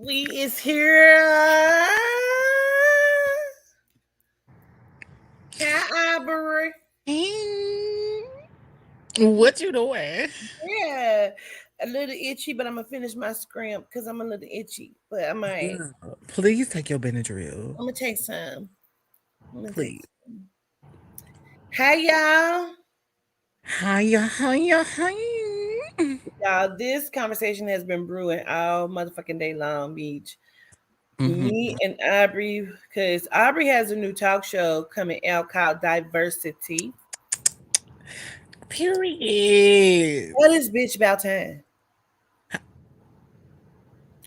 We is here. Hi, Obeary. Mm, what you doing? Yeah, a little itchy, but I'm gonna finish my scrimp because I'm a little itchy. But I might. Girl, please take your Benadryl. I'm gonna take some. I'm gonna take. Please. Hi, y'all. Hiya, hiya, hiya. Y'all, this conversation has been brewing all motherfucking day long, Beach. Me Mm-hmm. and Aubrey, because Aubrey has a new talk show coming out called Diversity. Period. What is bitch about time?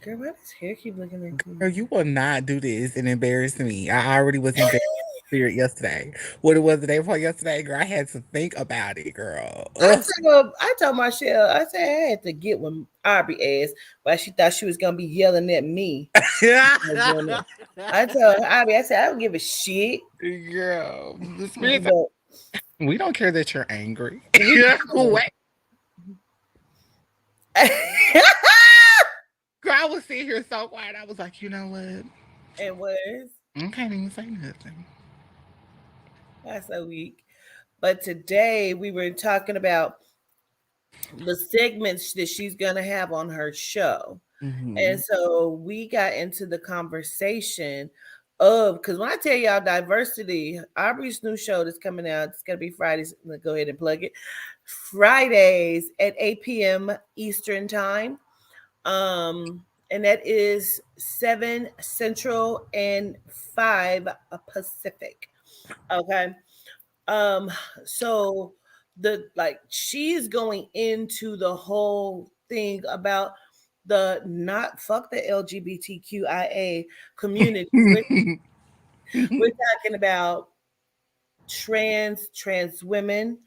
Girl, why does hair keep looking at me? Girl, you will not do this and embarrass me. I already was embarrassed spirit yesterday. What it was the day before yesterday, girl, I had to think about it, girl. Ugh. I told Marshall, I said I had to get with Aubrey ass, but she thought she was gonna be yelling at me. I told Aubrey, I said I don't give a shit, Girl, the spirit. but We don't care that you're angry. we Wait, girl, I was sitting here so quiet. I was like, you know what? it was I can't even say nothing. that's so weak. But today we were talking about the segments that she's gonna have on her show. And Mm-hmm. so we got into the conversation of because when I tell y'all diversity, Aubrey's new show that's coming out, it's gonna be Fridays. I'm gonna go ahead and plug it. Fridays at 8 p.m. Eastern time. And that is 7 Central and 5 Pacific. Okay. Um, so she's going into the whole thing about the not fuck the LGBTQIA community. We're talking about trans women.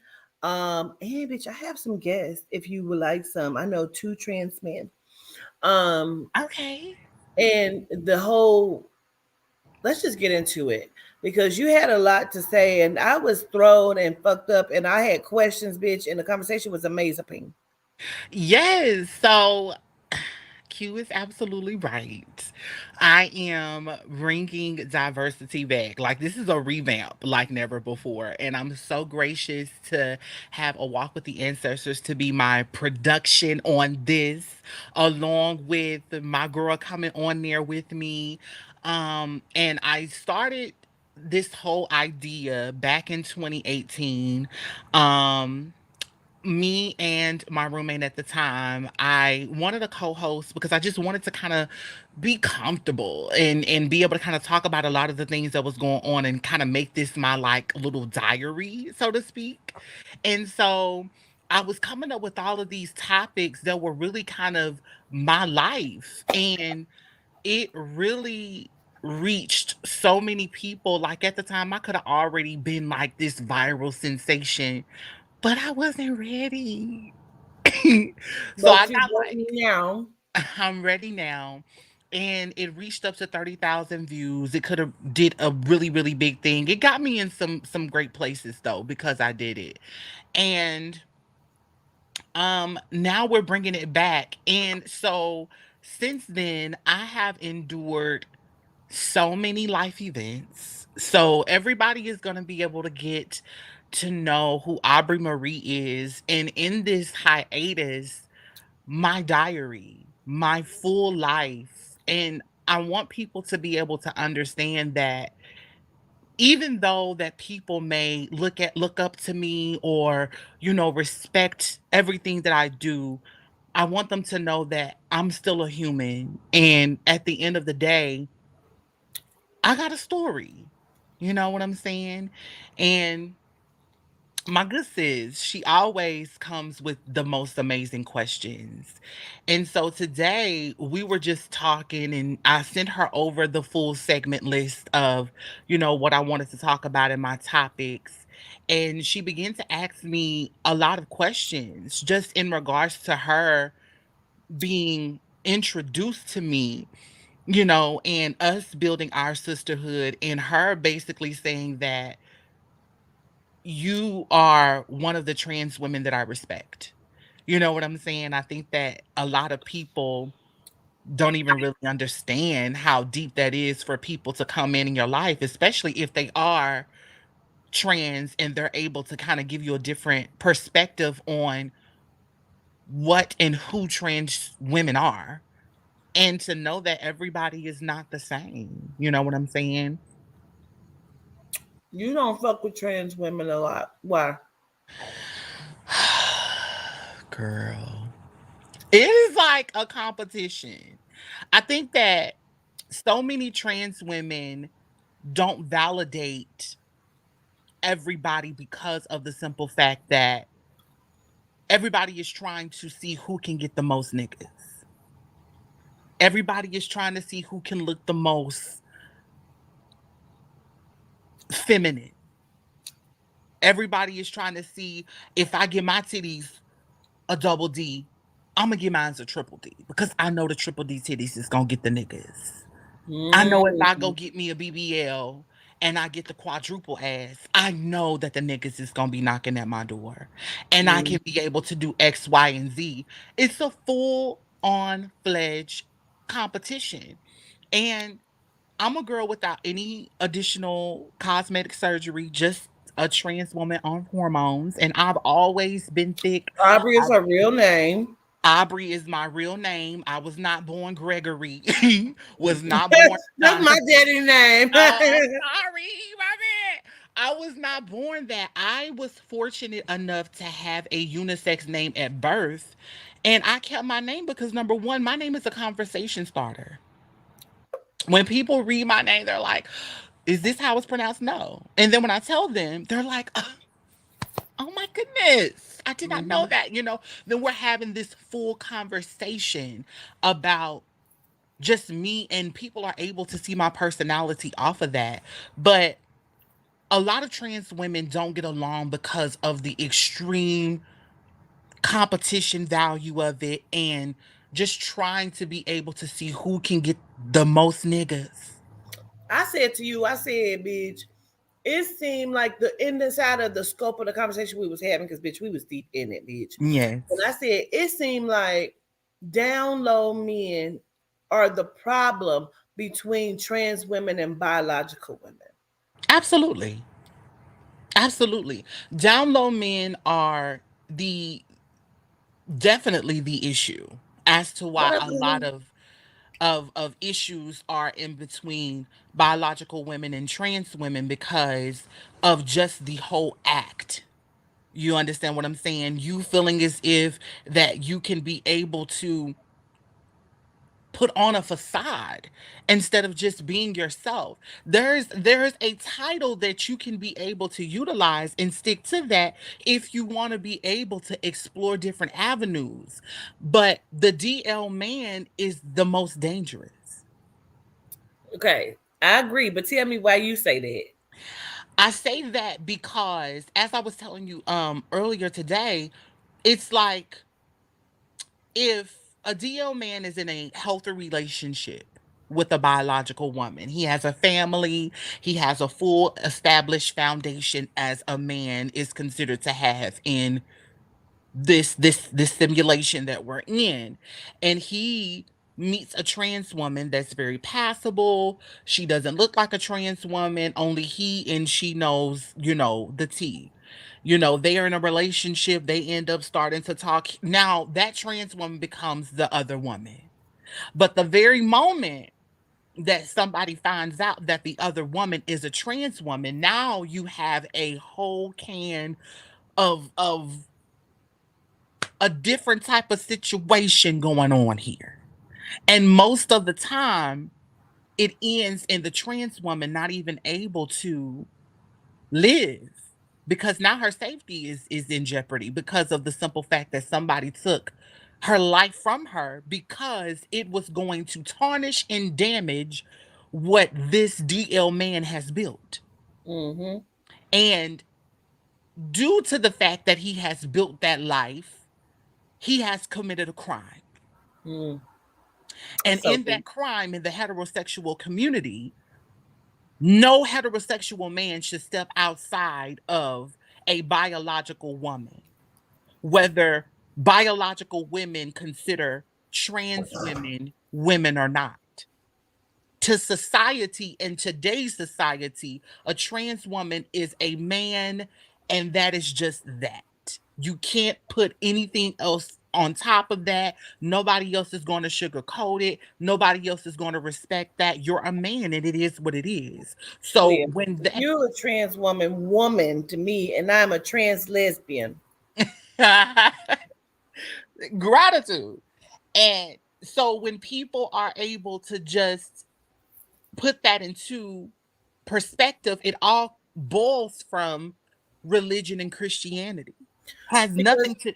And bitch, I have some guests if you would like some. I know 2 trans men. Um, Okay. and the whole let's just get into it because you had a lot to say and I was thrown and fucked up and I had questions, bitch, and the conversation was amazing. Yes. So Q is absolutely right. I am bringing diversity back. Like, this is a revamp like never before. And I'm so gracious to have a walk with the ancestors to be my production on this, along with my girl coming on there with me. And I started this whole idea back in 2018. Um, Me and my roommate at the time, I wanted a co-host because I just wanted to kind of be comfortable and be able to kind of talk about a lot of the things that was going on and kind of make this my like little diary, so to speak. And so I was coming up with all of these topics that were really kind of my life, and it really reached so many people. Like, at the time, I could have already been like this viral sensation, but I wasn't ready. So I But you got ready like, now. I'm ready now. And it reached up to 30,000 views. It could have did a really, really big thing. It got me in some great places though because I did it. And now we're bringing it back. And so since then, I have endured so many life events. So everybody is going to be able to get to know who Aubrey Marie is. And in this hiatus, my diary, my full life. And I want people to be able to understand that even though that people may look up to me or, respect everything that I do, I want them to know that I'm still a human. And at the end of the day, I got a story. You know what I'm saying? And my good sis, she always comes with the most amazing questions. And so today we were just talking and I sent her over the full segment list of, what I wanted to talk about in my topics. And she began to ask me a lot of questions just in regards to her being introduced to me, and us building our sisterhood, and her basically saying that you are one of the trans women that I respect. You know what I'm saying? I think that a lot of people don't even really understand how deep that is for people to come in your life, especially if they are trans and they're able to kind of give you a different perspective on what and who trans women are, and to know that everybody is not the same. You know what I'm saying? You don't fuck with trans women a lot. Why? Girl, it is like a competition. I think that so many trans women don't validate everybody because of the simple fact that everybody is trying to see who can get the most niggas. Everybody is trying to see who can look the most feminine. Everybody is trying to see, if I get my titties a double D, I'm gonna get mine a triple D because I know the triple D titties is gonna get the niggas. I know if I go Mm. get me a BBL and I get the quadruple ass, I know that the niggas is gonna be knocking at my door, and I Mm. can be able to do X, Y, and Z. It's a full on fledged competition. And I'm a girl without any additional cosmetic surgery, just a trans woman on hormones, and I've always been thick. Aubrey is her real name. Aubrey is my real name. I was not born Gregory. Was not born That's my Jonathan. daddy name. Oh, I'm sorry, my bad. I was not born that. I was fortunate enough to have a unisex name at birth, and I kept my name because number one, my name is a conversation starter. When people read my name, they're like, "Is this how it's pronounced?" No. And then when I tell them, they're like, "Oh my goodness, I did not know Hmm. that." Then we're having this full conversation about just me, and people are able to see my personality off of that. But a lot of trans women don't get along because of the extreme competition value of it and just trying to be able to see who can get the most niggas. I said to you, I said, bitch, it seemed like the inside of the scope of the conversation we was having, because bitch, we was deep in it, bitch. And Yes, I said, it seemed like down low men are the problem between trans women and biological women. absolutely. Absolutely. Down low men are the definitely the issue as to why What? a lot of issues are in between biological women and trans women because of just the whole act. You understand what I'm saying? You feeling as if that you can be able to put on a facade instead of just being yourself. There's a title that you can be able to utilize and stick to that if you want to be able to explore different avenues. But the DL man is the most dangerous. Okay, I agree, but tell me why you say that. I say that because as I was telling you earlier today, it's like if a DL man is in a healthy relationship with a biological woman, he has a family, he has a full established foundation as a man is considered to have in this simulation that we're in, and he meets a trans woman that's very passable. She doesn't look like a trans woman, only he and she knows, the tea. They are in a relationship, they end up starting to talk. Now that trans woman becomes the other woman, but the very moment that somebody finds out that the other woman is a trans woman, now you have a whole can of a different type of situation going on here. And most of the time, it ends in the trans woman not even able to live because now her safety is in jeopardy because of the simple fact that somebody took her life from her because it was going to tarnish and damage what this DL man has built. Mm-hmm. And due to the fact that he has built that life, he has committed a crime. Mm. And That's so in deep. that crime, in the heterosexual community, no heterosexual man should step outside of a biological woman. Whether biological women consider trans women women are not. To society, in today's society, a trans woman is a man, and that is just that. You can't put anything else on top of that. Nobody else is going to sugarcoat it. Nobody else is going to respect that. You're a man, and it is what it is. So Well, when you're a trans woman to me, and I'm a trans lesbian. that gratitude. And so when people are able to just put that into perspective, it all boils from religion and Christianity. Has Because nothing to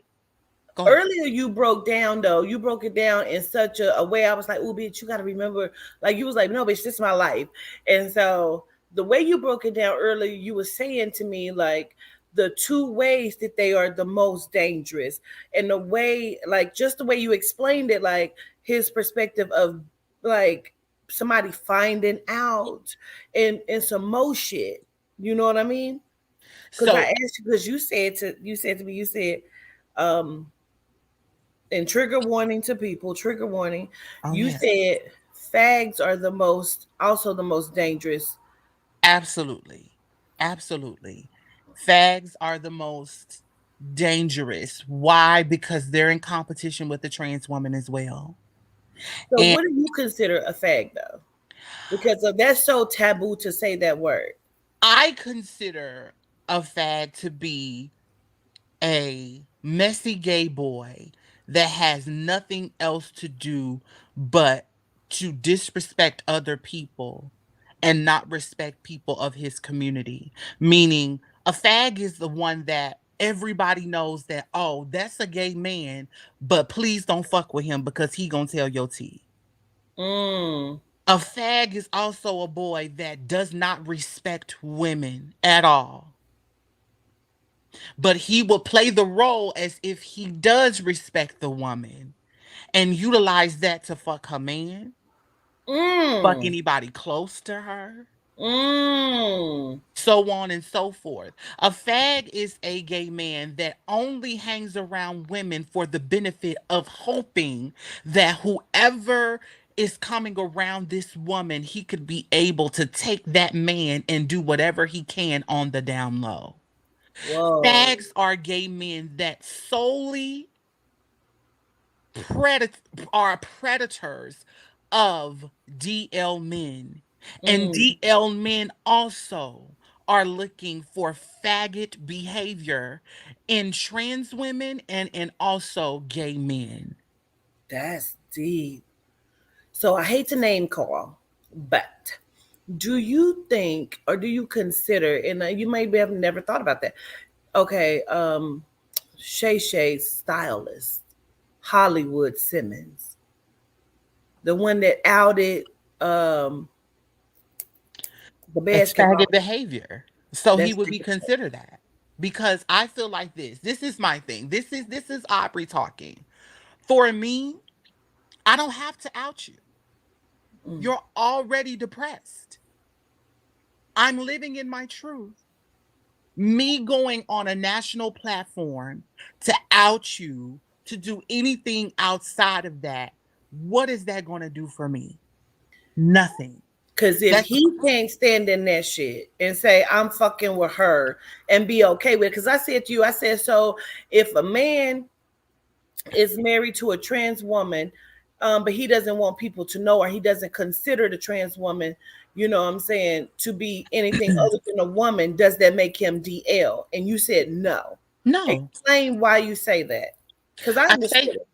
go ahead. earlier you broke down though, you broke it down in such a way. I was like, oh bitch, you gotta remember, like you was like, no bitch, this is my life. And so the way you broke it down earlier, you were saying to me like the two ways that they are the most dangerous, and the way, like just the way you explained it, like his perspective of like somebody finding out and some more shit. You know what I mean? Because I So, asked you, because you said to me, you said um and trigger warning to people, trigger warning. oh You yes, said fags are also the most dangerous. absolutely. Absolutely. Fags are the most dangerous. Why? Because they're in competition with the trans woman as well. So And what do you consider a fag though? Because of that's so taboo to say that word. I consider a fag to be a messy gay boy that has nothing else to do but to disrespect other people and not respect people of his community. Meaning, a fag is the one that everybody knows that, oh, that's a gay man, but please don't fuck with him because he gonna tell your tea. Mm. A fag is also a boy that does not respect women at all, but he will play the role as if he does respect the woman and utilize that to fuck her man, fuck Mm. anybody close to her, Mm. so on and so forth. A fag is a gay man that only hangs around women for the benefit of hoping that whoever is coming around this woman, he could be able to take that man and do whatever he can on the down low. Whoa. Fags are gay men that solely predat- are predators of DL men. And Mm. DL men also are looking for faggot behavior in trans women and in also gay men. That's deep. So I hate to name call, but do you think, or do you consider, and you maybe have never thought about that? Okay, Shay Shay's stylist, Hollywood Simmons, the one that outed um the It's basketball. faggot behavior. So he That's would be considered that. Because I feel like this. This is my thing. This is Aubrey talking. For me, I don't have to out you. mm, You're already depressed. I'm living in my truth. Me going on a national platform to out you, to do anything outside of that, what is that going to do for me? Nothing. because if That's he can't stand in that shit and say I'm fucking with her and be okay with it, because I said to you, I said, so if a man is married to a trans woman, but he doesn't want people to know, or he doesn't consider the trans woman, you know what I'm saying, to be anything other than a woman, does that make him DL? And you said no. no. Explain why you say that. Because I I say understood it.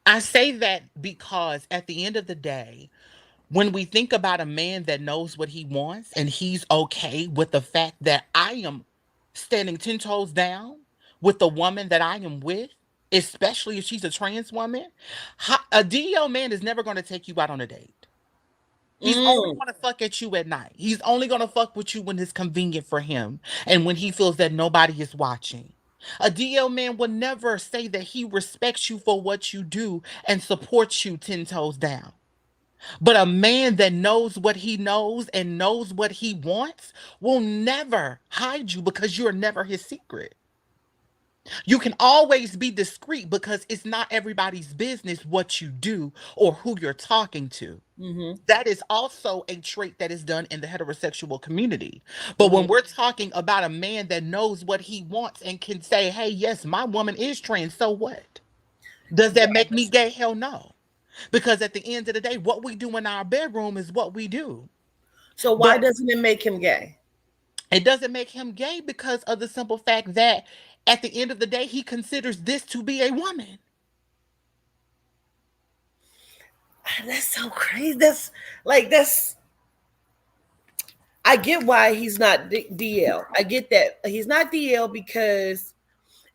I say that because at the end of the day, when we think about a man that knows what he wants and he's okay with the fact that I am standing 10 toes down with the woman that I am with, especially if she's a trans woman, a DL man is never going to take you out on a date. He's only Mm, going to fuck at you at night. He's only going to fuck with you when it's convenient for him and when he feels that nobody is watching. A DL man will never say that he respects you for what you do and supports you 10 toes down. But a man that knows what he knows and knows what he wants will never hide you because you're never his secret. You can always be discreet because it's not everybody's business what you do or who you're talking to. Mm-hmm. That is also a trait that is done in the heterosexual community. But Mm-hmm. when we're talking about a man that knows what he wants and can say, hey, yes, my woman is trans, so what? Does that make me gay? Hell no. Because at the end of the day, what we do in our bedroom is what we do. So why But doesn't it make him gay? it doesn't make him gay because of the simple fact that at the end of the day, he considers this to be a woman. That's so crazy. That's I get why he's not DL. I get that he's not DL because,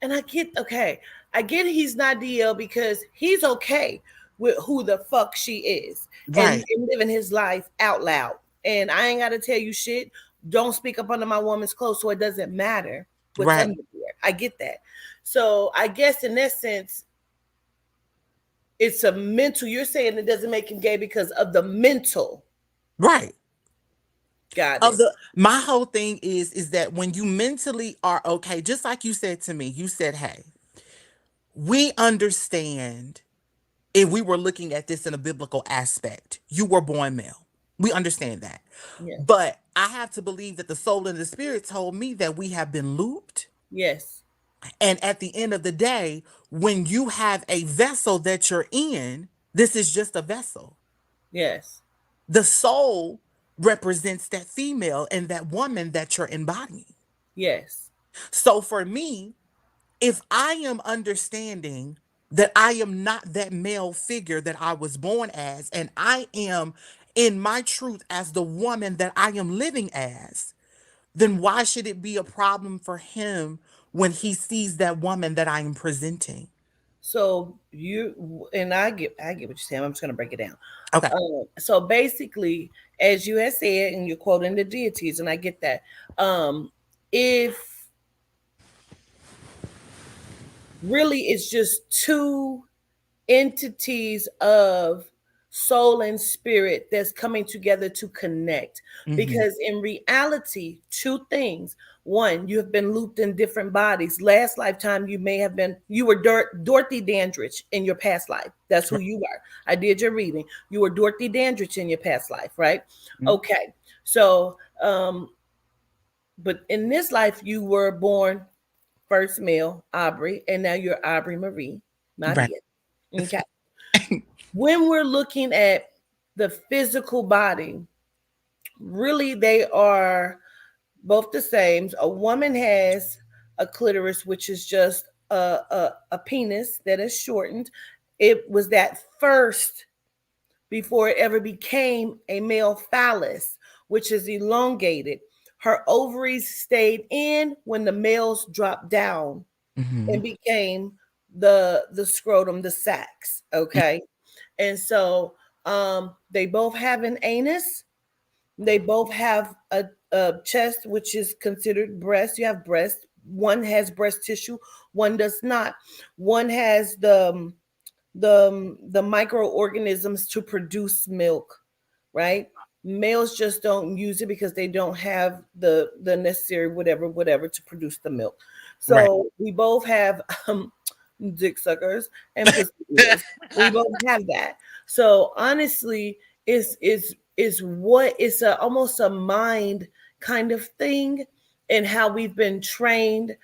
and I get okay. I get he's not DL because he's okay with who the fuck she is Right, and living his life out loud. And I ain't got to tell you shit. Don't speak up under my woman's clothes, so it doesn't matter what's right, under there. I get that. So I guess in that sense, it's a mental. You're saying it doesn't make him gay because of the mental. right. Got Of it. the my whole thing is that when you mentally are okay, just like you said to me, you said, hey, we understand if we were looking at this in a biblical aspect, you were born male. We understand that. Yeah. But I have to believe that the soul and the spirit told me that we have been looped. Yes. And at the end of the day, when you have a vessel that you're in, this is just a vessel. Yes. The soul represents that female and that woman that you're embodying. Yes. So for me, if I am understanding that I am not that male figure that I was born as, and I am in my truth as the woman that I am living as, then why should it be a problem for him when he sees that woman that I am presenting? So you and I get what you're saying. I'm just gonna break it down. Okay. So basically, as you had said, and you're quoting the deities, and I get that. If really it's just two entities of soul and spirit that's coming together to connect. Hmm. Because in reality, two things. One, you have been looped in different bodies. Last lifetime, you were Dorothy Dandridge in your past life. That's who you are. I did your reading. You were Dorothy Dandridge in your past life, right? Okay. So, but in this life, you were born first male, Aubrey, and now you're Aubrey Marie Right. Maria. Okay. When we're looking at the physical body, really they are both the same. A woman has a clitoris, which is just a penis that is shortened. It was that first before it ever became a male phallus, which is elongated. Her ovaries stayed in when the males dropped down Hmm. and became the scrotum, the sacs. Okay. And so they both have an anus. They both have a chest, which is considered breast. You have breast. One has breast tissue. One does not. One has the microorganisms to produce milk, right? Males just don't use it because they don't have the necessary whatever to produce the milk. Right. So we both have dick suckers and pussy eaters. We both have that. So honestly, is what it's a almost a mind kind of thing and how we've been trained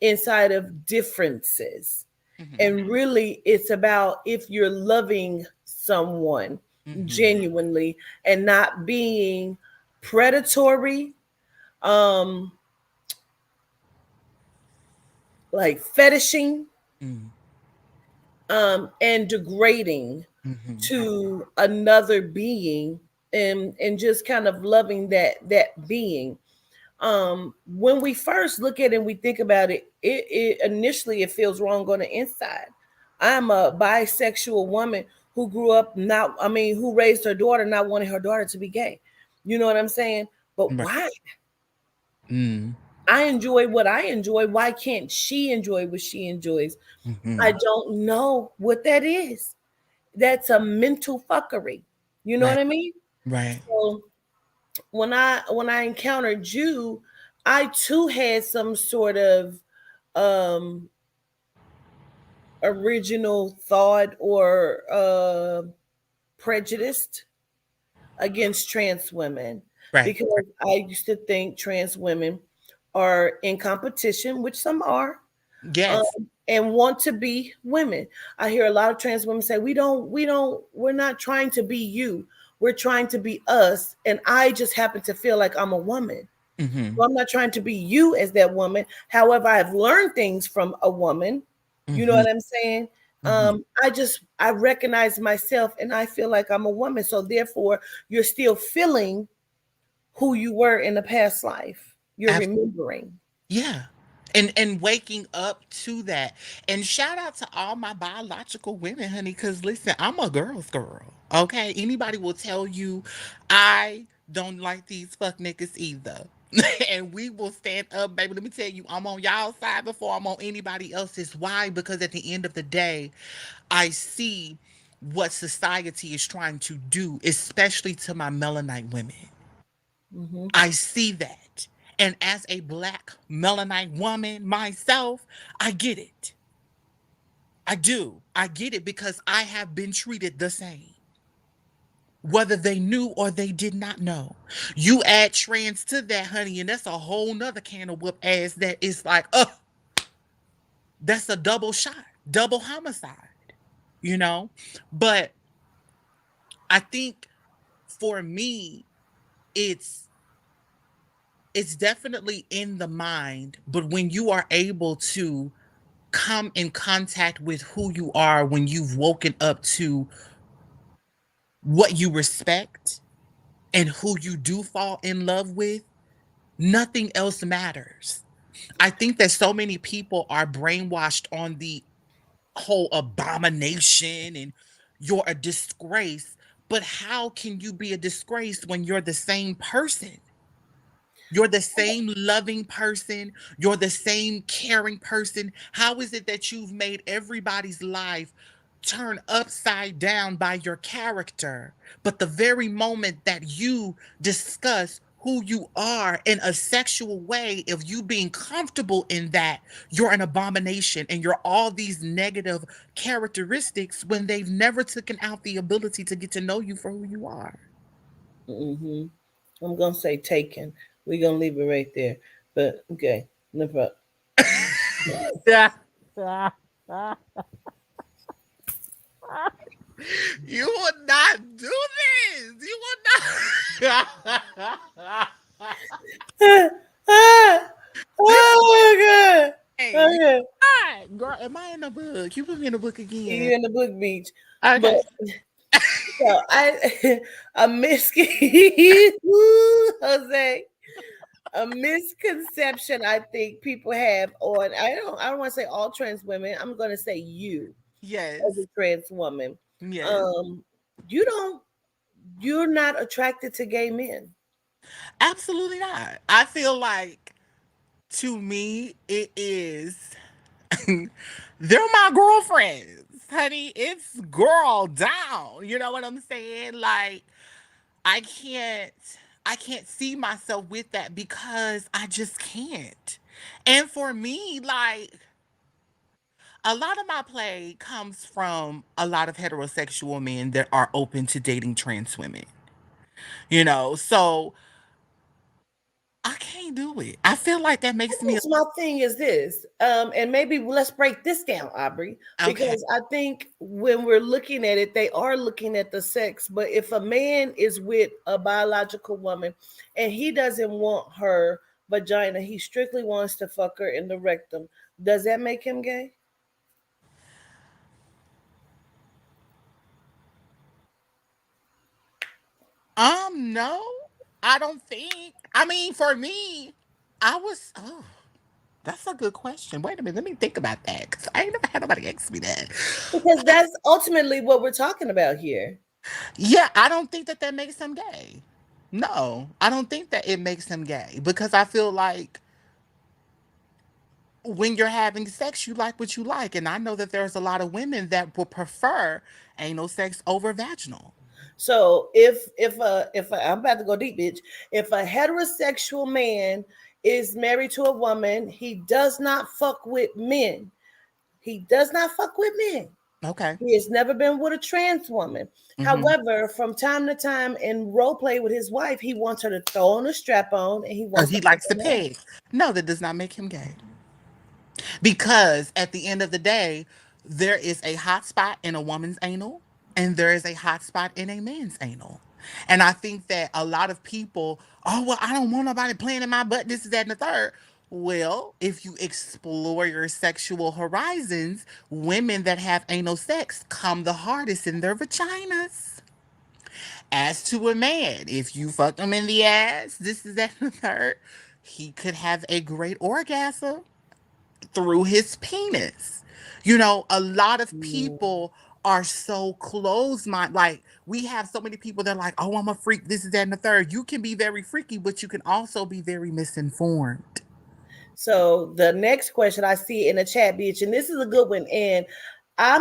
inside of differences. Hmm. And really it's about if you're loving someone Hmm. genuinely and not being predatory, um like fetishing, and degrading Hmm. to another being, and just kind of loving that being. When we first look at it and we think about it, it initially it feels wrong on the inside. I'm a bisexual woman who grew up not, I mean, who raised her daughter not wanting her daughter to be gay. You know what I'm saying? But Right. why? Mm. I enjoy what I enjoy. Why can't she enjoy what she enjoys? I Hmm. don't know what that is. That's a mental fuckery. You know what Right. I mean? Right. So when I encountered you, I too had some sort of um original thought or prejudiced against trans women, Right. because I used to think trans women are in competition, which some are, um, Yes. and want to be women. I hear a lot of trans women say, we're not trying to be you. We're trying to be us. And I just happen to feel like I'm a woman. Mm-hmm. So I'm not trying to be you as that woman. However, I've learned things from a woman. You know Mm-hmm. what I'm saying? Mm-hmm. I recognize myself and I feel like I'm a woman. So therefore, you're still feeling who you were in the past life. You're remembering. Yeah. And waking up to that. And shout out to all my biological women, honey, cuz listen, I'm a girl's girl. Okay? Anybody will tell you I don't like these fuck niggas either. And we will stand up, baby. Let me tell you, I'm on y'all side before I'm on anybody else's. Why? Because at the end of the day, I see what society is trying to do, especially to my melanite women. Mm-hmm. I see that. And as a black melanite woman myself, I get it. I do. I get it because I have been treated the same, whether they knew or they did not know. You add trans to that, honey, and that's a whole nother can of whoop ass that is like, that's a double shot, double homicide, you know? But I think for me, it's it's definitely in the mind, but when you are able to come in contact with who you are when you've woken up to what you respect and who you do fall in love with, nothing else matters. I think that so many people are brainwashed on the whole abomination and you're a disgrace. But how can you be a disgrace when you're the same person? You're the same loving person. You're the same caring person. How is it that you've made everybody's life turn upside down by your character? But the very moment that you discuss who you are in a sexual way, if you being comfortable in that, you're an abomination and you're all these negative characteristics when they've never taken out the ability to get to know you for who you are. Mm-hmm. I'm gonna say taken. We're gonna leave it right there. But okay, no problem. Yeah. You would not do this. You would not. Ah, oh my god. Hey, you Okay. not. Girl, am I in the book? You put me in the book again. You're in the book beach. But Okay. so I a Jose, a misconception I think people have on, I don't want to say all trans women. I'm gonna say you as a Yes. trans woman. Yes. Um you don't you're not attracted to gay men. Absolutely not. I feel like to me it is they're my girlfriends. Honey, it's girl down. You know what I'm saying? Like I can't I can't see myself with that because I just can't. And for me, like a lot of my play comes from a lot of heterosexual men that are open to dating trans women. So I can't do it. I feel like that makes me My thing is this, and maybe let's break this down, Aubrey, okay. because I think when we're looking at it, they are looking at the sex. But if a man is with a biological woman and he doesn't want her vagina, he strictly wants to fuck her in the rectum, does that make him gay? No, I don't think. I mean, for me, that's a good question. Wait a minute, let me think about that. Cause I ain't never had nobody ask me that. Because that's ultimately what we're talking about here. Yeah, I don't think that that makes him gay. No, I don't think that it makes him gay because I feel like when you're having sex, you like what you like. And I know that there's a lot of women that will prefer anal sex over vaginal. So if I'm about to go deep, bitch. If a heterosexual man is married to a woman. He does not fuck with men. He does not fuck with men. Okay. He has never been with a trans woman. Mm-hmm. However, from time to time in role play with his wife, he wants her to throw on a strap on and he wants to He fuck likes to her peg. No, that does not make him gay. Because at the end of the day, there is a hot spot in a woman's anal and there is a hot spot in a man's anal. And I think that a lot of people, oh, well, I don't want nobody playing in my butt, this is that and the third. Well, if you explore your sexual horizons, women that have anal sex come the hardest in their vaginas. As to a man, if you fuck him in the ass, this is that and the third, he could have a great orgasm through his penis. You know, a lot of down. people are so close minded. Like, we have so many people that are like, oh, I'm a freak, this is that and the third. You can be very freaky, but you can also be very misinformed. So the next question I see in the chat, bitch, and this is a good one. And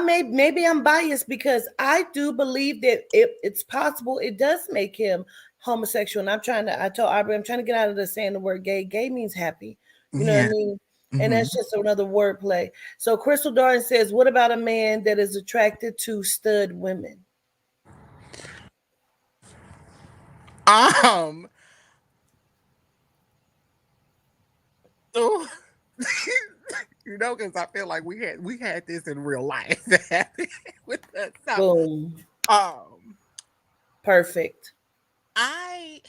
maybe I'm biased because I do believe that it's possible it does make him homosexual. And I told Aubrey, I'm trying to get out of the saying the word gay. Gay means happy. You know what I Yeah. mean? And Hmm. that's just another wordplay. So Crystal Darn says, what about a man that is attracted to stud women? Um, oh, you know, because I feel like we had this in real life with us. So, Boom. um, Perfect. I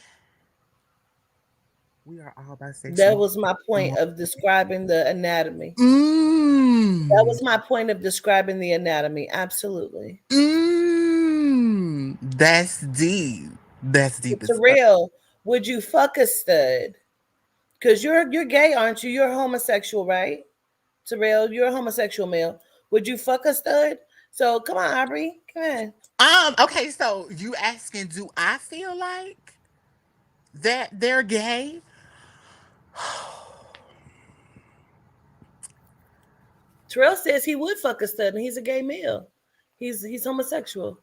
we are all That bisexual. was my point of describing the anatomy. That Mm. was my point of describing the anatomy. Absolutely. That's deep. That's deep as fuck. Terrell, would you fuck a stud? Because you're gay, aren't you? You're homosexual, right? Terrell, you're a homosexual male. Would you fuck a stud? So come on, Aubrey. Come on. Okay, so you asking, do I feel like that they're gay? Terrell says he would fuck a stud and he's a gay male. He's homosexual.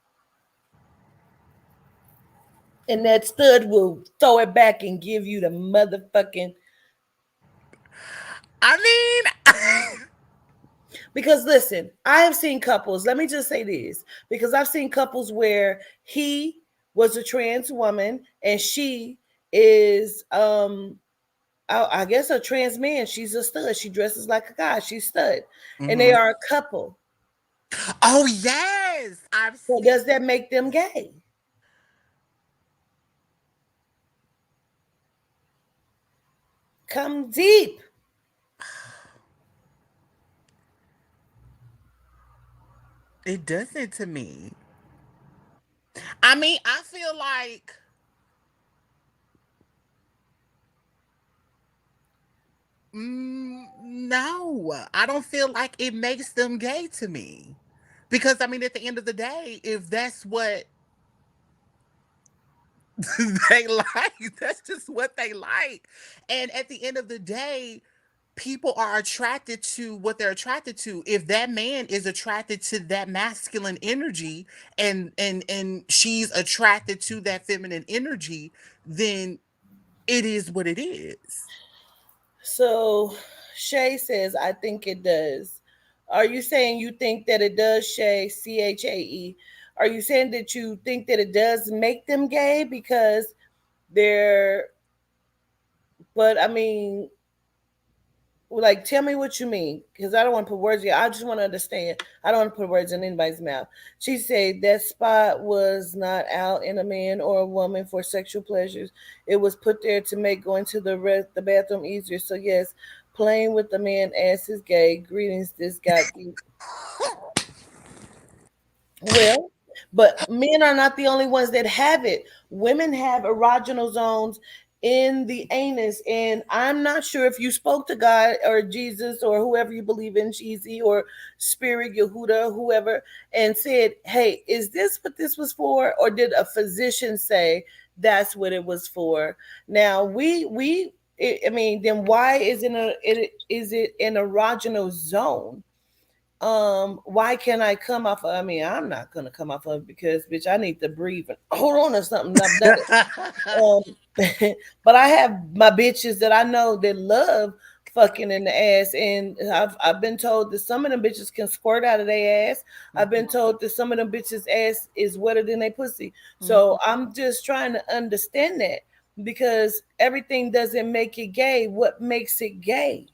And that stud will throw it back and give you the motherfucking. I mean, Because listen, I have seen couples, let me just say this, because I've seen couples where he was a trans woman and she is I guess a trans man. She's a stud. She dresses like a guy. She's stud. And they mhm. are a couple. Oh yes, I've So seen. does that make them gay? Come deep. It doesn't to me. I mean, I feel like no, I don't feel like it makes them gay to me. Because I mean, at the end of the day, if that's what they like, that's just what they like. And at the end of the day, people are attracted to what they're attracted to. If that man is attracted to that masculine energy and she's attracted to that feminine energy, then it is what it is. So Shay says, I think it does. Are you saying you think that it does, Shay? CHAE. Are you saying that you think that it does make them gay because they're, but I mean, like, tell me what you mean, because I don't want to put words here. I just want to understand. I don't want to put words in anybody's mouth. She said that spot was not out in a man or a woman for sexual pleasures. It was put there to make going to the bathroom easier. So yes, playing with the man ass is gay. Greetings. This got deep. Well, but men are not the only ones that have it. Women have erogenal zones in the anus, and I'm not sure if you spoke to God or Jesus or whoever you believe in, Cheesy or Spirit, Yehuda, whoever, and said, "Hey, is this what this was for?" Or did a physician say that's what it was for? Now I mean, then why is it an erogenal zone? Why can't I come off of, I mean, I'm not gonna come off of it because bitch, I need to breathe and hold on or something. I've done it. Um, but I have my bitches that I know that love fucking in the ass, and I've been told that some of them bitches can squirt out of their ass. I've been told that some of them bitches' ass is wetter than they pussy. So I'm just trying to understand that because everything doesn't make it gay. What makes it gay?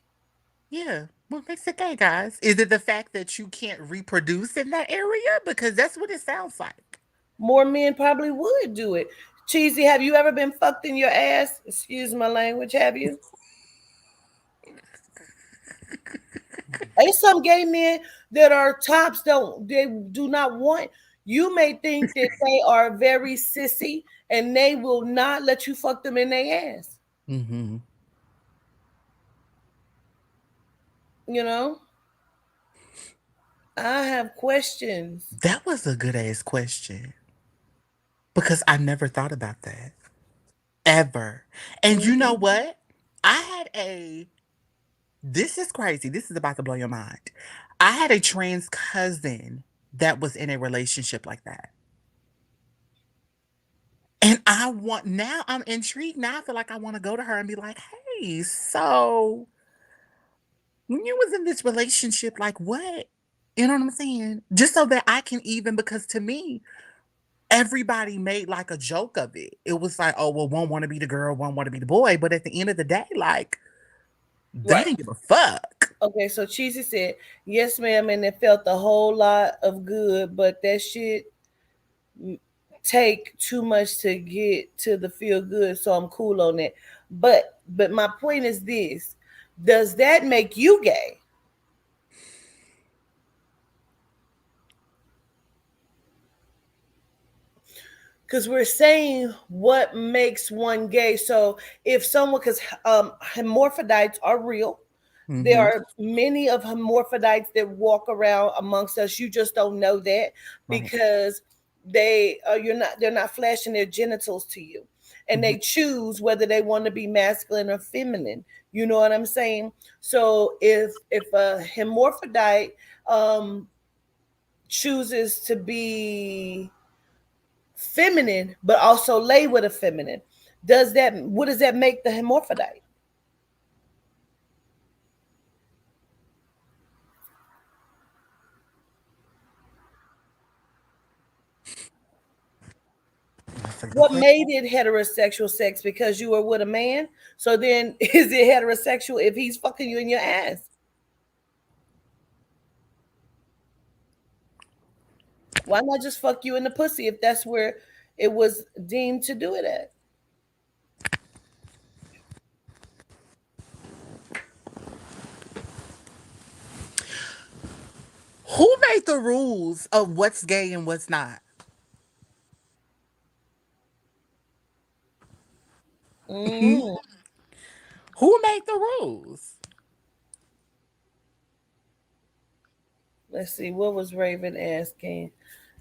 Yeah. What makes it gay, guys? Is it the fact that you can't reproduce in that area? Because that's what it sounds like. More men probably would do it. Cheesy, have you ever been fucked in your ass? Excuse my language, have you? Ain't some gay men that are tops don't they do not want. You may think that they are very sissy and they will not let you fuck them in their ass. Mm-hmm. You know, I have questions. That was a good ass question because I never thought about that ever. And you know Mhm. what? I had a, this is crazy. This is about to blow your mind. I had a trans cousin that was in a relationship like that. And I want, now I'm intrigued. Now I feel like I want to go to her and be like, hey, so when you was in this relationship, like what? You know what I'm saying? Just so that I can even, because to me, everybody made like a joke of it. It was like, oh, well, one want to be the girl, one want to be the boy. But at the end of the day, like, they Right. didn't give a fuck. Okay, so Cheesy said, yes, ma'am, and it felt a whole lot of good, but that shit take too much to get to the feel good, so I'm cool on it. But my point is this: does that make you gay? Because we're saying what makes one gay. So if someone, because hermaphrodites are real, there Mm-hmm. are many of hermaphrodites that walk around amongst us. You just don't know that Right. because they're not flashing their genitals to you, and Mm-hmm. they choose whether they want to be masculine or feminine. You know what I'm saying? So if a hermaphrodite um, chooses to be feminine but also lay with a feminine, does that what does that make the hermaphrodite? That's a good What question. made it heterosexual sex? Because you were with a man? So then is it heterosexual if he's fucking you in your ass? Why not just fuck you in the pussy if that's where it was deemed to do it at? Who made the rules of what's gay and what's not? Mm. Who made the rules? Let's see, what was Raven asking?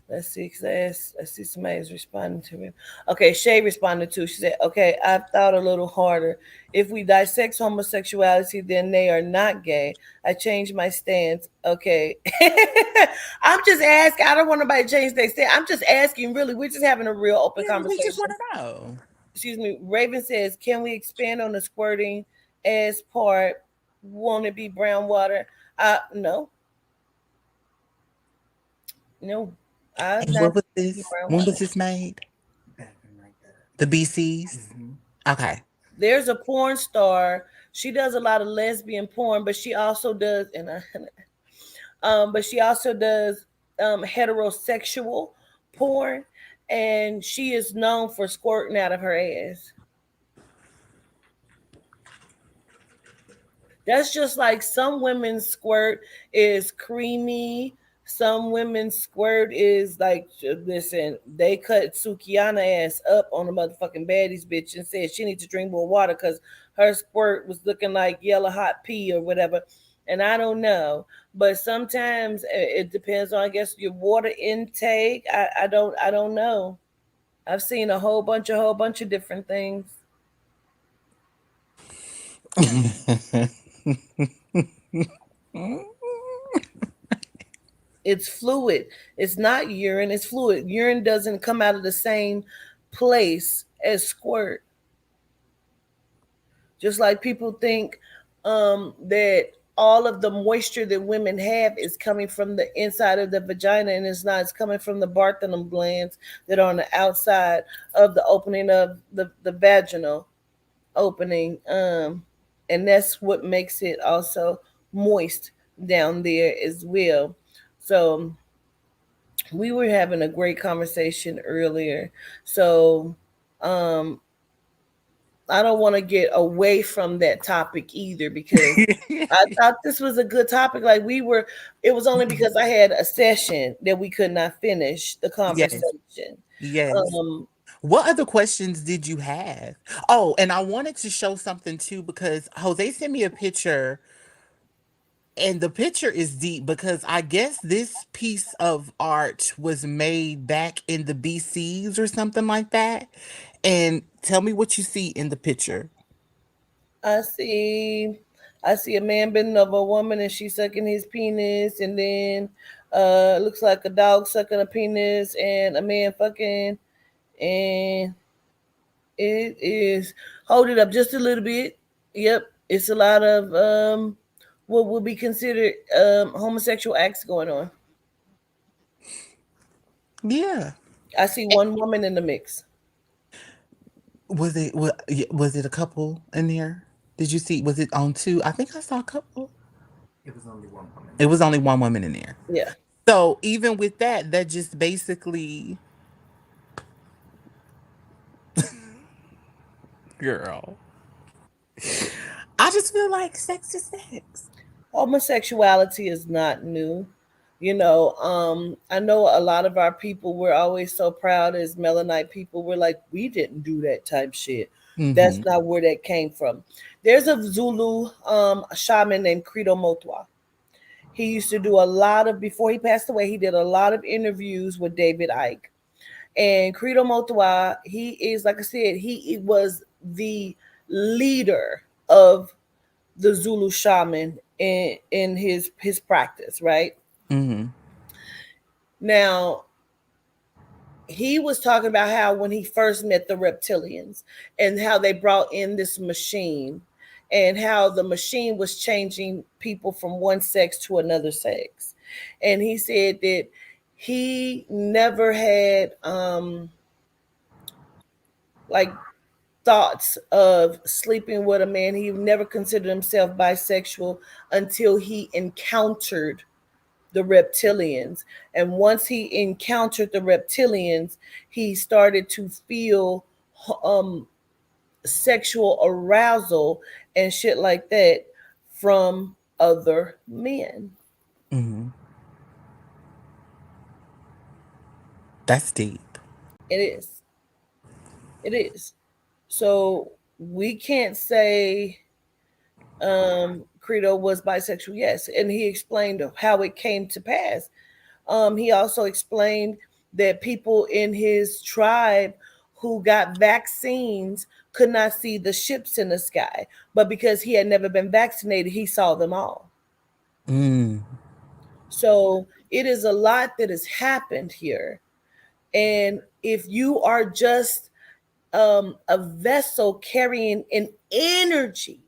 Let's see, because I see somebody's responding to him. Okay, Shay responded to. She said, "Okay, I've thought a little harder. If we dissect homosexuality, then they are not gay. I changed my stance. Okay, I'm just asking. I don't want nobody to change their stance. I'm just asking. Really, we're just having a real open Yeah, we just want conversation. to know. Excuse me." Raven says, "Can we expand on the squirting as part? Won't it be brown water? No, no, I've And not what was seen this? brown When water. was this made? The BCs? Okay. There's a porn star. She does a lot of lesbian porn, but she also does but she also does heterosexual porn, and she is known for squirting out of her ass. That's just like some women's squirt is creamy. Some women's squirt is like, listen, they cut Sukiana ass up on the motherfucking baddies bitch and said she needs to drink more water because her squirt was looking like yellow hot pea or whatever. And I don't know, but sometimes it depends on, I guess, your water intake. I don't know. I've seen a whole bunch of different things. It's fluid. It's not urine, it's fluid. Urine doesn't come out of the same place as squirt. Just like people think that all of the moisture that women have is coming from the inside of the vagina, and it's not. It's coming from the Bartholin glands that are on the outside of the opening of the vaginal opening. And that's what makes it also moist down there as well. So we were having a great conversation earlier. So um, I don't want to get away from that topic either because I thought this was a good topic. Like we were, it was only because I had a session that we could not finish the Yes. conversation. Yes. Um, What other questions did you have? Oh, and I wanted to show something too because Jose sent me a picture, and the picture is deep because I guess this piece of art was made back in the BCs or something like that. And tell me what you see in the picture. I see, I see a man bending over a woman and she's sucking his penis, and then looks like a dog sucking a penis and a man fucking, and it is, hold it up just a little bit. Yep, it's a lot of what would be considered homosexual acts going on. Yeah. I see one woman in the mix. Was it a couple in there? Did you see? Was it on two? I think I saw a couple. It was only one woman in there. Yeah. So even with that, that just basically, girl. I just feel like sex is sex. Homosexuality is not new. I know a lot of our people, we're always so proud as Melanite people. We're like, we didn't do that type shit. That's Mm-hmm. not where that came from. There's a Zulu shaman named Credo Motwa. He used to do a lot of, before he passed away, he did a lot of interviews with David Icke. And Credo Motwa, he is, like I said, he was the leader of the Zulu shaman in his practice, right? Mm-hmm. Now, he was talking about how when he first met the reptilians and how they brought in this machine and how the machine was changing people from one sex to another sex. And he said that he never had like thoughts of sleeping with a man. He never considered himself bisexual until he encountered the reptilians. And once he encountered the reptilians, he started to feel um, sexual arousal and shit like that from other men. Mm-hmm. That's deep. It is. It is. So we can't say Credo was bisexual, yes. And he explained how it came to pass. He also explained that people in his tribe who got vaccines could not see the ships in the sky, but because he had never been vaccinated, he saw them all. Mm. So it is a lot that has happened here. And if you are just a vessel carrying an energy,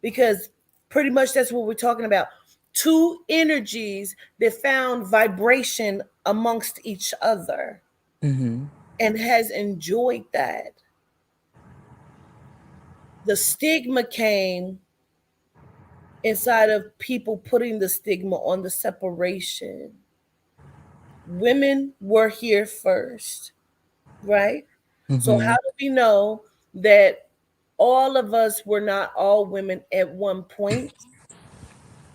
because pretty much that's what we're talking about, two energies that found vibration amongst each other Mm-hmm. and has enjoyed that. The stigma came inside of people putting the stigma on the separation. Women were here first, right? So how Mm-hmm. do we know that all of us were not all women at one point?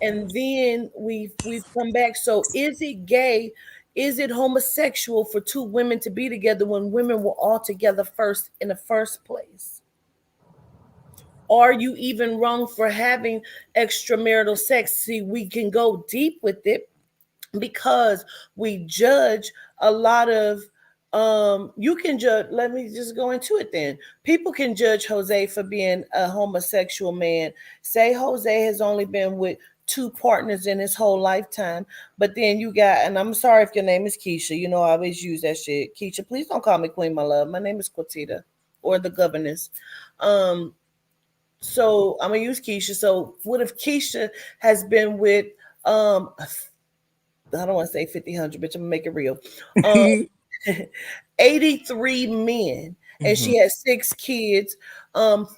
And then we've come back. So is it gay? Is it homosexual for two women to be together when women were all together first in the first place? Are you even wrong for having extramarital sex? See, we can go deep with it because we judge a lot of you can judge, let me just go into it then. People can judge Jose for being a homosexual man. Say Jose has only been with two partners in his whole lifetime. But then you got, and I'm sorry if your name is Keisha, you know I always use that shit. Keisha, please don't call me Queen, my love. My name is Quatita or the governess. Um, so I'm gonna use Keisha. So what if Keisha has been with I don't want to say 50, 100, bitch. I'm gonna make it real. Um, 83 men, and Mhm. she has 6 kids.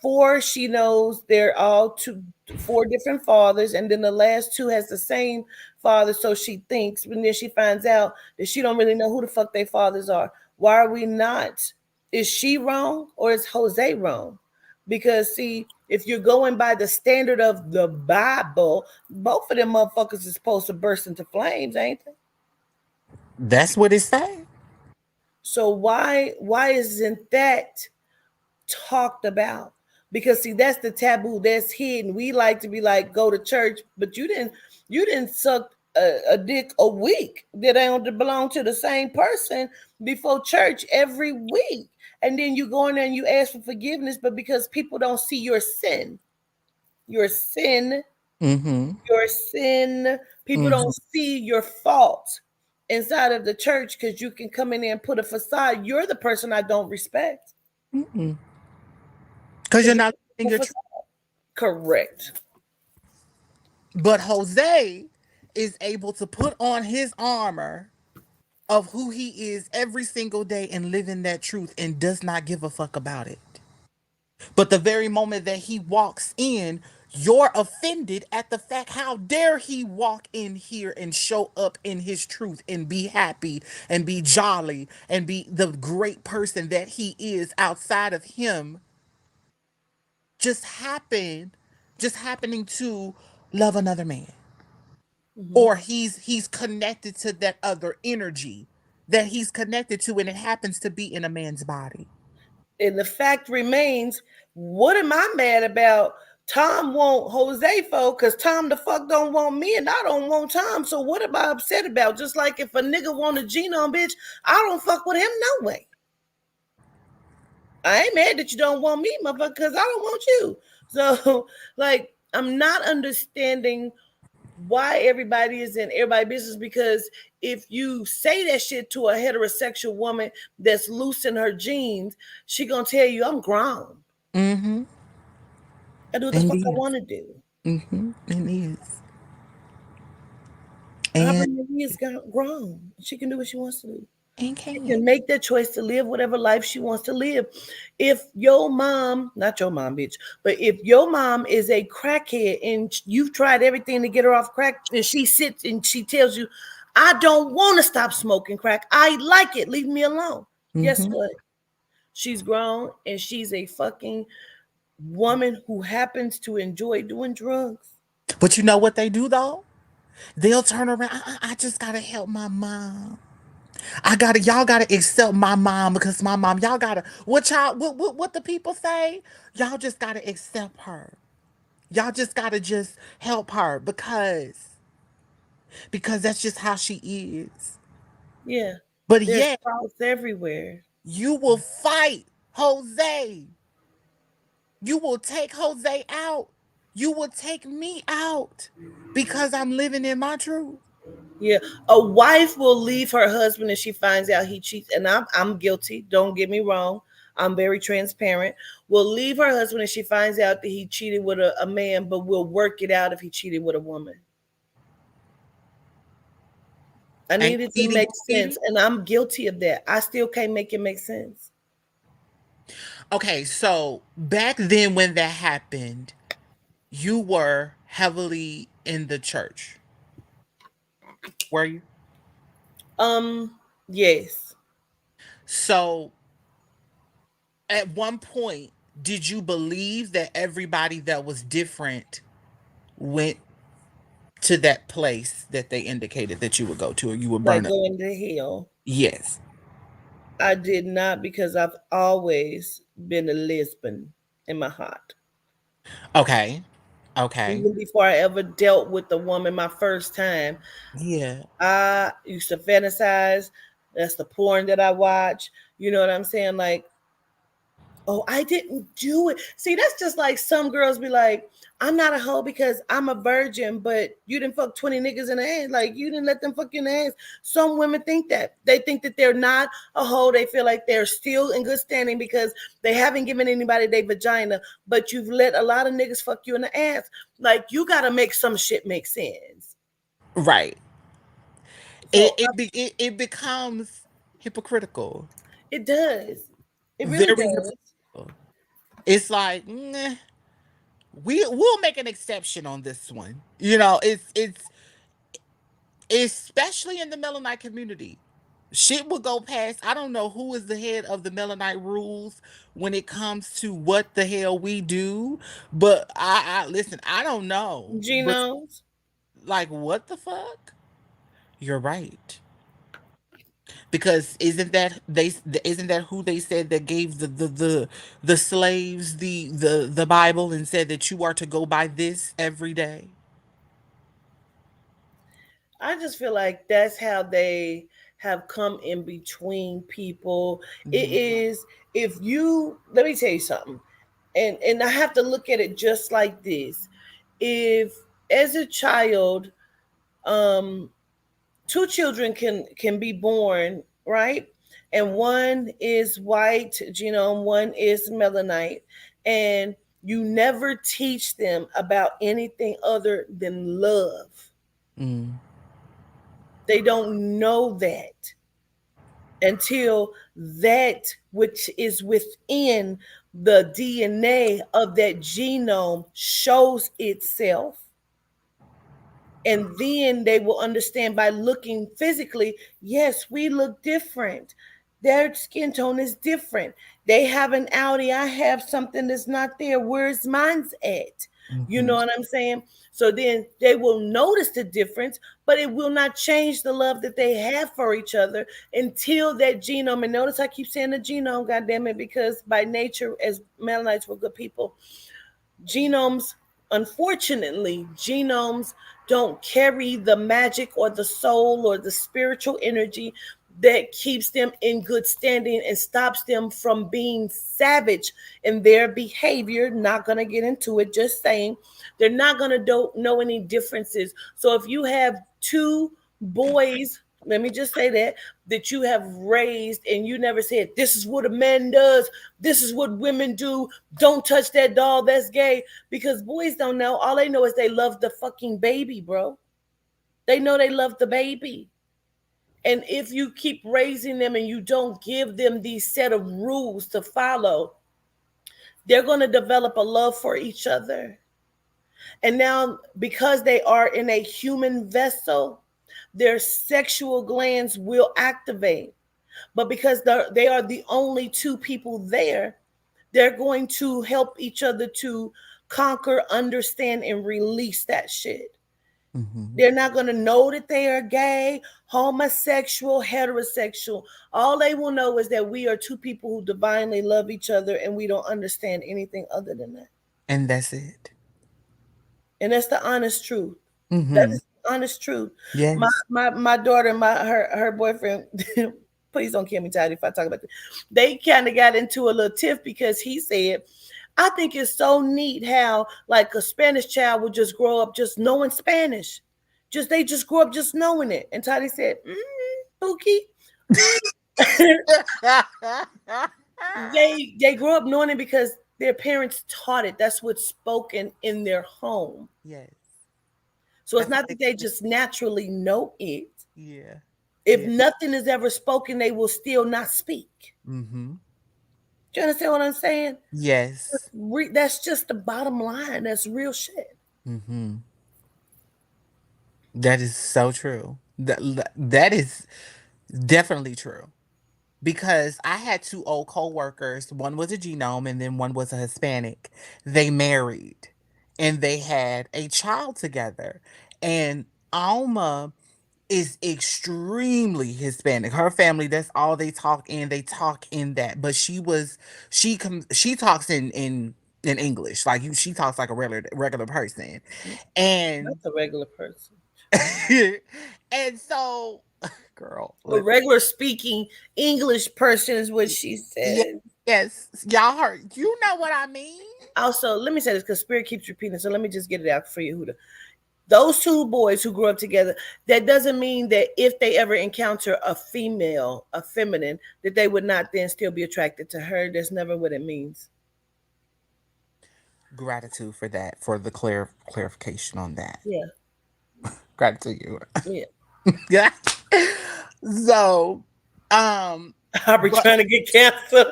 Four she knows they're all two, four different fathers, and then the last two has the same father. So she thinks, and then she finds out that she don't really know who the fuck their fathers are. Why are we not? Is she wrong or is Jose wrong? Because see, if you're going by the standard of the Bible, both of them motherfuckers is supposed to burst into flames, ain't they? That's what it say. So why isn't that talked about? Because see, that's the taboo that's hidden. We like to be like go to church, but you didn't suck a dick a week that don't belong to the same person before church every week. And then you go in there and you ask for forgiveness, but because people don't see your sin, Mm-hmm. your sin. People Mm-hmm. don't see your fault inside of the church because you can come in there and put a facade. You're the person I don't respect Mm-mm. Because because you're you not put in a your truth. facade. Correct. But Jose is able to put on his armor of who he is every single day and live in that truth and does not give a fuck about it. But the very moment that he walks in, you're offended at the fact how dare he walk in here and show up in his truth and be happy and be jolly and be the great person that he is outside of him just happen just happening to love another man, Hmm. or he's connected to that other energy that he's connected to and it happens to be in a man's body. And the fact remains, what am I mad about? Tom want Jose for because Tom the fuck don't want me and I don't want Tom. So what am I upset about? Just like if a nigga want a genome, bitch, I don't fuck with him no way. I ain't mad that you don't want me, motherfucker, because I don't want you. So, like, I'm not understanding why everybody is in everybody's business because if you say that shit to a heterosexual woman that's loose in her jeans, she gonna tell you, I'm grown. Mm-hmm. I do what the fuck I Indeed. want to do. Mm-hmm. It is. Aubrey And Marie is grown. She can do what she wants to do. She can. can make that choice to live whatever life she wants to live. If your mom, not your mom, bitch, but if your mom is a crackhead and you've tried everything to get her off crack, and she sits and she tells you, I don't want to stop smoking crack. I like it. Leave me alone. Guess Mm-hmm. what? She's grown and she's a fucking woman who happens to enjoy doing drugs. But you know what they do though? They'll turn around. I just gotta help my mom. Y'all gotta accept my mom because my mom, y'all gotta, what the people say? Y'all just gotta accept her. Y'all just gotta just help her because that's just how she is. Yeah. But There's yet, sprouts everywhere. you will fight Jose. You will take Jose out. You will take me out because I'm living in my truth. Yeah, a wife will leave her husband if she finds out he cheats, and I'm guilty. Don't get me wrong. I'm very transparent. Will leave her husband if she finds out that he cheated with a man, but will work it out if he cheated with a woman. I Ain't need it to cheating, make who sense, cheating? and I'm guilty of that. I still can't make it make sense. Okay, so back then when that happened, you were heavily in the church. Were you? Um, yes, So at one point, did you believe that everybody that was different went to that place that they indicated that you would go to or you would burn like up? going to hell. Yes. I did not because I've always been a lesbian in my heart. Okay. Okay. Even before I ever dealt with a woman my first time, Yeah. I used to fantasize. That's the porn that I watch. You know what I'm saying? Like Oh, I didn't do it. See, that's just like some girls be like, I'm not a hoe because I'm a virgin, but you didn't fuck 20 niggas in the ass. Like, you didn't let them fuck you in the ass. Some women think that. They think that they're not a hoe. They feel like they're still in good standing because they haven't given anybody their vagina, but you've let a lot of niggas fuck you in the ass. Like, you got to make some shit make sense. Right. So It becomes hypocritical. it does. It really Very does. hypocritical. It's like, "Nah, we'll make an exception on this one." You know, it's especially in the Mennonite community. Shit will go past. I don't know who is the head of the Mennonite rules when it comes to what the hell we do, but I listen. I don't know, but Genomes. like, what the fuck? You're right. Because isn't that who they said that gave the slaves the Bible and said that you are to go by this every day? I just feel like that's how they have come in between people. It Mhm. is, if you, let me tell you something, and I have to look at it just like this. If as a child, um, two children can be born, right? And one is white genome, one is melanite, and you never teach them about anything other than love. Mm. They don't know that until that which is within the DNA of that genome shows itself. And then they will understand by looking physically, yes, we look different. Their skin tone is different. They have an Audi. I have something that's not there. Where's mine's at? You Mhm. know what I'm saying? So then they will notice the difference, but it will not change the love that they have for each other until that genome. And notice I keep saying the genome, God damn it, because by nature, as Melanites, we're good people. Genomes, unfortunately, genomes don't carry the magic or the soul or the spiritual energy that keeps them in good standing and stops them from being savage in their behavior. Not going to get into it, just saying they're not going to know any differences. So if you have two boys, let me just say that you have raised and you never said, this is what a man does, this is what women do, don't touch that doll, that's gay. Because boys don't know. All they know is they love the fucking baby, bro. They know they love the baby. And if you keep raising them and you don't give them these set of rules to follow, they're going to develop a love for each other. And now, because they are in a human vessel, their sexual glands will activate. But because they are the only two people there, they're going to help each other to conquer, understand, and release that shit. Mhm. They're not going to know that they are gay, homosexual, heterosexual. All they will know is that we are two people who divinely love each other and we don't understand anything other than that. And that's it. And that's the honest truth. That Mhm. is the honest truth. My Yes. my daughter, her boyfriend, please don't kill me, Toddy, if I talk about this. They kind of got into a little tiff because he said, I think it's so neat how like a Spanish child would just grow up just knowing Spanish. Just they just grew up just knowing it. And Toddy said, Pookie, they grew up knowing it because their parents taught it. That's what's spoken in their home. Yes. So it's That's what not they that they say. just naturally know it. Yeah. If Yeah. nothing is ever spoken, they will still not speak. Mhm. Do you understand what I'm saying? Yes. That's just the bottom line. That's real shit. Mhm. That is so true. That is definitely true. Because I had two old co-workers. One was a genome and then one was a Hispanic. They married and they had a child together. And Alma is extremely Hispanic. Her family, that's all they talk in. They talk in that. But she talks in English. Like you she talks like a regular person. And That's a regular person. and so girl, A listen. regular speaking English person is what she Yeah, said. Yes, y'all heard. You know what I mean? Also, let me say this because Spirit keeps repeating. So let me just get it out for you, Huda. Those two boys who grew up together, that doesn't mean that if they ever encounter a female, a feminine, that they would not then still be attracted to her. That's never what it means. Gratitude for that, for the clarification on that. Yeah. Gratitude. Yeah. Yeah. So, um, I'll be but trying to get cancer.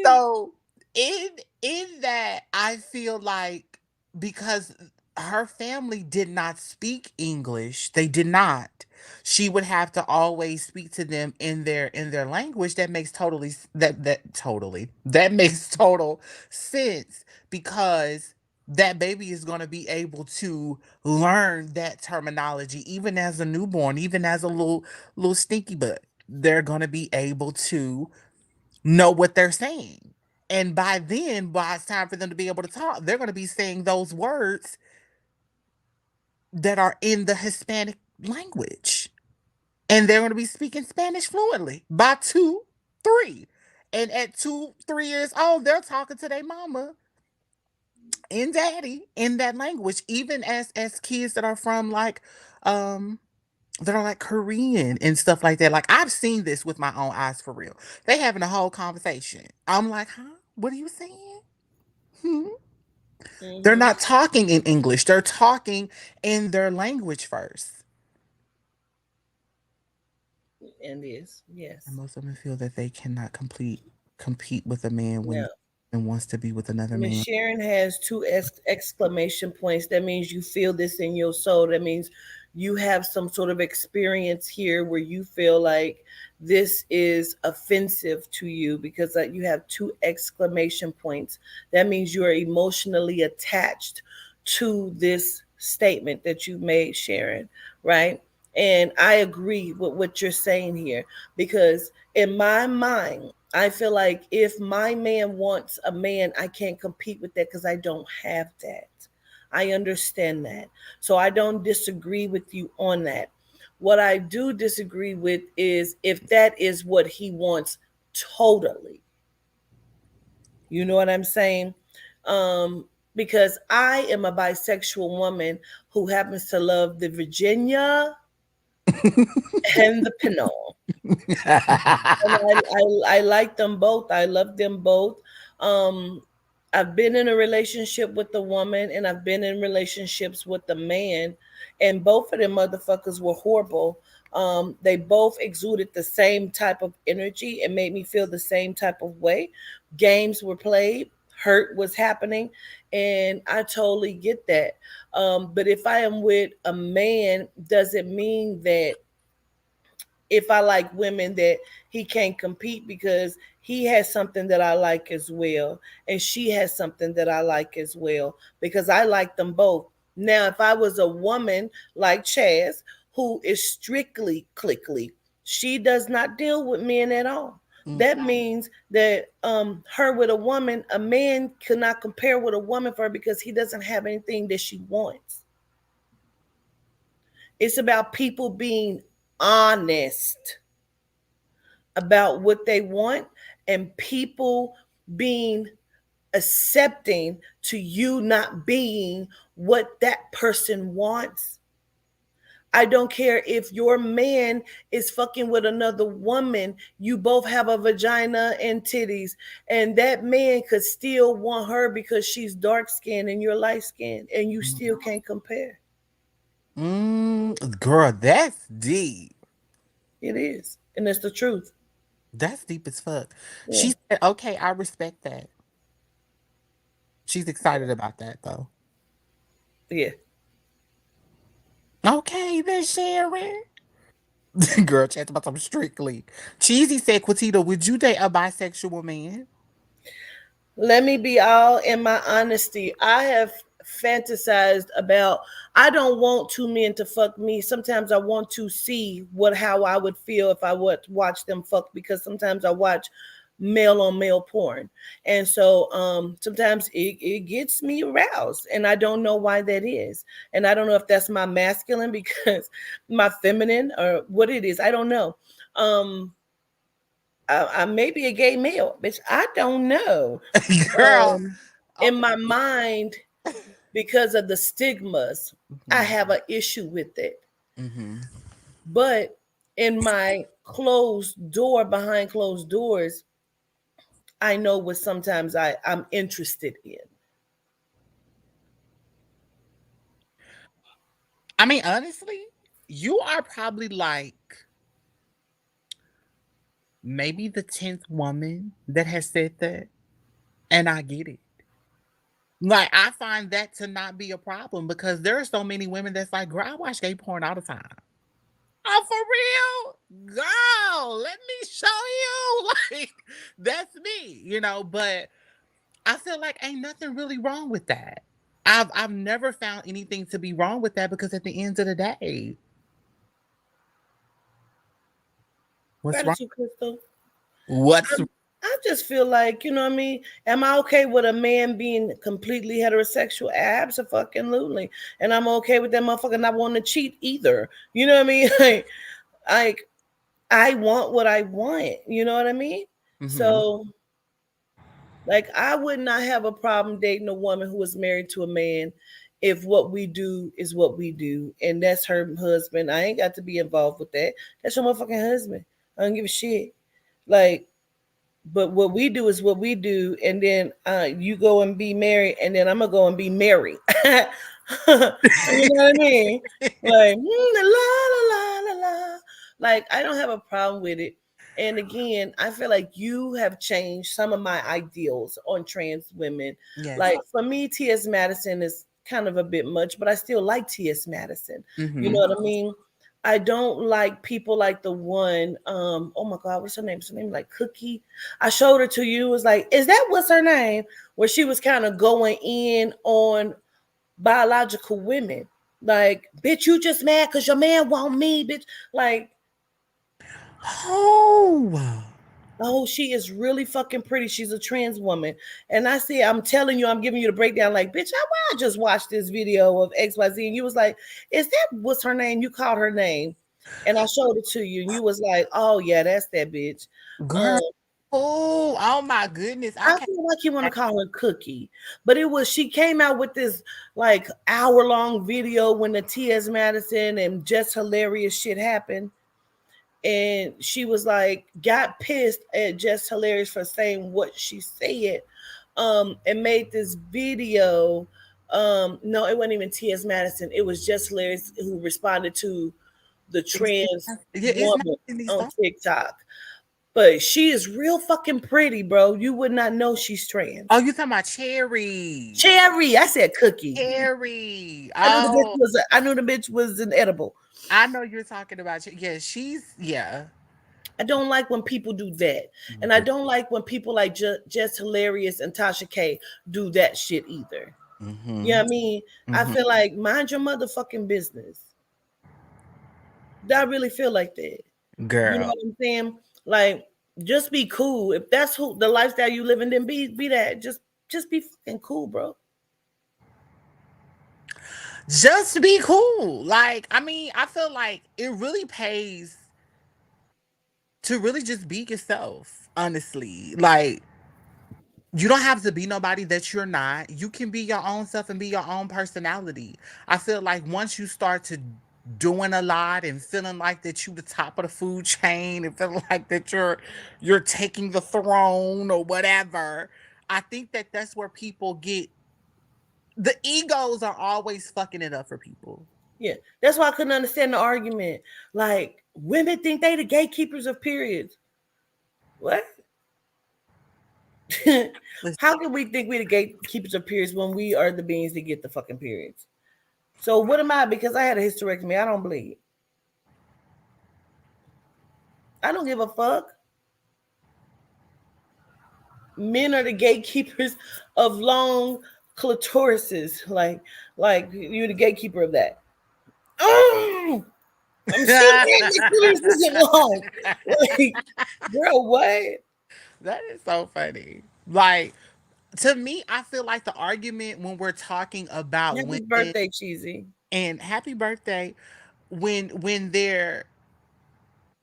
so in that I feel like because her family did not speak English, they did not. She would have to always speak to them in their language. That makes that makes total sense because that baby is going to be able to learn that terminology even as a newborn, even as a little stinky butt. They're going to be able to know what they're saying. And by then, by it's time for them to be able to talk, they're going to be saying those words that are in the Hispanic language. And they're going to be speaking Spanish fluently by 2, 3. And at 2, 3 years old, they're talking to their mama and daddy in that language, even as kids that are from um that are like Korean and stuff like that. Like I've seen this with my own eyes for real. They having a whole conversation. I'm like, huh? What are you saying? Hmm? They're Hmm. not talking in English. They're talking in their language first. And is And yes. most women feel that they cannot compete with a man when No. the man wants to be with another Miss man. Sharon has two exclamation points. That means you feel this in your soul. That means you have some sort of experience here where you feel like this is offensive to you because you have two exclamation points. That means you are emotionally attached to this statement that you made, Sharon, right? And I agree with what you're saying here because in my mind, I feel like if my man wants a man, I can't compete with that because I don't have that. I understand that. So I don't disagree with you on that. What I do disagree with is if that is what he wants totally. You know what I'm saying? Because I am a bisexual woman who happens to love the Virginia and the Pinot. And I like them both. I love them both. Um, I've been in a relationship with a woman and I've been in relationships with a man, and both of them motherfuckers were horrible. They both exuded the same type of energy and made me feel the same type of way. Games were played, hurt was happening, and I totally get that. But if I am with a man, does it mean that if I like women that he can't compete because he has something that I like as well and she has something that I like as well because I like them both. Now if I was a woman like Chaz who is strictly clickly, she does not deal with men at all. Mm. That means that her with a woman, a man cannot compare with a woman for her because he doesn't have anything that she wants. It's about people being honest about what they want and people being accepting to you not being what that person wants. I don't care if your man is fucking with another woman, you both have a vagina and titties, and that man could still want her because she's dark skinned and you're light skinned, and you still can't compare. Girl, that's deep. It is. And it's the truth. That's deep as fuck. Yeah. She said, okay, I respect that. She's excited about that though. Yeah. Okay, then Sharon. Girl, chat about something strictly. Cheesy said, Quatita, would you date a bisexual man? Let me be all in my honesty. I have fantasized about I don't want two men to fuck me. Sometimes I want to see what how I would feel if I would watch them fuck because sometimes I watch male on male porn. And so sometimes it gets me aroused, and I don't know why that is. And I don't know if that's my masculine because my feminine or what it is. I don't know. um I may be a gay male, bitch. I don't know. Girl. um in Okay. my mind, because of the stigmas, I Hmm. have an issue with it. Hmm. But in my closed door, behind closed doors, I know what sometimes I'm interested in. I mean, honestly, you are probably like maybe the 10th woman that has said that. And I get it. Like, I find that to not be a problem because there are so many women that's like, girl, I watch gay porn all the time. Oh, for real? Girl, let me show you. Like, that's me, but I feel like ain't nothing really wrong with that. I've never found anything to be wrong with that because at the end of the day, what's wrong? Gratitude, Crystal. What's I just feel like, you know what I mean? Am I okay with a man being completely heterosexual? Absolutely. And I'm okay with that motherfucker not wanting to cheat either. You know what I mean? Like I want what I want. You know what I mean? hmm So, like, I would not have a problem dating a woman who is married to a man if what we do is what we do and that's her husband. I ain't got to be involved with that. That's your motherfucking husband. I don't give a shit. Like, but what we do is what we do, and then you go and be married, and then I'm gonna go and be married. You know what I mean? Like la la la la la. Like I don't have a problem with it. And again, I feel like you have changed some of my ideals on trans women. Yes. Like for me, T.S. Madison is kind of a bit much, but I still like T.S. Madison. You know hmm what I mean? I don't like people like the one, oh my God, what's her name? What's her name? Like Cookie. I showed her to you. It was like, is that what's her name? Where she was kind of going in on biological women. Like, bitch, you just mad because your man want me, bitch. Like, Oh. oh, she is really fucking pretty. She's a trans woman. And I see, I'm telling you, I'm giving you the breakdown. Like, bitch, I just watched this video of XYZ. And you was like, is that what's her name? You called her name. And I showed it to you. And you was like, oh, yeah, that's that bitch. Girl. Um, Oh my goodness. I I can't. feel like you want to call her Cookie, but it was she came out with this like hour-long video when the T.S. Madison and just hilarious shit happened, and she was like got pissed at just hilarious for saying what she said, and made this video. No, it wasn't even T.S. Madison. It was just hilarious who responded to the trans Yeah, it's not woman in these on songs. TikTok. But she is real fucking pretty, bro. You would not know she's Oh, trans. you talking about Cherry. Cherry, I said cookie. Cherry. I knew the bitch Oh, was. I knew the bitch was an edible. I know you're talking about. Yeah, yeah. I don't like when people do that, and I don't like when people like Just Hilarious and Tasha K do that shit either. You know Mm-hmm. what I mean? I Mm-hmm. feel like mind your motherfucking business. I really feel like that. You know Girl. what I'm saying? Like, just be cool. If that's who the lifestyle you living, then be that. Just be fucking cool, bro. Just be cool. Like, I mean, I feel like it really pays to really just be yourself, honestly. Like, you don't have to be nobody that you're not. You can be your own self and be your own personality. I feel like once you start to doing a lot and feeling like that you the top of the food chain and feeling like that you're taking the throne or whatever, I think that that's where people get the egos are always fucking it up for people. Yeah, that's why I couldn't understand the argument. Like, women think they the gatekeepers of periods. What? Listen, How can we think we the gatekeepers of periods when we are the beings that get the fucking periods? So what am I? Because I had a hysterectomy, I don't bleed. I don't give a fuck. Men are the gatekeepers of long clitorises. Like you're the gatekeeper of that. Oh, I'm so glad my clitoris isn't long. Like, girl, what? That is so funny. Like, to me, I feel like the argument when we're talking about Happy women birthday, cheesy. and happy birthday, when they're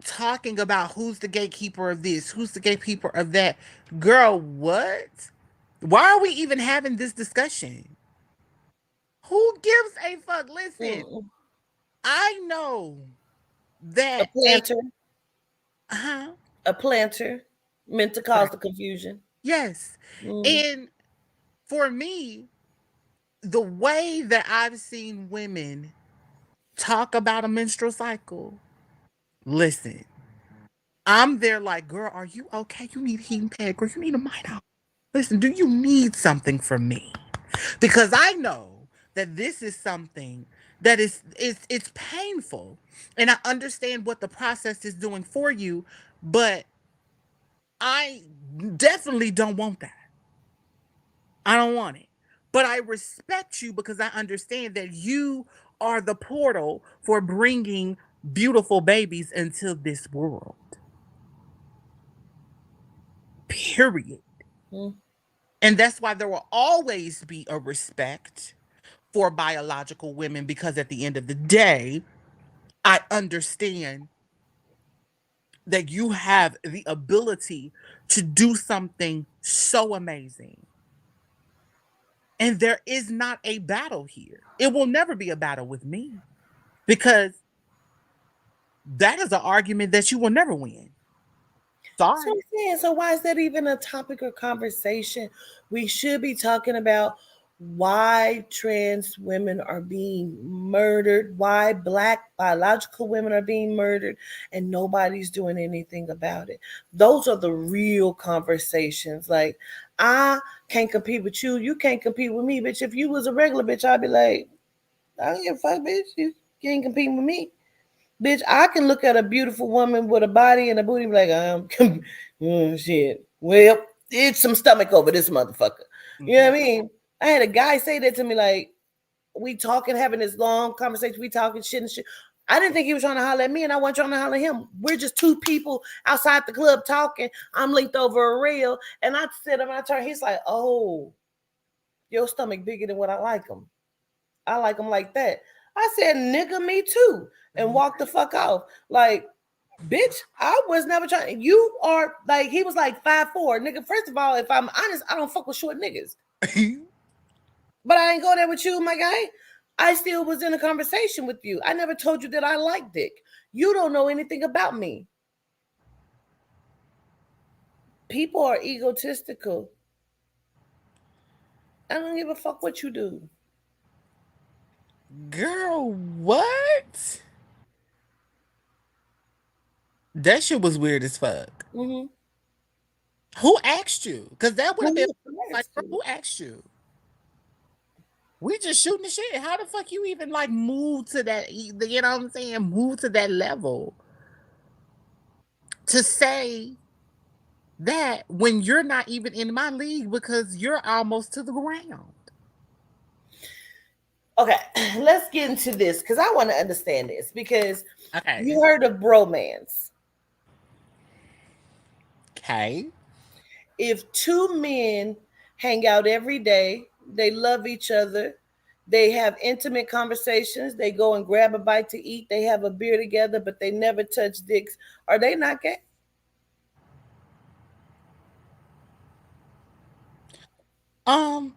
talking about who's the gatekeeper of this, who's the gatekeeper of that, girl, what? Why are we even having this discussion? Who gives a fuck? Listen, Mm-mm. I know A that a planter, huh? a planter, meant to cause Right. the confusion. Yes. Mm. And for me, the way that I've seen women talk about a menstrual cycle, listen, I'm there like, girl, are you okay? You need a heating pad, girl. You need a mite. Listen, do you need something from me? Because I know that this is something that it's painful, and I understand what the process is doing for you, but I definitely don't want that. I don't want it. But I respect you because I understand that you are the portal for bringing beautiful babies into this world. Period. Mm. And that's why there will always be a respect for biological women, because at the end of the day, I understand that you have the ability to do something so amazing. And there is not a battle here. It will never be a battle with me, because that is an argument that you will never win. So Sorry. I'm saying, so why is that even a topic of conversation? We should be talking about why trans women are being murdered, why black biological women are being murdered, and nobody's doing anything about it. Those are the real conversations. Like, I can't compete with you, you can't compete with me, bitch. If you was a regular bitch, I'd be like, I don't give a fuck, bitch. You ain't competing with me. Bitch, I can look at a beautiful woman with a body and a booty and be like, shit. Well, it's some stomach over this motherfucker. You know what Mhm. I mean? I had a guy say that to me, like, we talking, having this long conversation, we talking shit and shit. I didn't think he was trying to holler at me, and I wasn't trying to holler at him. We're just two people outside the club talking. I'm linked over a rail, and I said, and I turn. He's like, "Oh, your stomach bigger than what I like them. I like them like that." I said, "Nigga, me too," and walked the fuck off. Like, bitch, I was never trying. You are like, he was like 5'4", nigga. First of all, if I'm honest, I don't fuck with short niggas. But I ain't go there with you, my guy. I still was in a conversation with you. I never told you that I like dick. You don't know anything about me. People are egotistical. I don't give a fuck what you do. Girl, what? That shit was weird as fuck. Mm-hmm. Who asked you? Because that would have been Who like, asked girl, you? who asked you? We just shooting the shit. How the fuck you even like move to that? You know what I'm saying? Move to that level to say that when you're not even in my league because you're almost to the ground. Okay, let's get into this because I want to understand this because Okay. you heard of bromance. Okay. If two men hang out every day, they love each other, they have intimate conversations, they go and grab a bite to eat, they have a beer together, but they never touch dicks, are they not gay? Um,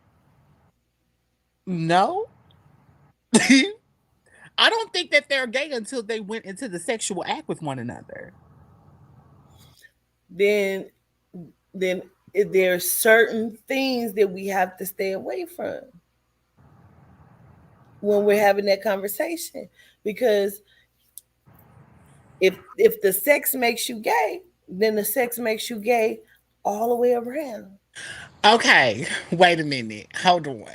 no. I don't think that they're gay until they went into the sexual act with one another. Then then there are certain things that we have to stay away from when we're having that conversation because if the sex makes you gay, then the sex makes you gay all the way around. Okay, wait a minute. Hold on.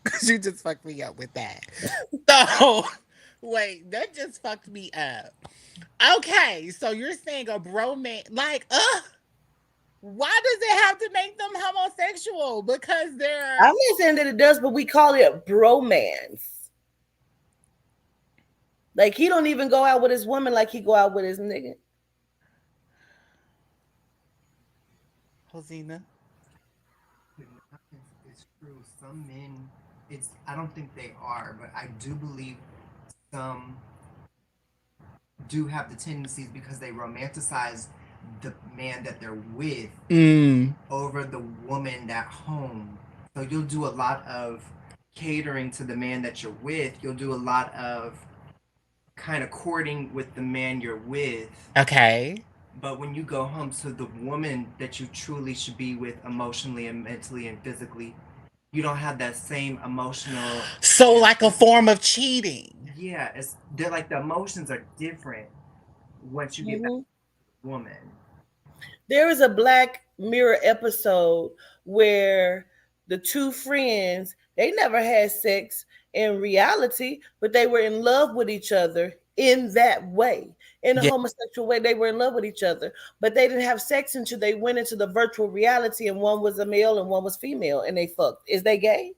Because you just fucked me up with that. So, wait, that just fucked me up. Okay, so you're saying a bromance, like, why does it have to make them homosexual? Because they're I'm not saying that it does, but we call it bromance. Like he don't even go out with his woman like he go out with his nigga. Hosina? But not, it's true. Some men, it's I don't think they are, but I do believe some do have the tendencies because they romanticize the man that they're with Mm. over the woman at home. So you'll do a lot of catering to the man that you're with. You'll do a lot of kind of courting with the man you're with. Okay. But when you go home to the woman that you truly should be with emotionally and mentally and physically, you don't have that same emotional So, and like a form physical. of cheating. Yeah, it's they're like the emotions are different once you get back Hmm. to the woman. There is a Black Mirror episode where the two friends, they never had sex in reality, but they were in love with each other in that way. In a Yeah. homosexual way, they were in love with each other, but they didn't have sex until they went into the virtual reality, and one was a male and one was female, and they fucked. Is they gay?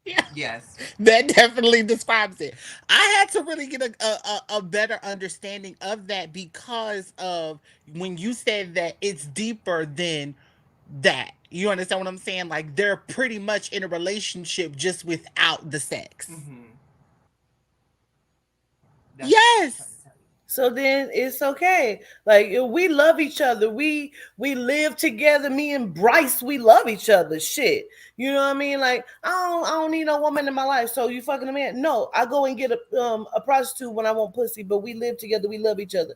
Yeah. Yes. That definitely describes it. I had to really get a better understanding of that because of when you said that it's deeper than that. You understand what I'm saying? Like they're pretty much in a relationship just without the sex. Mm-hmm. That's what I was trying to Yes. tell you. So then it's okay. Like we love each other. We live together. Me and Bryce, we love each other. Shit. You know what I mean? Like I don't need no woman in my life. So you fucking a man? No, I go and get a prostitute when I want pussy. But we live together. We love each other.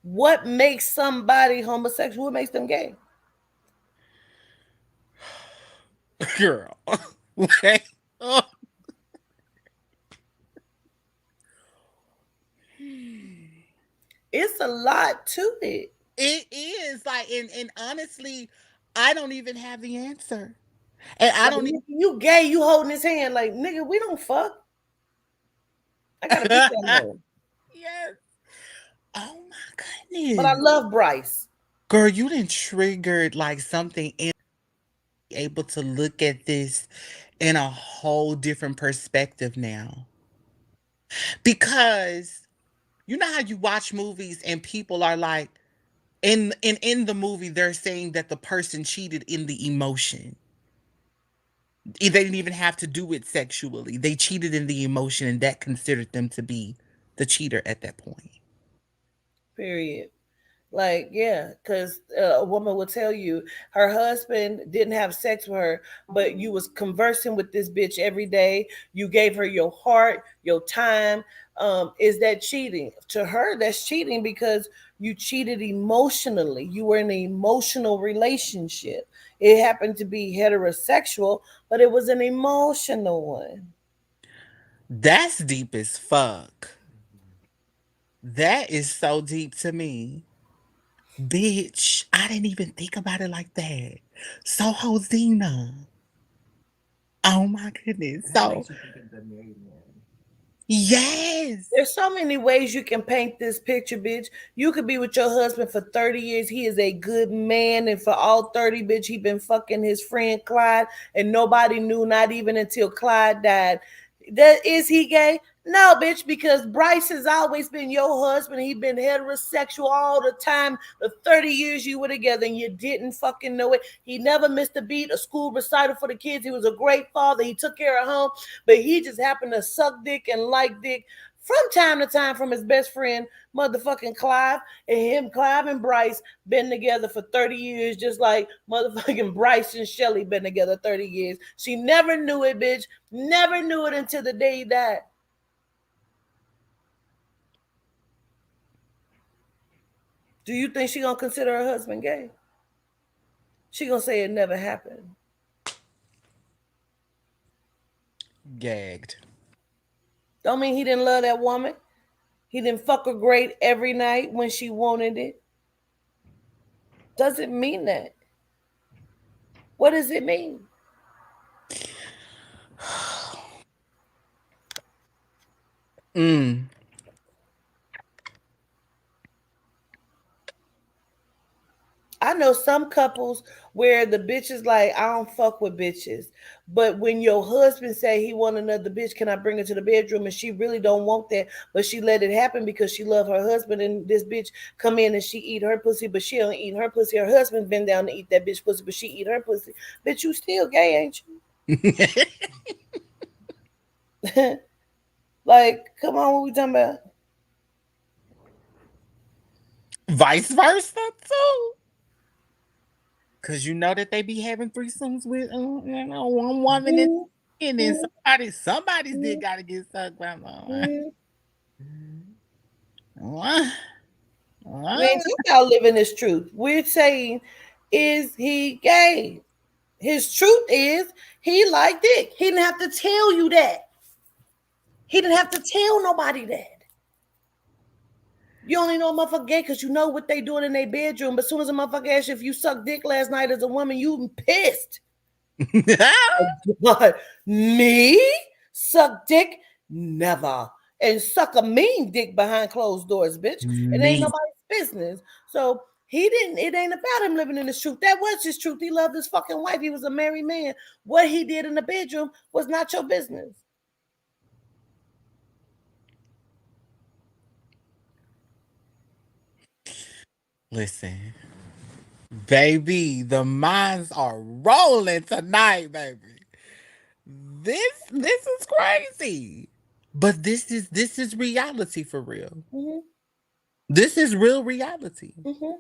What makes somebody homosexual? What makes them gay? Girl. Like, oh, It's a lot to it. it is like and honestly, I don't even have the answer. And I Like don't you gay, you holding his hand. Like nigga, we don't fuck. I gotta pick that even hoe. Yes. Oh my But I goodness. love Bryce. Girl, you didn't triggered like something in able to look at this in a whole different perspective now. Because you know how you watch movies and people are like in the movie they're saying that the person cheated in the emotion. They didn't even have to do it sexually. They cheated in the emotion and that considered them to be the cheater at that point. Period. Like, yeah, because a woman will tell you her husband didn't have sex with her, but you was conversing with this bitch every day. You gave her your heart, your time. Is that cheating? To her, that's cheating because you cheated emotionally. You were in an emotional relationship. It happened to be heterosexual, but it was an emotional one. That's deep as fuck. Mm-hmm. That is so deep to me. Bitch, I didn't even think about it like that. So, Hosina, oh my goodness. It kind of So, makes you think of the married man. yes. There's so many ways you can paint this picture, bitch. You could be with your husband for 30 years. He is a good man. And for all 30, bitch, he been fucking his friend Clyde. And nobody knew, not even until Clyde died. That is he gay? No, bitch, because Bryce has always been your husband. He been heterosexual all the time. The 30 years you were together and you didn't fucking know it. He never missed a beat, a school recital for the kids. He was a great father. He took care of home, but he just happened to suck dick and like dick from time to time from his best friend, motherfucking Clive, and him, Clive and Bryce, been together for 30 years, just like motherfucking Bryce and Shelly been together 30 years. She never knew it, bitch. Never knew it until the day he died. Do you think she gonna consider her husband gay? She gonna say it never happened. Gagged. Don't mean he didn't love that woman. He didn't fuck her great every night when she wanted it. Doesn't mean that. What does it mean? Mm. I know some couples where the bitch is like, I don't fuck with bitches. But when your husband say he want another bitch, can I bring her to the bedroom? And she really don't want that, but she let it happen because she love her husband. And this bitch come in and she eat her pussy, but she don't eat her pussy. Her husband been down to eat that bitch pussy, but she eat her pussy. Bitch, you still gay, ain't you? Like, come on, what we talking about? Vice versa too. Cause you know that they be having threesomes with one woman Mhm, and then mhm, somebody still mhm, gotta get sucked by someone. mhm. Mhm. We ain't talking about living his truth. We're saying, is he gay? His truth is he liked dick. He didn't have to tell you that. He didn't have to tell nobody that. You only know a motherfucker gay because you know what they doing in their bedroom. But as soon as a motherfucker asks you if you sucked dick last night as a woman, you pissed. But me? Suck dick? Never. And suck a mean dick behind closed doors, bitch. It ain't Me. nobody's business. So he didn't, it ain't about him living in his truth. That was his truth. He loved his fucking wife. He was a married man. What he did in the bedroom was not your business. Listen, baby, the minds are rolling tonight, baby. This is crazy. But this is reality for real. Mm-hmm, This is real reality. mm-hmm.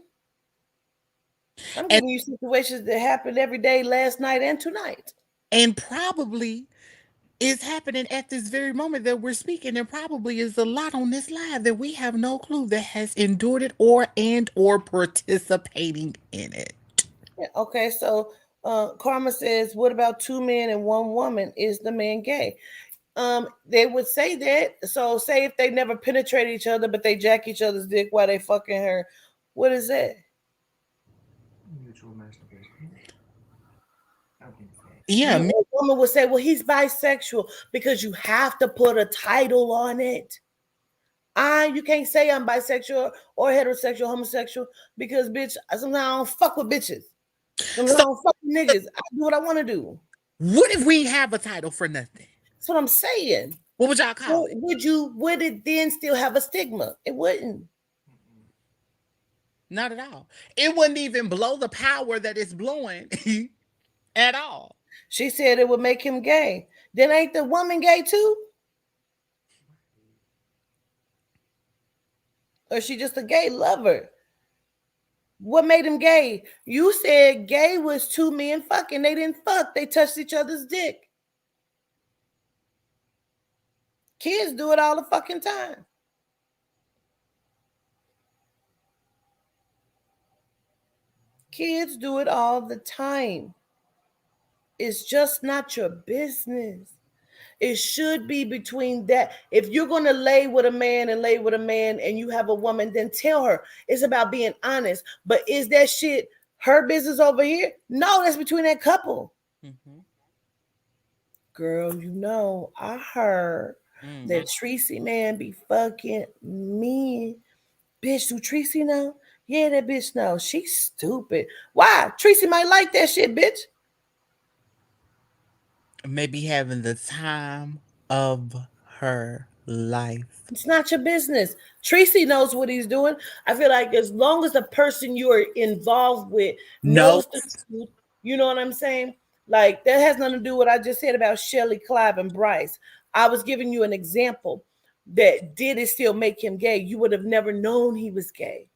I'm And giving you situations that happened every day, last night and tonight. and probably is happening at this very moment that we're speaking. There probably is a lot on this live that we have no clue that has endured it or participating in it. Yeah, okay, so Karma says, what about two men and one woman? Is the man gay? They would say that. So say if they never penetrate each other, but they jack each other's dick while they fucking her. What is that? Mutual masturbation. I don't think it's gay. Yeah, A woman would say, well, he's bisexual because you have to put a title on it. You can't say I'm bisexual or heterosexual, homosexual because bitch, sometimes I don't fuck with bitches. Sometimes I so don't fuck with niggas. I do what I want to do. what if we have a title for nothing? That's what I'm saying. What would y'all call it? Would it then still have a stigma? It wouldn't. Mm-mm. Not at all. It wouldn't even blow the power that it's blowing at all. She said it would make him gay. Then ain't the woman gay too? Or she just a gay lover? What made him gay? You said gay was two men fucking. They didn't fuck. They touched each other's dick. Kids do it all the fucking time. Kids do it all the time. It's just not your business. It should be between that. If you're going to lay with a man and lay with a man and you have a woman, then tell her. It's about being honest. But is that shit her business over here? No, that's between that couple. Mm-hmm. Girl, I heard Mm. that Tracy man be fucking me. Bitch, do Tracy know? Yeah, that bitch knows. She's stupid. Why? Tracy might like that shit, bitch. Maybe having the time of her life. It's not your business. Tracy knows what he's doing. I feel like as long as the person you're involved with No. knows the truth, you know what I'm saying? Like that has nothing to do with what I just said about Shelly, Clive, and Bryce. I was giving you an example that did it still make him gay? You would have never known he was gay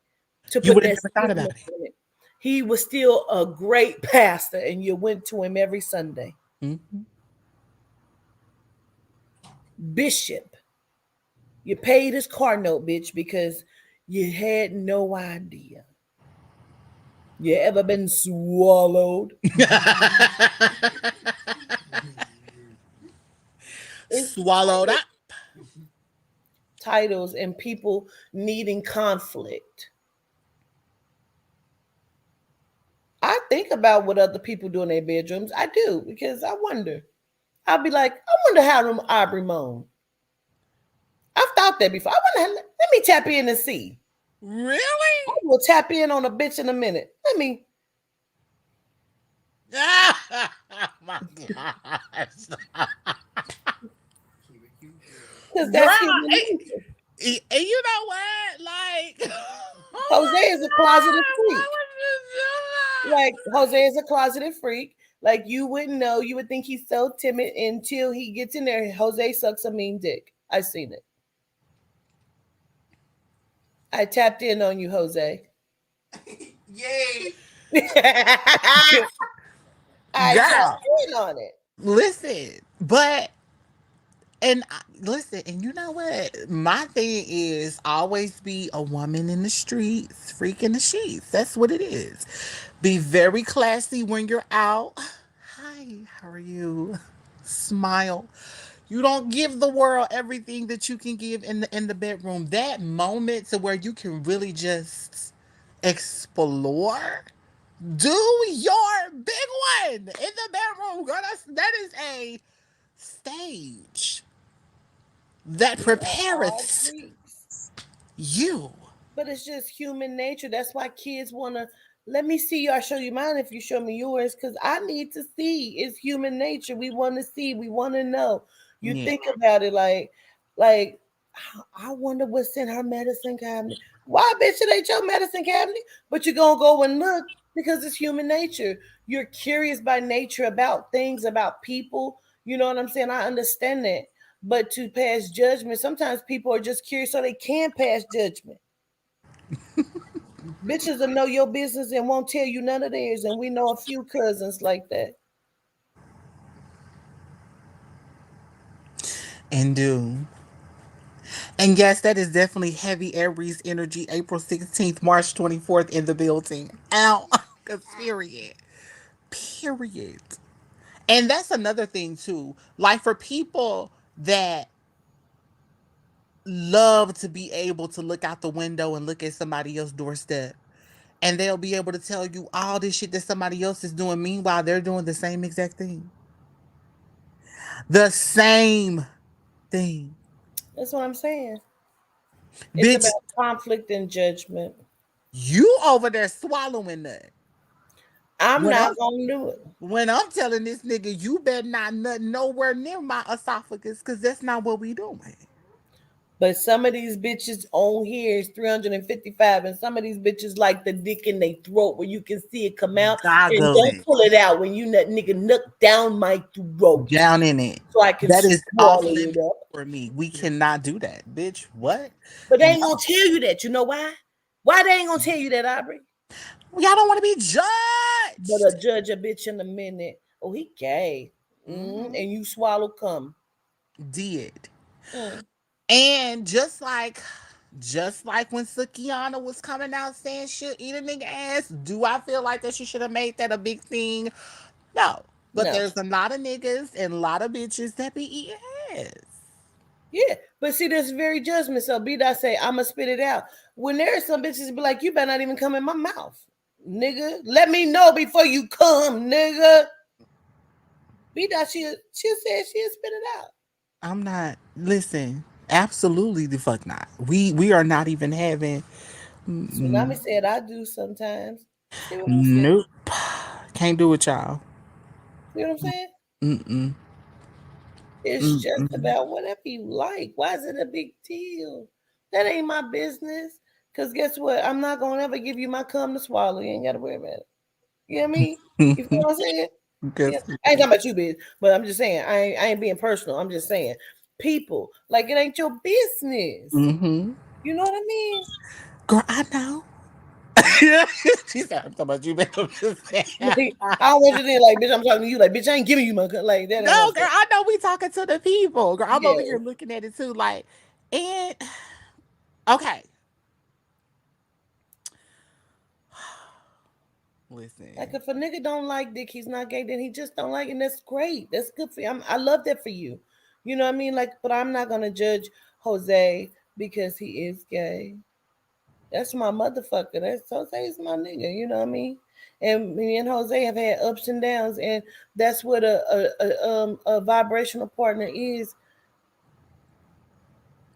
to You put would have that never thought stigma about it. on it. He was still a great pastor, and you went to him every Sunday. Mm-hmm. Bishop. You paid his car note, bitch, because you had no idea. You ever been swallowed? It's Swallowed up. titles and people needing conflict. I think about what other people do in their bedrooms. I do because I wonder. I'll be like, I wonder how them Aubrey moan. I've thought that before. I wonder. Let me tap in and see. Really? I will tap in on a bitch in a minute. Let me. My gosh. Keep it cute, girl. Because Girl, that's human nature. and you know what? Like, oh Jose my is a closeted God, why freak. would you Like do that? Jose is a closeted freak. Like you wouldn't know. You would think he's so timid until he gets in there. Jose sucks a mean dick. I seen it. I tapped in on you, Jose. Yay! I Girl, tapped in on it. listen, listen, and you know what? My thing is always be a woman in the streets, freak in the sheets. That's what it is. Be very classy when you're out. Hi, how are you? Smile. You don't give the world everything that you can give in the bedroom. That moment to where you can really just explore. Do your big one in the bedroom, girl. That is a stage that We are all prepareth freaks. you. But it's just human nature. That's why kids want to let me see you. I'll show you mine if you show me yours because I need to see. It's human nature. We want to see. We want to know. You Yeah. think about it like, I wonder what's in her medicine cabinet. Why, bitch, it ain't your medicine cabinet? But you're going to go and look because it's human nature. You're curious by nature about things, about people. You know what I'm saying? I understand that. But to pass judgment, sometimes people are just curious so they can pass judgment. Bitches will know your business and won't tell you none of theirs, and we know a few cousins like that. And do. And yes, that is definitely heavy Aries energy. April 16th, March 24th in the building. Ow. 'Cause period. Period. And that's another thing too. Like for people that love to be able to look out the window and look at somebody else's doorstep. And they'll be able to tell you all this shit that somebody else is doing. Meanwhile, they're doing the same exact thing. The same thing. That's what I'm saying. It's Bitch, about conflict and judgment. you over there swallowing that. I'm When not I'm gonna do it. when I'm telling this nigga, you better not nut nowhere near my esophagus, because that's not what we doing. But some of these bitches on here is 355, and some of these bitches like the dick in their throat where you can see it come out. And Goggle don't it. pull it out when you nut nigga nuck down my throat Down in it. so I can That is off swallow it limits up. for me. We cannot do that. Bitch, what? But they No. ain't gonna tell you that. You know why? Why they ain't gonna tell you that, Aubrey? Y'all don't want to be But judged. a judge a bitch in a minute. Oh, he gay. Hmm. And you swallow cum. Did. Mm. And just like when Sukiana was coming out saying she'll eat a nigga ass, do I feel like that she should have made that a big thing? No. But No. there's a lot of niggas and a lot of bitches that be eating ass. Yeah. But see, that's very judgment. So B dot say, I'ma spit it out. When there are some bitches be like, you better not even come in my mouth. Nigga. Let me know before you come, nigga. B dot she'll say she'll spit it out. I'm not listen. Absolutely the fuck not. We are not even having Tsunami mm, said I do sometimes. See what I'm saying? nope. Can't do it, y'all. See what I'm saying? Mm-mm. It's just Mm-mm. about whatever you like. Why is it a big deal? That ain't my business. Cause guess what? I'm not gonna ever give you my cum to swallow. You ain't gotta worry about it. You know what I mean? You feel what I'm saying? Yeah. Guess- I ain't talking about you, biz, but I'm just saying I ain't being personal. I'm just saying people like it ain't your business. mm-hmm. You know what I mean? Girl, I know. She said, I'm talking about you, babe. I'm just saying. Like, I don't want you to think like, bitch, I'm talking to you. Like, bitch, I ain't giving you my cum. Like that ain't what I'm No, girl, saying. I know we talking to the people. Girl, I'm over Yeah. here looking at it too. Like, and okay, Like listen. if a nigga don't like dick, he's not gay. Then he just don't like it. And that's great. That's good for you. I love that for you. You know what I mean? Like, but I'm not gonna judge Jose because he is gay. That's my motherfucker. That's Jose's my nigga. You know what I mean? And me and Jose have had ups and downs, and that's what a vibrational partner is.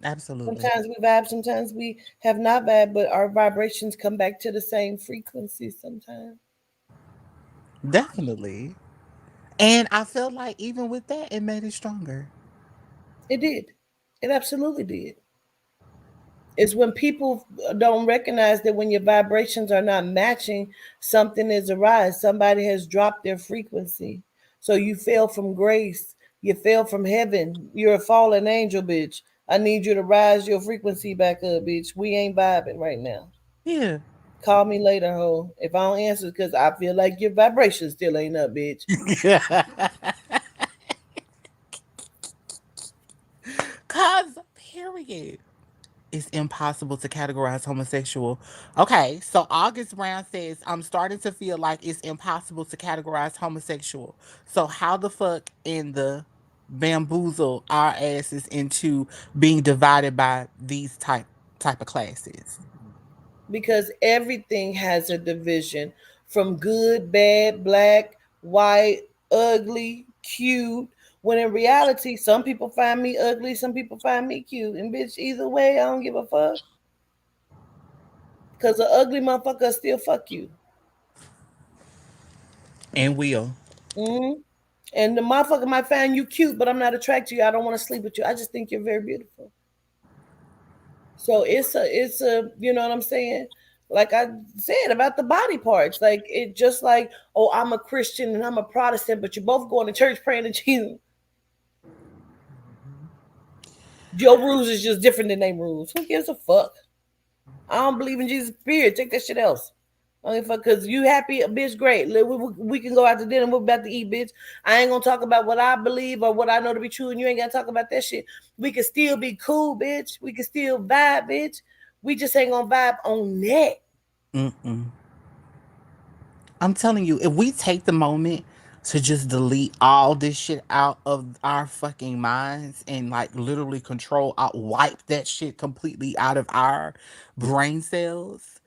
Absolutely. Sometimes we vibe, sometimes we have not vibe, but our vibrations come back to the same frequency sometimes. Definitely. And I feel like even with that, it made it stronger. It did. It absolutely did. It's when people don't recognize that when your vibrations are not matching, something is arise. Somebody has dropped their frequency. So you fell from grace. You fell from heaven. You're a fallen angel, bitch. I need you to rise your frequency back up, bitch. We ain't vibing right now. Yeah. Call me later, ho. If I don't answer, because I feel like your vibration still ain't up, bitch. Cause period. It's impossible to categorize homosexual. Okay, so August Brown says, I'm starting to feel like it's impossible to categorize homosexual. So how the fuck in the bamboozle our asses into being divided by these type of classes? Because everything has a division from good, bad, black, white, ugly, cute. When in reality, some people find me ugly, some people find me cute. And bitch, either way, I don't give a fuck. Because the ugly motherfucker still fuck you. And will. hmm And the motherfucker might find you cute, but I'm not attracted to you. I don't want to sleep with you. I just think you're very beautiful. So it's a you know what I'm saying? Like I said about the body parts, like it just like, oh, I'm a Christian and I'm a Protestant, but you're both going to church praying to Jesus. Your rules is just different than they rules. Who gives a fuck? I don't believe in Jesus. Period. Take that shit else. Only fuck because you happy, bitch. Great. We can go out to dinner. We're about to eat, bitch. I ain't gonna talk about what I believe or what I know to be true, and you ain't gotta talk about that shit. We can still be cool, bitch. We can still vibe, bitch. We just ain't gonna vibe on that. Mm-mm. I'm telling you, if we take the moment to just delete all this shit out of our fucking minds and like literally control out, wipe that shit completely out of our brain cells,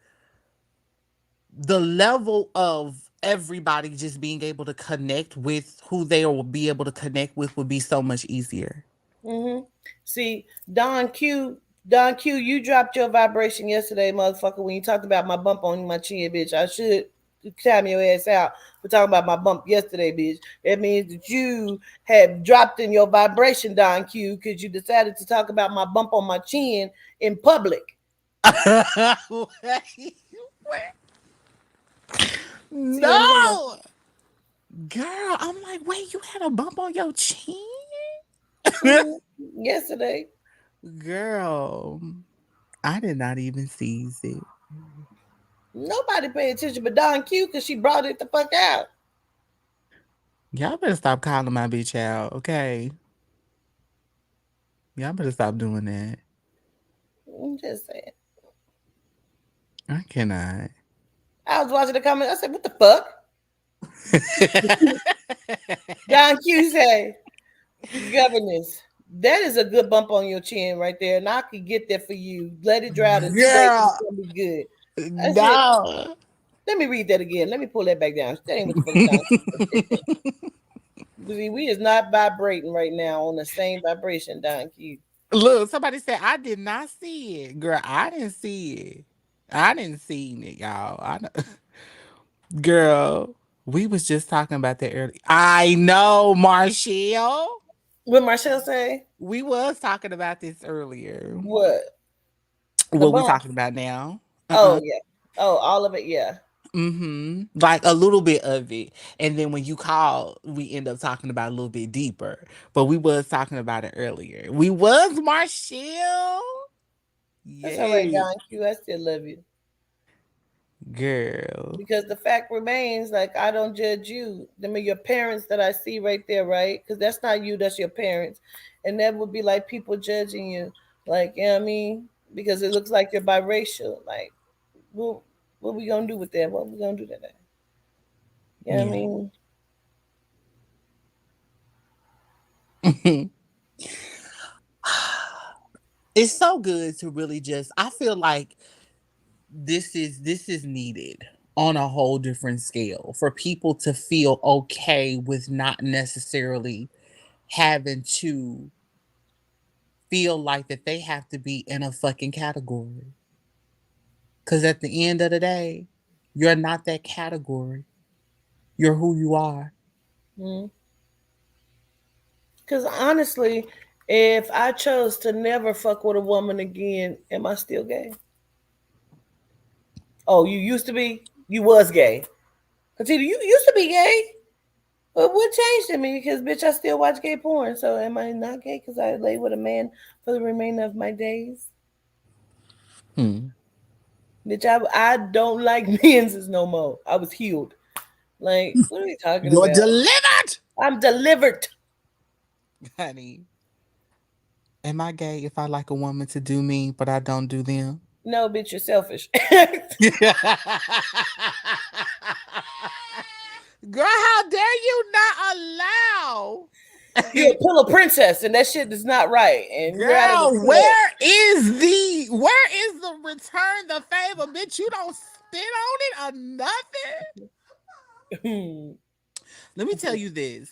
the level of everybody just being able to connect with who they will be able to connect with would be so much easier. hmm See, Don Q, you dropped your vibration yesterday, motherfucker, when you talked about my bump on my chin, bitch. I should time your ass out for talking about my bump yesterday, bitch. That means that you have dropped in your vibration, Don Q, because you decided to talk about my bump on my chin in public. Wait, wait. See what I'm saying? No, girl, I'm like, wait, you had a bump on your chin? Yesterday. Girl, I did not even seize it. Nobody paid attention but Don Q because she brought it the fuck out. Y'all better stop calling my bitch out, okay? Y'all better stop doing that. I'm just saying. I cannot. I was watching the comments. I said, what the fuck? Don Q said, governess. That is a good bump on your chin right there, and I could get that for you. Let it dry out in 2 days. It's Girl, gonna be good. I said, no. let me read that again. Let me pull that back down. That ain't what the fuck Don Q said. See, we is not vibrating right now on the same vibration, Don Q. Look, somebody said I did not see it. Girl, I didn't see it. I didn't see it, y'all. Girl, we was just talking about that earlier. I know, Marshall. What Marcel say? We was talking about this earlier. What? The What we bump. talking about now? Oh yeah. Oh, all of it, yeah. Mm-hmm. Like a little bit of it. And then when you call, we end up talking about a little bit deeper. But we was talking about it earlier. We was, Marshall. That's all right, Yay. Don Q. I still love you. Girl. Because the fact remains, like I don't judge you. I mean, your parents that I see right there, right? Because that's not you, that's your parents, and that would be like people judging you, like you know what I mean? Because it looks like you're biracial. Like, what what we gonna do with that? What we gonna do to that? You know what I Yeah. mean? It's so good to really just I feel like this is needed on a whole different scale for people to feel okay with not necessarily having to feel like that they have to be in a fucking category. Cause at the end of the day, you're not that category. You're who you are. Because honestly, if I chose to never fuck with a woman again, am I still gay? Oh, you used to be? You was gay. Continue. You used to be gay. But what changed in me? Because, bitch, I still watch gay porn. So am I not gay because I lay with a man for the remainder of my days? Hmm. Bitch, I don't like men's no more. I was healed. Like, what are we talking You're about? delivered, I'm delivered. honey. Am I gay if I like a woman to do me, but I don't do them? No, bitch, you're selfish. Girl, how dare you not allow? You're a pillow princess, and that shit is not right. And you're out of the Girl, where is the return the favor? Bitch, you don't spit on it or nothing. club. Let me tell you this.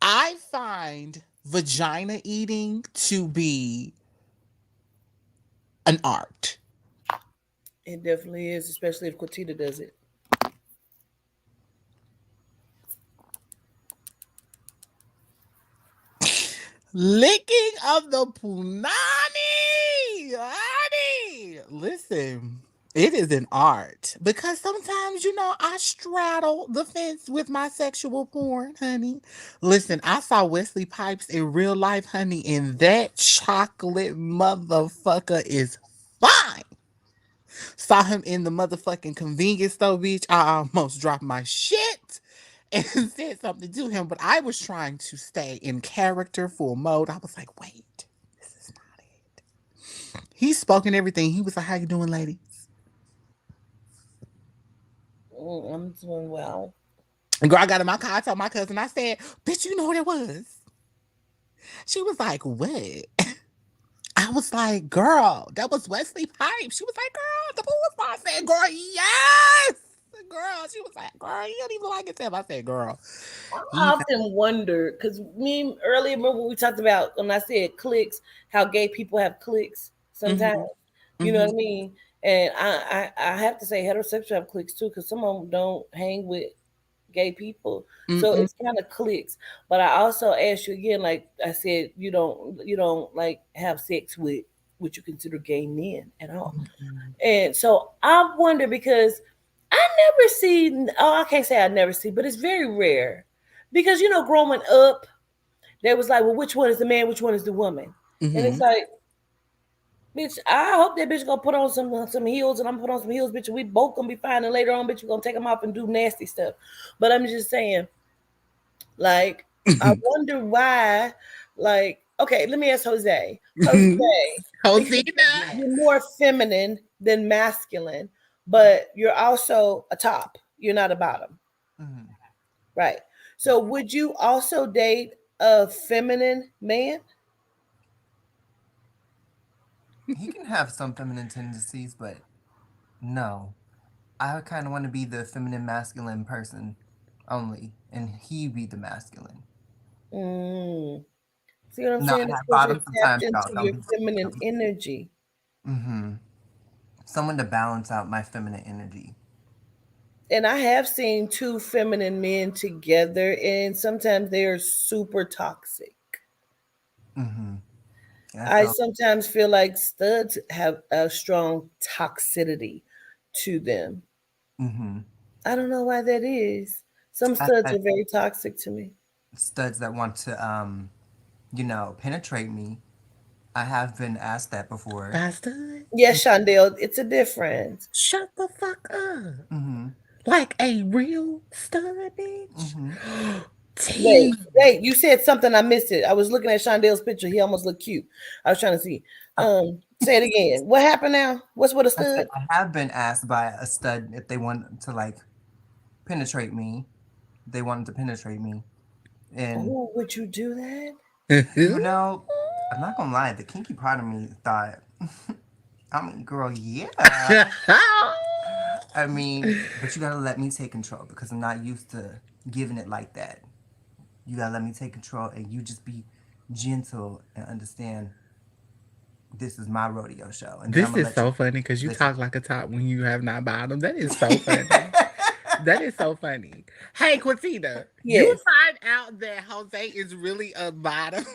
I find vagina eating to be an art. It definitely is, especially if Quatita does it. Licking of the punani. Honey. Listen, it is an art because sometimes, I straddle the fence with my sexual porn, honey. Listen, I saw Wesley Pipes in real life, honey, and that chocolate motherfucker is fine. Saw him in the motherfucking convenience store, bitch. I almost dropped my shit and said something to him, but I was trying to stay in character full mode. I was like, wait, this is not it. He spoke and everything. He was like, how you doing, ladies? I'm doing well. And girl, I got in my car. I told my cousin, I said, bitch, you know what it was? She was like, what? I was like, girl, that was Wesley Pipes. She was like, girl, the boo was I said, girl, yes. Girl, she was like, girl, you don't even like it. I said, girl, I he often wonder because me earlier, remember we talked about when I said clicks, how gay people have clicks sometimes. mm-hmm, You know mm-hmm, what I mean? And I have to say heterosexual have clicks too because some of them don't hang with gay people. So mm-hmm, it's kind of clicks. But I also asked you again, like I said, you don't like have sex with what you consider gay men at all. mm-hmm, And so I wonder because I never see. Oh, I can't say I never see, but it's very rare. Because growing up, they was like, well, which one is the man, which one is the woman, and it's mm-hmm. like, bitch, I hope that bitch gonna put on some heels, and I'm gonna put on some heels, bitch, and we both gonna be fine, and later on, bitch, we gonna take them off and do nasty stuff. But I'm just saying, like, I wonder why. Like, okay, let me ask Jose. Jose, because Josina. you're Yes. more feminine than masculine, but you're also a top. You're not a bottom, Mhm. right? So, would you also date a feminine man? He can have some feminine tendencies, but no. I kind of want to be the feminine masculine person only, and he be the masculine. Mm. See what I'm No, saying? I It's have because you're bottom tapped sometimes, into y'all. your feminine energy. Mm-hmm. Someone to balance out my feminine energy. And I have seen two feminine men together, and sometimes they are super toxic. Mm-hmm. I I feel. sometimes feel like studs have a strong toxicity to them. Mm-hmm. I don't know why that is. Some I've studs had are very toxic to me. studs that want to, penetrate me. I have been asked that before. Bastard. Yes, Shondell, it's a difference. Shut the fuck up. Mm-hmm. Like a real stud, bitch. Mm-hmm. Wait, Tea. wait, you said something, I missed it. I was looking at Shondell's picture. He almost looked cute. I was trying to see. Oh, Say it again. What happened now? What's with a I said stud? I have been asked by a stud if they want to like penetrate me. They wanted to penetrate me, and Oh, would you do that? you know, I'm not gonna lie. The kinky part of me thought, I mean, girl, yeah. I mean, but you gotta let me take control because I'm not used to giving it like that. You gotta let me take control, and you just be gentle and understand this is my rodeo show, and then I'm This gonna is let you so funny because you listen. talk like a top when you have not bottom. That is so funny. That is so funny. Hey, Quatina, you Yes. find out that Jose is really a bottom.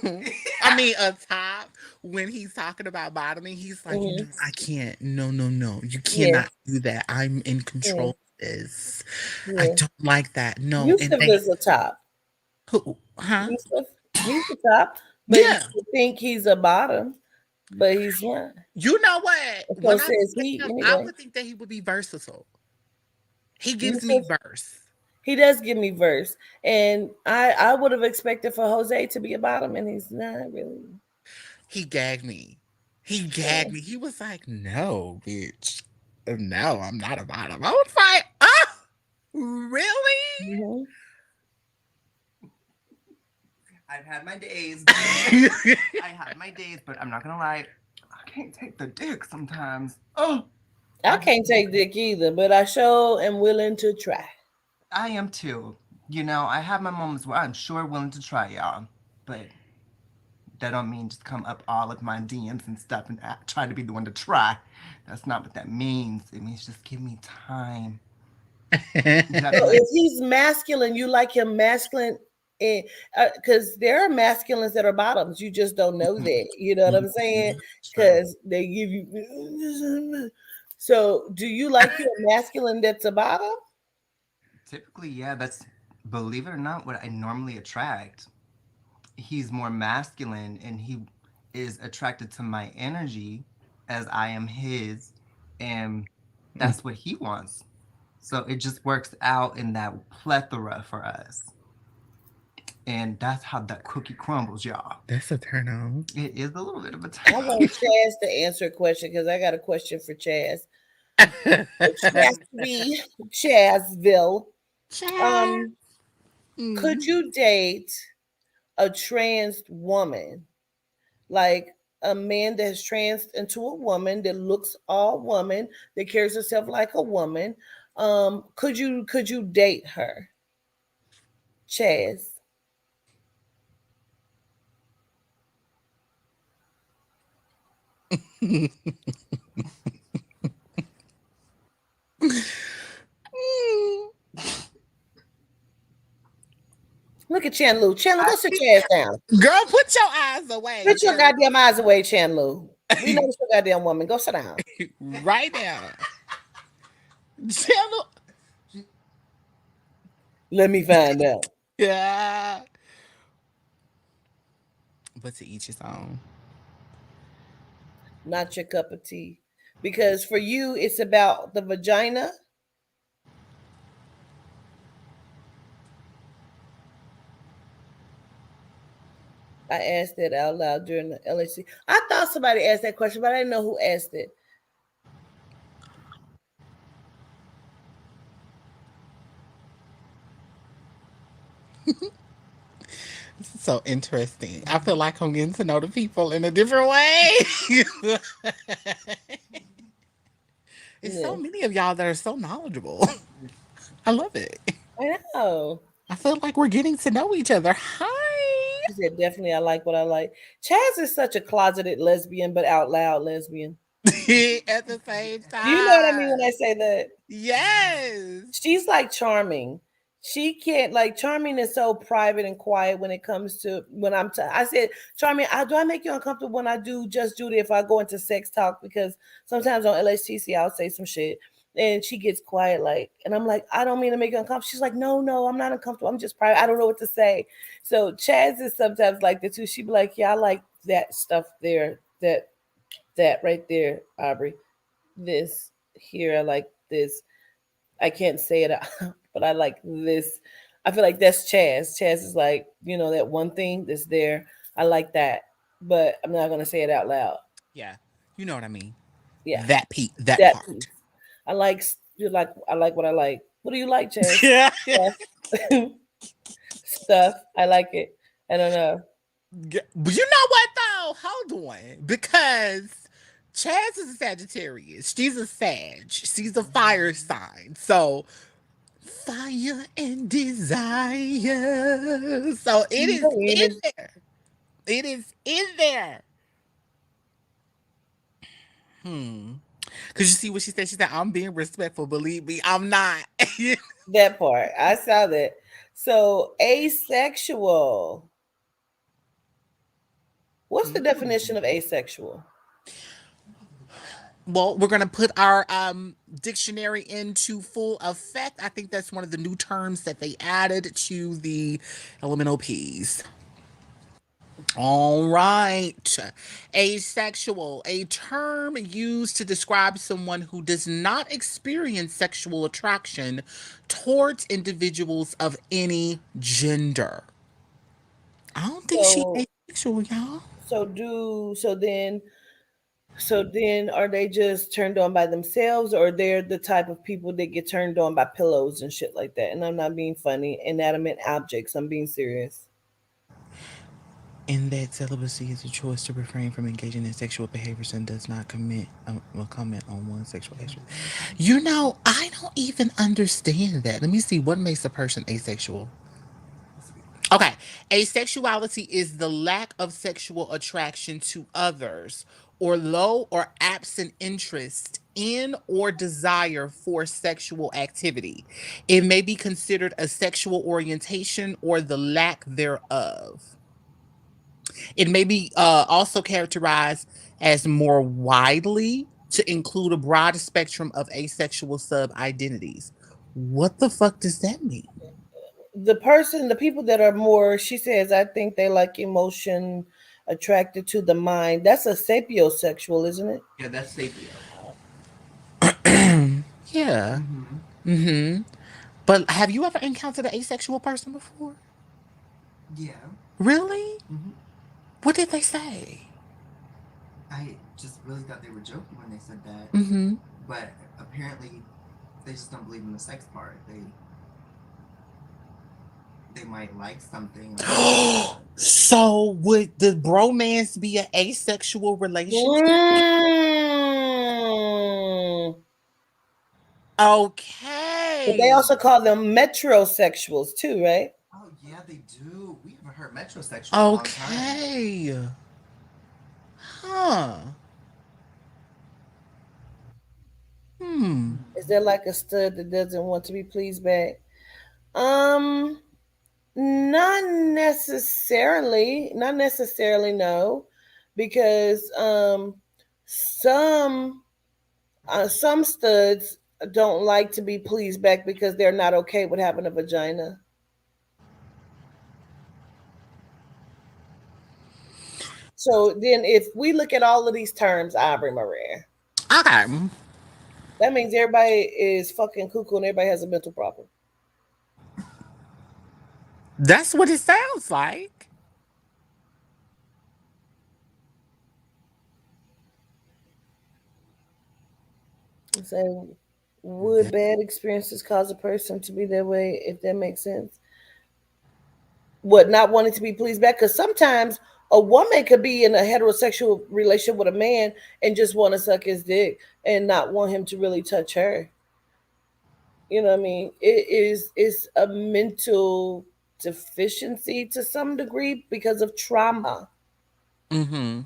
I mean, a top when he's talking about bottoming. He's like, no, Hmm. I can't. No, no, no. You Yes. cannot do that. I'm in control Yes. of this. I Yes. don't like that. No. And Yusuf they, is a top. who, huh? Yusuf, he's a top, but you Yeah. think he's a bottom, but he's not. You know what? So When I says look he at him, I anyway. would think that he would be versatile. He gives me Yusuf, verse. he does give me verse, and I would have expected for Jose to be a bottom, and he's not really. He gagged me. He Yeah. gagged me. He was like, no, bitch. No, I'm not a bottom. I was like, oh, really? Hmm. I've had my days, but I had my days, but I'm not gonna lie, I can't take the dick sometimes. Oh, I I just can't take dick either, but I sure am willing to try. I am too. You know, I have my moments where I'm sure willing to try, y'all, but that don't mean just come up all of my DMs and stuff and try to be the one to try. That's not what that means. It means just give me time. You have So to let. if he's masculine, you like him masculine, because there are masculines that are bottoms. You just don't know that. You know what I'm saying? It's true. Because they give you. So, do you like your masculine that's a bottom? Typically, yeah, that's believe it or not what I normally attract. He's more masculine and he is attracted to my energy as I am his, and that's what he wants. So it just works out in that plethora for us. And that's how that cookie crumbles, y'all. That's a turn on. It is a little bit of a I want Chaz to answer a question because I got a question for Chaz. Chaz B. Chazville. Child. Um, could Mm. you date a trans woman? Like a man that's trans into a woman that looks all woman, that carries herself like a woman. Could you date her? Chaz. Look at Chandlu. Chandlu, go sit your ass down. Girl, put your eyes away. Put your 'Cause goddamn eyes away, Chandlu. We know it's your goddamn woman. Go sit down. right now. Tell Let me find out. yeah. But to each his own. Not your cup of tea. Because for you, it's about the vagina. I asked that out loud during the LHC. I thought somebody asked that question, but I didn't know who asked it. This is so interesting. I feel like I'm getting to know the people in a different way. It's so Yeah, many of y'all that are so knowledgeable. I love it. I know. I feel like we're getting to know each other. Hi. She said, definitely, I like what I like. Chaz is such a closeted lesbian, but out loud lesbian. At the same Do you know what I mean time. when I say that? Yes. She's like charming. She can't like charming is so private and quiet when it comes to when I said charming. Do I make you uncomfortable when I do just Judy if I go into sex talk because sometimes on LHTC I'll say some shit and she gets quiet like and I'm like I don't mean to make you uncomfortable. She's like no I'm not uncomfortable. I'm just private. I don't know what to say. So Chaz is sometimes like that too. She'd be like yeah I like that stuff there that right there Aubrey this here I like this I can't say it, but I like this. I feel like that's Chaz. Chaz is like, that one thing that's there. I like that, but I'm not gonna say it out loud. Yeah. You know what I mean. Yeah, That that part. piece. I like what I like. What do you like, Chaz? Yeah. Stuff. Stuff. I like it. I don't know. But you know what though? Hold on. Because Chaz is a Sagittarius. She's a Sag. She's a fire sign. So fire and desire. So it is in there. It is in there. Hmm. Because you see what she said? She said, I'm being respectful. Believe me, I'm not. That part. I saw that. So asexual. What's the definition of asexual? Well, we're going to put our dictionary into full effect. I think that's one of the new terms that they added to the elemental P's. All right. Asexual, a term used to describe someone who does not experience sexual attraction towards individuals of any gender. I don't think she So asexual, y'all. so then are they just turned on by themselves, or they're the type of people that get turned on by pillows and shit like that? And I'm not being funny. Inanimate objects. I'm being serious. In that celibacy is a choice to refrain from engaging in sexual behaviors and does not commit will comment on one's sexual history. You know, I don't even understand that. Let me see what makes a person asexual. Okay, asexuality is the lack of sexual attraction to others or low or absent interest in or desire for sexual activity. It may be considered a sexual orientation or the lack thereof. It may be also characterized as more widely to include a broad spectrum of asexual sub identities. What the fuck does that mean? The people that are more, she says, I think they like emotion, attracted to the mind. That's a sapiosexual, isn't it? Yeah, that's sapio. Yeah. Mm-hmm. Mm-hmm. But have you ever encountered an asexual person before? Yeah. Really? Mm-hmm. What did they say? I just really thought they were joking when they said that, Mm-hmm. but apparently they just don't believe in the sex part. They might like something like So would the bromance be an asexual relationship? Mm. But they Okay. also call them metrosexuals too, right? oh yeah, they do. We haven't heard metrosexual in a long time. Okay. Huh. Hmm. Is there like a stud that doesn't want to be pleased back? Um, not necessarily. Not necessarily, no, because some some studs don't like to be pleased back because they're not okay with having a vagina. So then, if we look at all of these terms, Aubrey Maria, Okay. that means everybody is fucking cuckoo and everybody has a mental problem. That's what it sounds like. So, would That- bad experiences cause a person to be that way, if that makes sense? What, not wanting to be pleased back? Because sometimes a woman could be in a heterosexual relationship with a man and just want to suck his dick and not want him to really touch her. You know what I mean? It's a mental deficiency to some degree because of trauma. mm-hmm.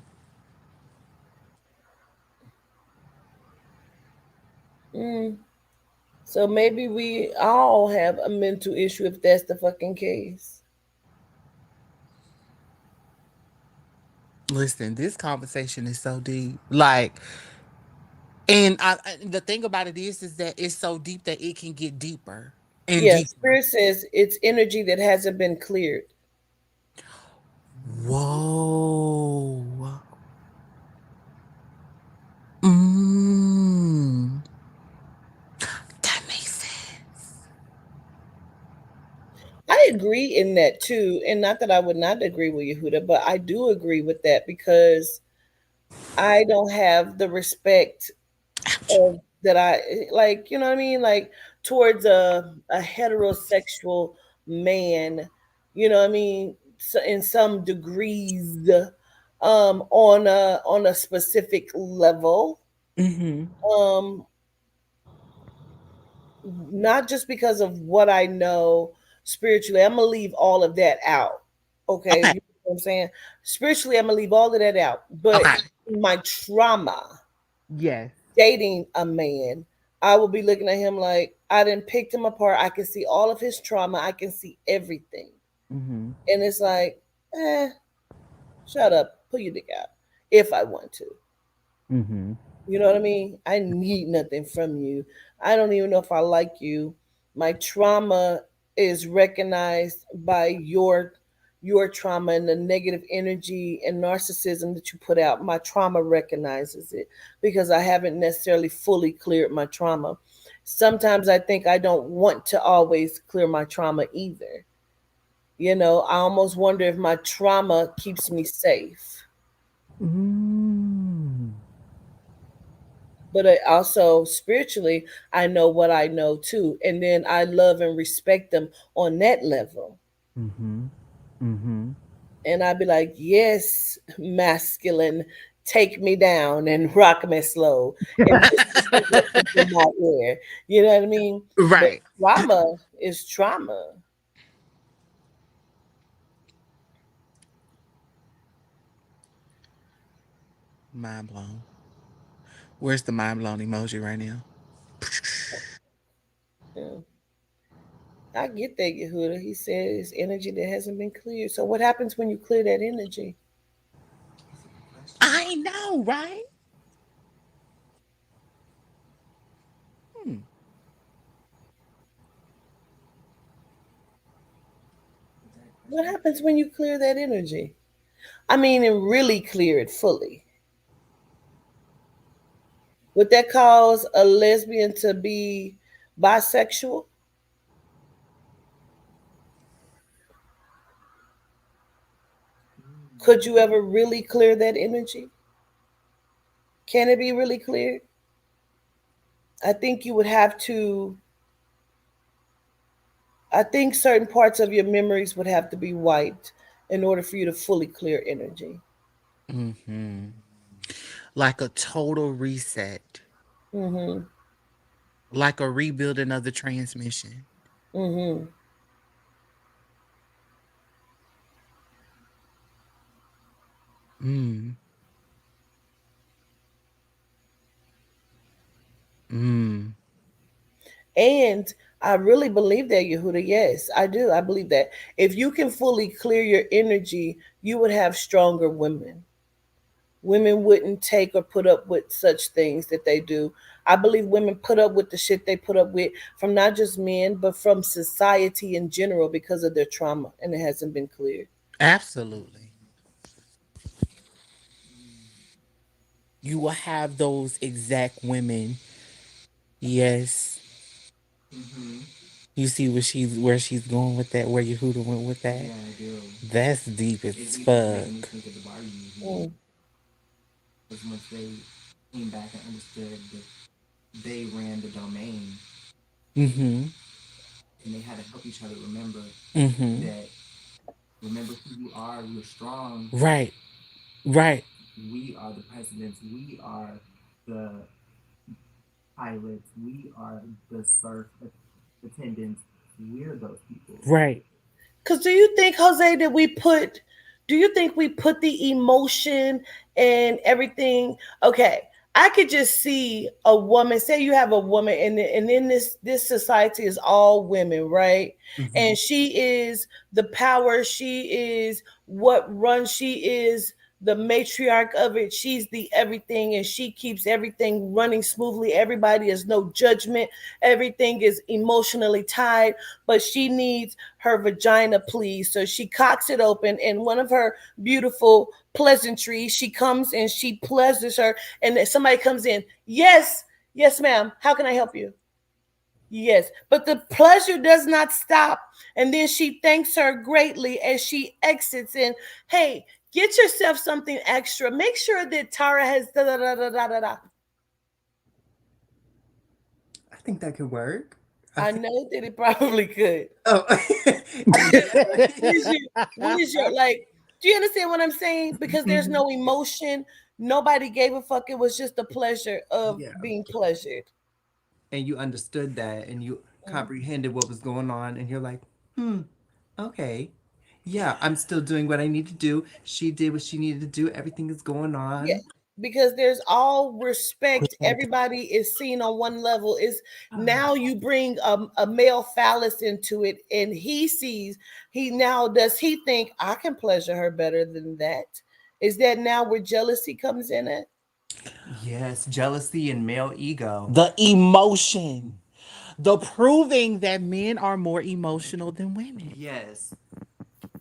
Mm. So maybe we all have a mental issue if that's the fucking case. Listen, this conversation is so deep. Like, and the thing about it is that it's so deep that it can get deeper and Yeah, deeper. Spirit says it's energy that hasn't been cleared. Whoa. Mm. That makes sense. I agree in that too, and not that I would not agree with Yehuda, but I do agree with that because I don't have the respect Ouch. of that I like. You know what I mean? Like towards a heterosexual man. You know what I mean? So in some degrees, on a specific level. Mm-hmm. Um, not just because of what I know spiritually. I'm gonna leave all of that out. Okay, you Okay. know what I'm saying? Spiritually, I'm gonna leave all of that out. But Okay. my trauma, Yes. dating a man, I will be looking at him like I didn't picked him apart. I can see all of his trauma. I can see everything. Mm-hmm. And it's like, eh, shut up, pull your dick out if I want to. Mm-hmm. You know what I mean? I need nothing from you. I don't even know if I like you. My trauma is recognized by your trauma and the negative energy and narcissism that you put out. My trauma recognizes it because I haven't necessarily fully cleared my trauma. Sometimes I think I don't want to always clear my trauma either. You know, I almost wonder if my trauma keeps me safe. Mm. But I also spiritually, I know what I know too. And then I love and respect them on that level. Mm-hmm. Mm-hmm. And I'd be like, yes, masculine, take me down and rock me slow and whisper sweet nothings in my ear. You know what I mean? But Right. trauma is trauma. Mind blown. Where's the mind blown emoji right now? Yeah. I get that, Yehuda. He says energy that hasn't been cleared. So what happens when you clear that energy? That's a good question. I know, right? Hmm. Is that a What question? happens when you clear that energy? I mean, and really clear it fully. Would that cause a lesbian to be bisexual? Could you ever really clear that energy? Can it be really cleared? I think you would have to, I think certain parts of your memories would have to be wiped in order for you to fully clear energy. Mm-hmm. Like a total reset. Mm-hmm. Like a rebuilding of the transmission. Mm-hmm. Mm. Mm. And I really believe that, Yehuda. Yes, I do. I believe that. If you can fully clear your energy, you would have stronger women. Women wouldn't take or put up with such things that they do. I believe women put up with the shit they put up with from not just men, but from society in general because of their trauma and it hasn't been cleared. Absolutely. You will have those exact women. Yes. Mm-hmm. You see where she's going with that, where Yehuda went with that? Yeah, I do. That's deep as It's even making me fuck. think of the Barbie movie. Mm, Because once they came back and understood that they ran the domain Mm-hmm. and they had to help each other remember Mm-hmm. that remember who you are, you're strong, Right. Right. we are the presidents, we are the pilots, we are the surf attendants, we're those people. Right. because do you think, Jose, that do you think we put the emotion and everything? Okay, I could just see a woman, say you have a woman, and in this society is all women, right? Mm-hmm. And she is the power, she is what runs, she is the matriarch of it, she's the everything, and she keeps everything running smoothly. Everybody is no judgment, everything is emotionally tied, but she needs her vagina, please. So she cocks it open, and one of her beautiful pleasantries, she comes and she pleasures her, and then somebody comes in. Yes, yes, ma'am. How can I help you? Yes, but the pleasure does not stop. And then she thanks her greatly as she exits. And hey, get yourself something extra. Make sure that Tara has da da da da da da da. I think that could work. I I think. know that it probably could. Oh, What is your what is your like, do you understand what I'm saying? Because there's Mhm. no emotion. Nobody gave a fuck. It was just the pleasure of Yeah. being pleasured. And you understood that and you Mm. comprehended what was going on, and you're like, hmm, okay. Yeah, I'm still doing what I need to do. She did what she needed to do. Everything is going Yeah. on. because there's all respect. Everybody is seen on one level. Is now you bring a male phallus into it, and he sees, he now, does he think I can pleasure her better than that? Is that now where jealousy comes in it? Yes, jealousy and male ego. The emotion, the proving that men are more emotional than women. Yes,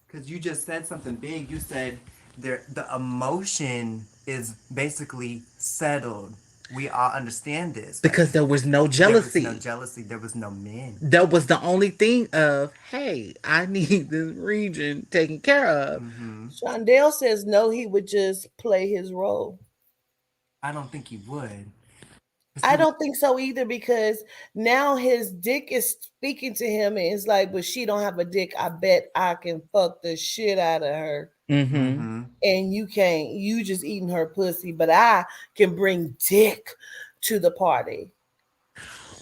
because you just said something big. You said the emotion is basically settled. We all understand this. Like, Because there was no there was no jealousy. jealousy. There was no men. That was the only thing of, hey, I need this region taken care of. Mm-hmm. Shondell says no, he would just play his role. I don't think he would. 'Cause I he would. don't think so either, because now his dick is speaking to him and it's like, but she don't have a dick. I bet I can fuck the shit out of her. Mm-hmm. Mm-hmm. And you can't. You just eating her pussy, but I can bring dick to the party.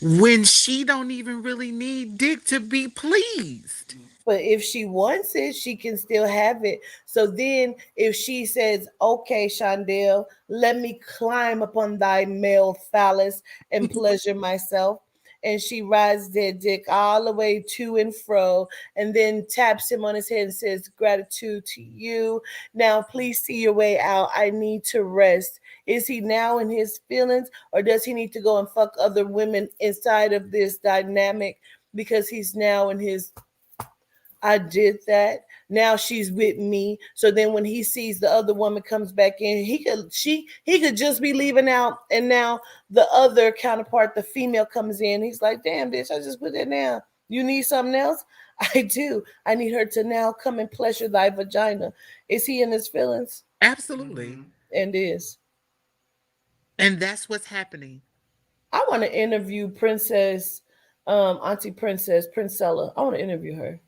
When she don't even really need dick to be pleased. But if she wants it, she can still have it. So then, if she says, "Okay, Shondell, let me climb upon thy male phallus and pleasure myself," and she rides their dick all the way to and fro, and then taps him on his head and says, "Gratitude to you. Now, please see your way out. I need to rest." Is he now in his feelings, or does he need to go and fuck other women inside of this dynamic because he's now in his, I did that. Now she's with me. So then when he sees the other woman comes back in, he could just be leaving out, and now the other counterpart, the female, comes in. He's like, "Damn, bitch, I just put that down. You need something else?" I do. I need her to now come and pleasure thy vagina. Is he in his feelings? Absolutely. Mm-hmm. And is. And that's what's happening. I want to interview Princess, Auntie Princess, Princella. I want to interview her.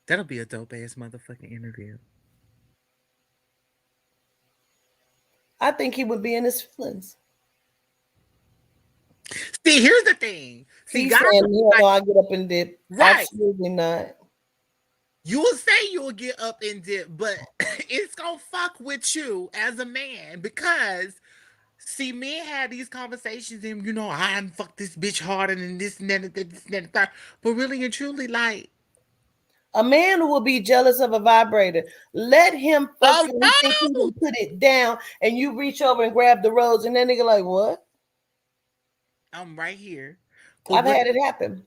That'll be a dope ass motherfucking interview. I think he would be in his feelings. See, here's the thing. See, He's guys saying, will be "Yeah, like, no, I get up and dip." right. Absolutely not. You will say you'll get up and dip, but it's gonna fuck with you as a man because see, men had these conversations and I done fuck this bitch harder than this and that and this and that and third. But really and truly, like, A man who will be jealous of a vibrator, let him fuck oh you and think he no! can put it down, and you reach over and grab the rose, and that nigga like, "What?" I'm right here. But I've what had it happen.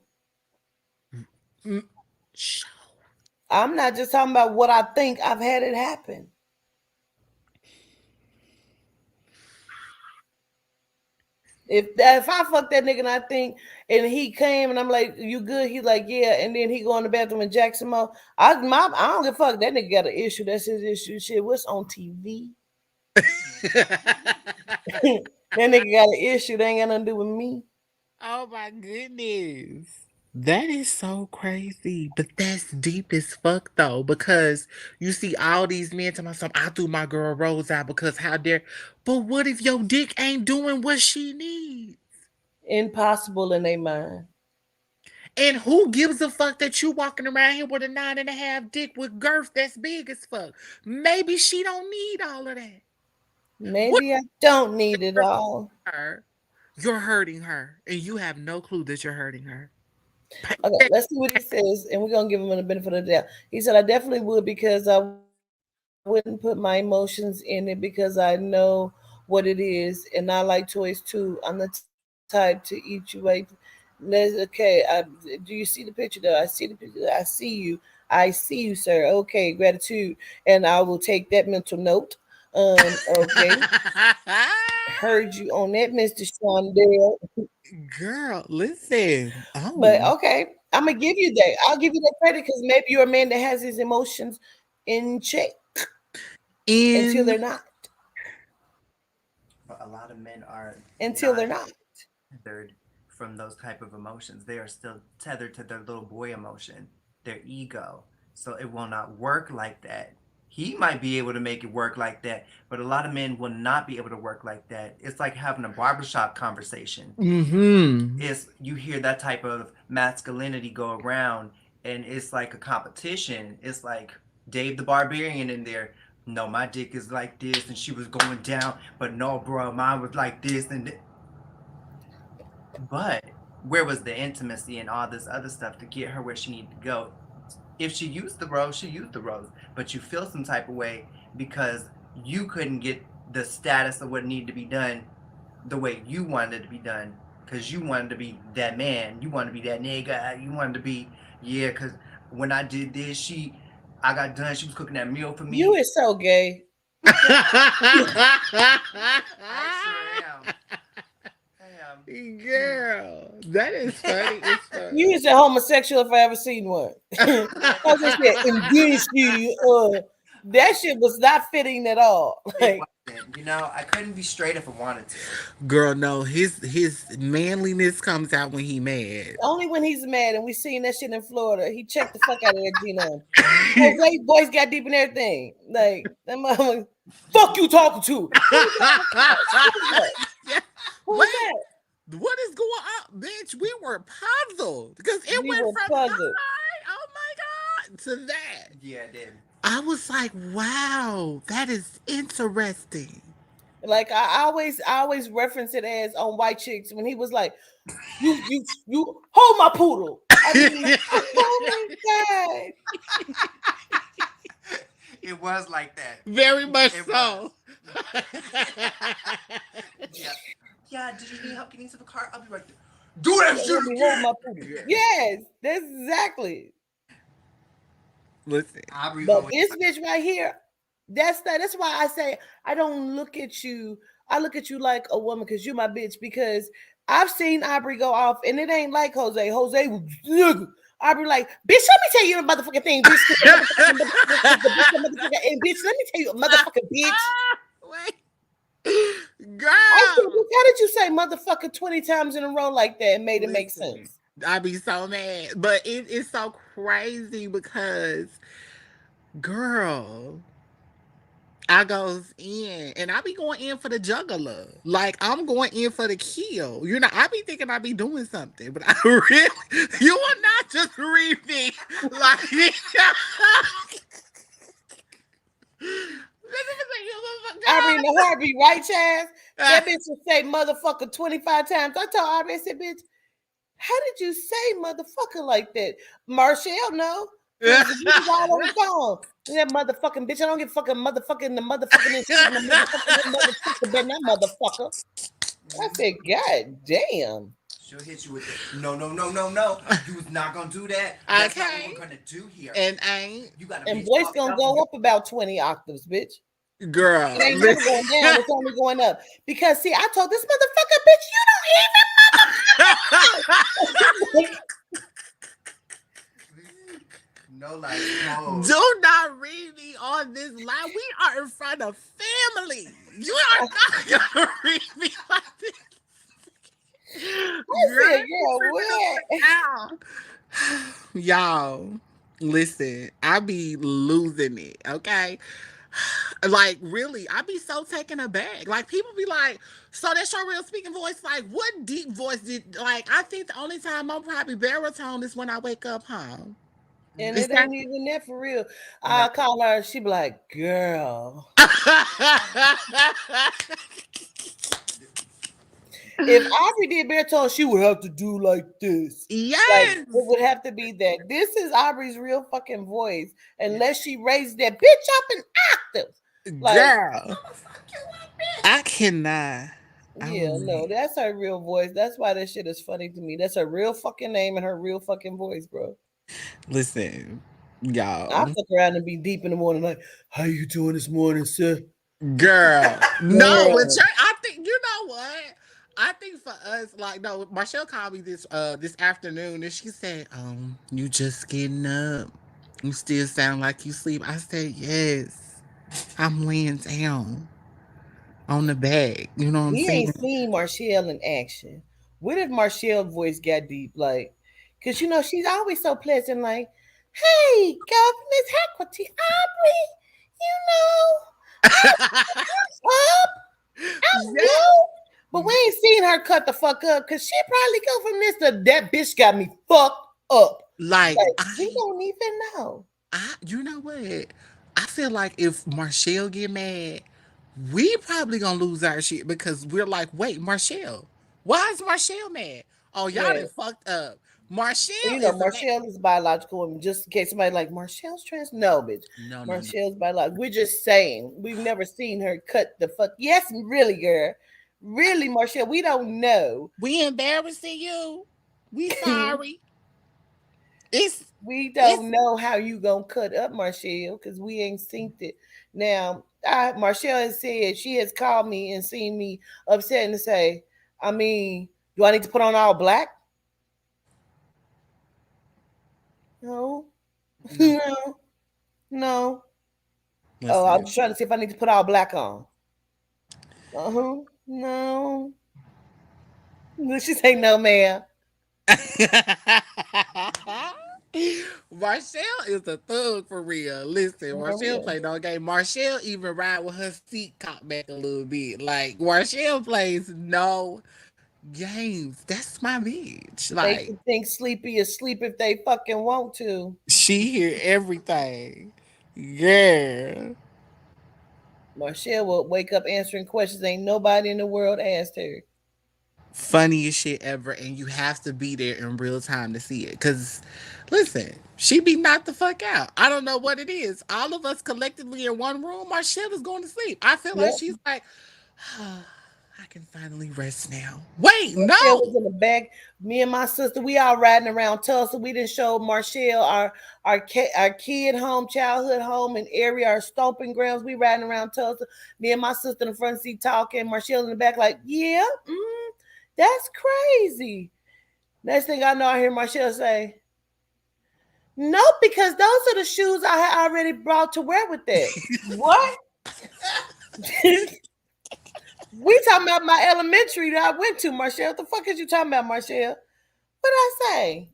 mm, sh- I'm not just talking about what I think. I've had it happen. If I fuck that nigga and I think, and he came and I'm like, "You good?" He's like, "Yeah," and then he go in the bathroom and jack some more. I don't give a fuck. That nigga got an issue. That's his issue. Shit, what's on TV? That nigga got an issue. That ain't got nothing to do with me. Oh my goodness. That is so crazy. But that's deep as fuck though. Because you see all these men telling myself, I threw my girl Rose out because how dare. But what if your dick ain't doing what she needs? Impossible in their mind. And who gives a fuck that you walking around here with a 9.5 dick with girth that's big as fuck? Maybe she don't need all of that. What Maybe I don't need it all. her? You're hurting her, and you have no clue that you're hurting her. Okay, let's see what he says, and we're gonna give him the benefit of the doubt. He said, "I definitely would because I wouldn't put my emotions in it because I know what it is, and I like toys too. I'm the type to eat you right. Okay, do you see the picture though? I see the picture. I see you, sir. Okay, gratitude, and I will take that mental note. Okay, heard you on that, Mr. Shondell. Girl, listen. But Oh. okay, I'm gonna give you that. I'll give you that credit because maybe you're a man that has his emotions in check until In they're not. But a lot of men are Until they're not not. tethered from those type of emotions. They are still tethered to their little boy emotion, their ego. So it will not work like that. He might be able to make it work like that, but a lot of men will not be able to work like that. It's like having a barbershop conversation. mm-hmm. Is you hear that type of masculinity go around, and it's like a competition. It's like Dave the Barbarian in there. no, my dick is like this, and she was going down, but no, bro, mine was like this, but where was the intimacy and all this other stuff to get her where she needed to go? If she used the rose, she used the rose, but you feel some type of way because you couldn't get the status of what needed to be done the way you wanted it to be done, because you wanted to be that man, you wanted to be that nigga, you wanted to be, yeah, because when I did this, I got done, she was cooking that meal for You me. is so gay. I sure am. I am. Girl, that is funny as You fuck. is a homosexual if I ever seen one. As I said, in this that shit was not fitting at all. It Like wasn't. I couldn't be straight if I wanted to. Girl, no, his manliness comes out when he mad. only when he's mad, and we seen that shit in Florida. He checked the fuck out of that genome. Jose voice got deep and everything. Like that mother, fuck you talking to? Who's that? Who's that? Who's Wait, that? what is going on, bitch? We were puzzled because it We went were from puzzled. hi, oh my god, to that. Yeah, it did. I was like, wow, that is interesting. Like I always reference it as on White Chicks when he was like, you hold my poodle. I mean, oh my It was like that. Very much It so. was. Yeah. Yeah, did you need help getting to the car? I'll be right there. Do that god, shit let me hold my again. poodle. Yeah. Yes, that's exactly. Listen, Aubrey But always this bitch right here, that's why I say I don't look at you. I look at you like a woman because you're my bitch. Because I've seen Aubrey go off, and it ain't like Jose. Jose, Aubrey like, bitch. Let me tell you a motherfucking thing, bitch. And bitch, let me tell you a motherfucking bitch. wait, I think, girl. how did you say motherfucker 20 times in a row like that and made it make Listen, sense? I be so mad, but it is so crazy because, girl, I goes in and I be going in for the juggler. Like I'm going in for the kill. I be thinking I be doing something, but I really, you will not just read me like. Aubrey in the heartbeat, right, Chaz? That bitch would say motherfucker 25 times. I told Aubrey, I said, bitch, how did you say motherfucker like that? Marshall, no. Because we was all on the phone. That motherfucking bitch. I don't give fucking motherfucking the motherfucking and shit. The motherfucker, but not motherfucker. I said, God damn. she'll hit you with the no, no, no, no, no. You was not gonna do that. That's not what Okay, we're gonna do here. and ain't You gotta And be voice fucked gonna up. go up about 20 octaves, bitch. It girl. ain't never going down. It's only going up. Because see, I told this motherfucker, bitch, you don't even No, like, no. Do not read me on this line. We are in front of family. You are not gonna read me like this. I Girl, said, let me girl, figure the what? fuck out. Y'all, listen, I be losing it, okay? Like, really, I be so taken aback. Like, people be like, so that's your real speaking voice? Like, what deep voice like, I think the only time I'm probably baritone is when I wake up home. And Is it that ain't even that for real. No. I call her, she be like, girl. If Aubrey did baritone, she would have to do like this. Like it Yes. would have to be that. This is Aubrey's real fucking voice, Yeah. unless she raised that bitch up in octaves. Like, Girl, I cannot. yeah, no, Only that's her real voice. That's why that shit is funny to me. That's her real fucking name and her real fucking voice, bro. listen, I y'all. fuck around and be deep in the morning, like, how you doing this morning, sir? Girl, no, with Girl. church, I think you know what. I think for us, like, no, Marshall called me this afternoon, and she said, you just getting up. You still sound like you sleep." I said, "Yes, I'm laying down on the bag." You know what I'm We saying? ain't seen Marshall in action. What if Marshall's voice got deep? Like, because she's always so pleasant, like, hey, Governess Hecate, Aubrey, you know, up, I'm Yeah, good. But we ain't seen her cut the fuck up because she probably go from this to that bitch got me fucked up. like Like, we don't even know. you know what? I feel like if Marshall get mad, we probably gonna lose our shit because we're like, wait, Marshall, why is Marshall mad? Oh, y'all Right. done fucked up. Marshall You know, is mad. Marshall is biological woman. Just in case somebody like Marshall's trans, no, bitch. No, no, no. Marshall's biological. We're just saying we've never seen her cut the fuck. Yes, really, girl. Really, Marshall. We don't know. We embarrassing you. We sorry. It's We it's don't know how you gonna cut up Marshall because we ain't seen it. Now, Marshall has said she has called me and seen me upset and say, I mean, do I need to put on all black? No, no. no, no. Oh, I'm Listen. just trying to see if I need to put all black on. Uh-huh. No. She say no, ma'am. Marshall is a thug for real. Listen, For Marshall real. play no game. Marshall even ride with her seat cocked back a little bit. Like Marshall plays no games. That's my bitch. They Like can think sleepy is sleep if they fucking want to. she hear everything. Yeah. Marshall will wake up answering questions ain't nobody in the world asked her. Funniest shit ever, and you have to be there in real time to see it. Cause listen, she be knocked the fuck out. I don't know what it is. All of us collectively in one room, our shit is going to sleep. I feel like Yep. she's like, oh, I can finally rest now. Wait, Marshall was no. in the back. Me and my sister, we all riding around Tulsa. We didn't show Marshall our kid home, childhood home, and area, our stomping grounds. We riding around Tulsa. Me and my sister in the front seat talking. Marshall in the back, like, yeah, that's crazy. Next thing I know, I hear Marshall say, "No, because those are the shoes I had already brought to wear with that." What? We talking about my elementary that I went to, Marshall. What the fuck is you talking about, Marshall? What I say?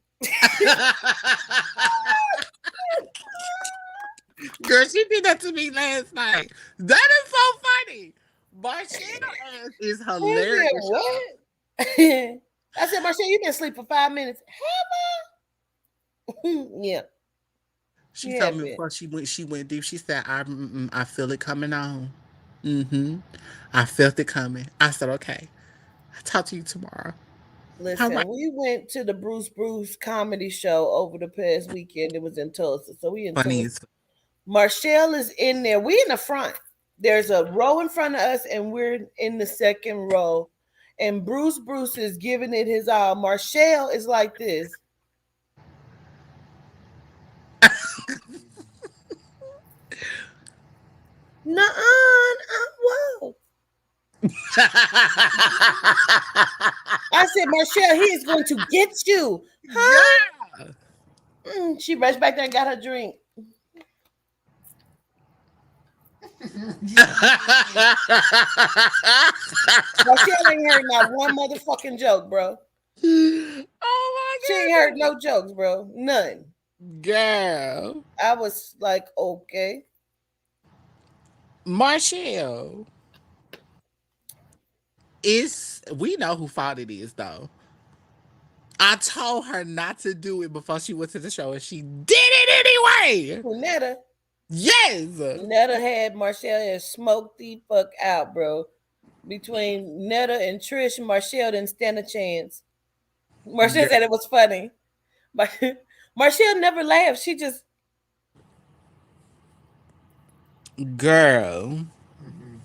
Girl, she did that to me last night. That is so funny. Marshall ass is I said, hilarious, y'all. what? I said, Marshall, you been asleep for 5 minutes. Yeah, She you told have me been. before she went deep. She said, I feel it coming on. Mm-hmm. I felt it coming. I said, okay. I'll talk to you tomorrow. All right. Listen, we went to the Bruce comedy show over the past weekend. It was in Tulsa. So we in Funny Tulsa. as Marshall is in there. We in the front. There's a row in front of us, and we're in the second row. And Bruce is giving it his all. Marshall is like this. Nuh-uh, whoa. I said, Marshall, he is going to get you. Huh? Girl. She rushed back there and got her drink. Marshall ain't heard not one motherfucking joke, bro. Oh She ain't my heard no jokes, bro. None. goodness. Girl. I was like, okay. Marshall. We know who fault it is though. I told her not to do it before she went to the show and she did it anyway. Netta. Yes. Netta had Marshall and smoked the fuck out, bro. Between Netta and Trish, Marshall didn't stand a chance. Marshall said it was funny. But Marshall never laughed. She just, Girl,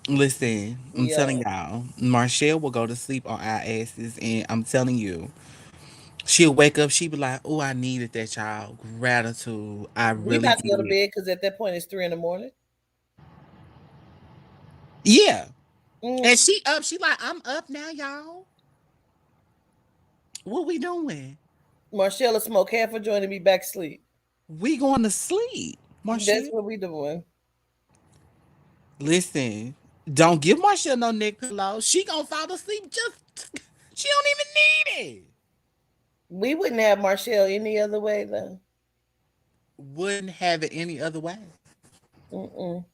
listen, I'm telling yo. y'all, Marshall will go to sleep on our asses, and I'm telling you, she'll wake up, she'll be like, oh, I needed that, child. Gratitude. I We really about to go to did. bed because at that point it's 3 in the morning. Yeah. Mm. And she up, she like, I'm up now, y'all. What we doing? Marshall will smoke half a joint and be back asleep. We going to sleep, That's Marshall. what we doing. Listen, don't give Marshall no neck pillow. She gonna fall asleep just, she don't even need it. We wouldn't have Marshall any other way though. Wouldn't have it any other way. Mm-mm.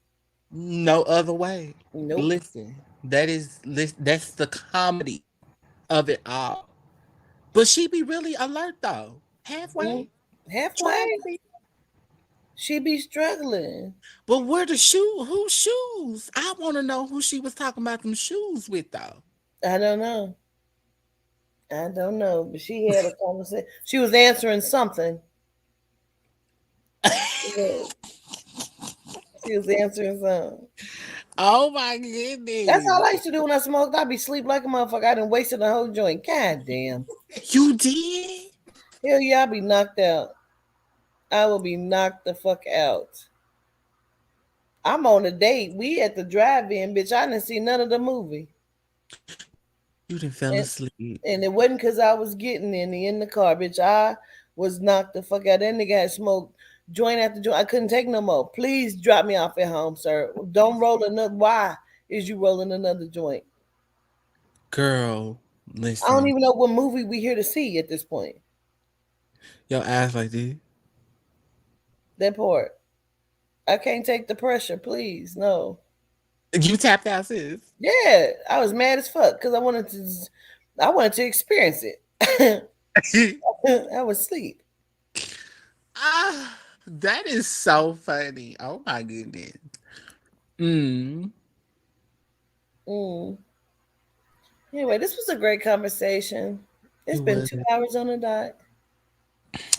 No other way. Nope. Listen, that's the comedy of it all. But she be really alert though. Mm. Halfway. Trying Halfway. to be. She be struggling. But where the whose shoes? I want to know who she was talking about them shoes with though. I don't know. I don't know, but she had a conversation. She was answering something. Yeah, she was answering something. Oh my That's all goodness. I used to do when I smoked. I'd be sleep like a motherfucker. I done wasted the whole joint. God damn. You did? Hell yeah, I'd be knocked out. I will be knocked the fuck out. I'm on a date. We at the drive-in, bitch. I didn't see none of the movie. You done fell And asleep. and it wasn't because I was getting in the car, bitch. I was knocked the fuck out. That nigga had smoked joint after joint. I couldn't take no more. Please drop me off at home, sir. Don't roll another. Why is you rolling another joint? Girl, I don't listen. even know what movie we here to see at this point. Your ass like this. That part. I can't take the pressure, please. No. You tapped out, sis. Yeah, I was mad as fuck because I wanted to experience it. I was asleep. Ah, that is so funny. Oh my goodness. Mm. Mm. Anyway, this was a great conversation. It's It been was. 2 hours on the dot.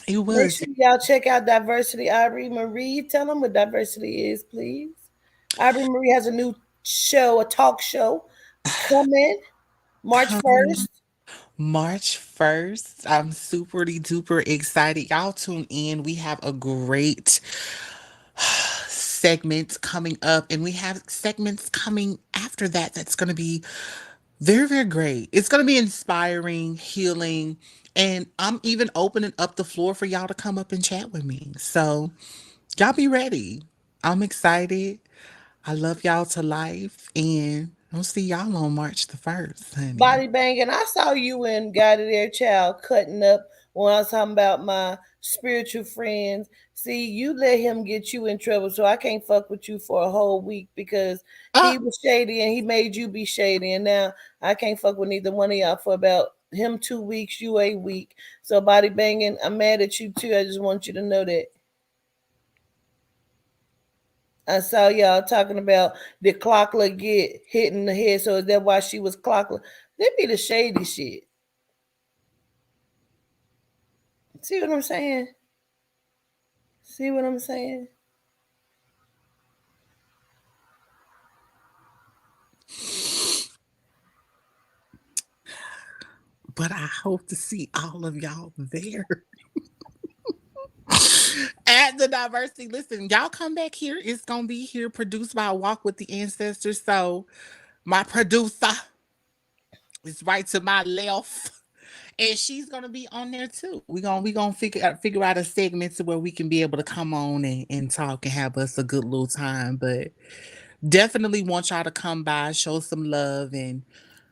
It Make was. sure y'all check out Diversity. Aubrey Marie, tell them what diversity is, please. Aubrey Marie has a new show, a talk show coming March Coming 1st. March 1st. I'm super duper excited. Y'all tune in. We have a great segment coming up, and we have segments coming after that that's going to be very, very great. It's going to be inspiring, healing, and I'm even opening up the floor for y'all to come up and chat with me. So, y'all be ready. I'm excited. I love y'all to life, and I'll see y'all on March the 1st, honey. Body banging. I saw you and Got It There Child cutting up when I was talking about my spiritual friends. See, you let him get you in trouble, so I can't fuck with you for a whole week because he Ah, was shady and he made you be shady, and now I can't fuck with neither one of y'all for about him 2 weeks, you a week. So body banging, I'm mad at you too. I just want you to know that. I saw y'all talking about the clockler get hit in the head, so is that why she was clockler? That be the shady shit. See what I'm saying? See what I'm saying? but I hope to see all of y'all there at the diversity. Listen, y'all come back here. It's gonna be here, produced by Walk with the Ancestors. So my producer is right to my left. And she's gonna be on there too. We gonna figure out a segment to where we can be able to come on and talk and have us a good little time. But definitely want y'all to come by, show some love, and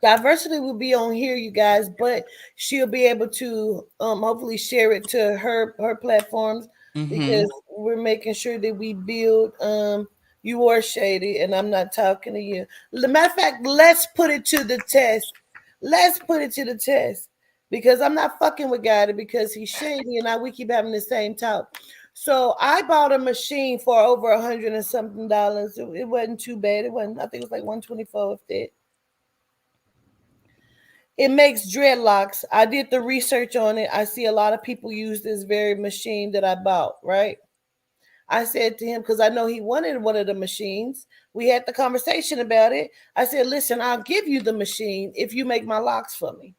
Diversity will be on here, you guys, but she'll be able to hopefully share it to her platforms mm-hmm. because we're making sure that we build you are shady and I'm not talking to you. Matter of fact, let's put it to the test. Let's put it to the test. Because I'm not fucking with God because he's shady and we keep having the same talk. So I bought a machine for over 100 and something dollars. It wasn't too bad. It wasn't, I think it was like 124 if that. It makes dreadlocks. I did the research on it. I see a lot of people use this very machine that I bought, right? I said to him, because I know he wanted one of the machines. We had the conversation about it. I said, listen, I'll give you the machine if you make my locks for me.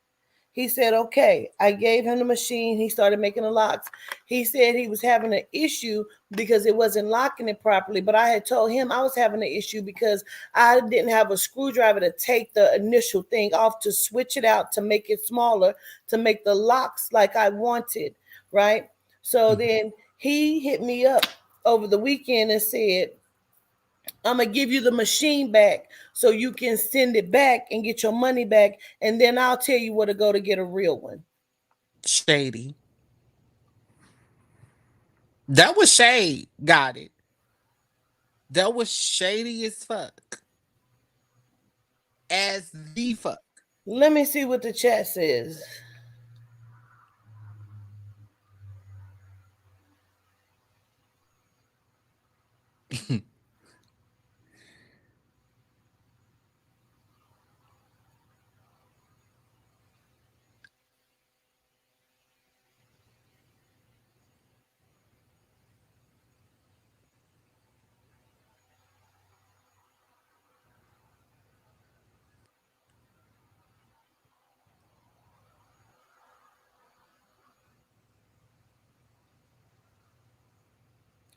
He said, okay. I gave him the machine. He started making the locks. He said he was having an issue because it wasn't locking it properly. But I had told him I was having an issue because I didn't have a screwdriver to take the initial thing off to switch it out to make it smaller, to make the locks like I wanted. Right. So then he hit me up over the weekend and said, I'm gonna give you the machine back so you can send it back and get your money back, and then I'll tell you where to go to get a real one. Shady. That was shade. Got it. That was shady as fuck. As the fuck. Let me see what the chat says.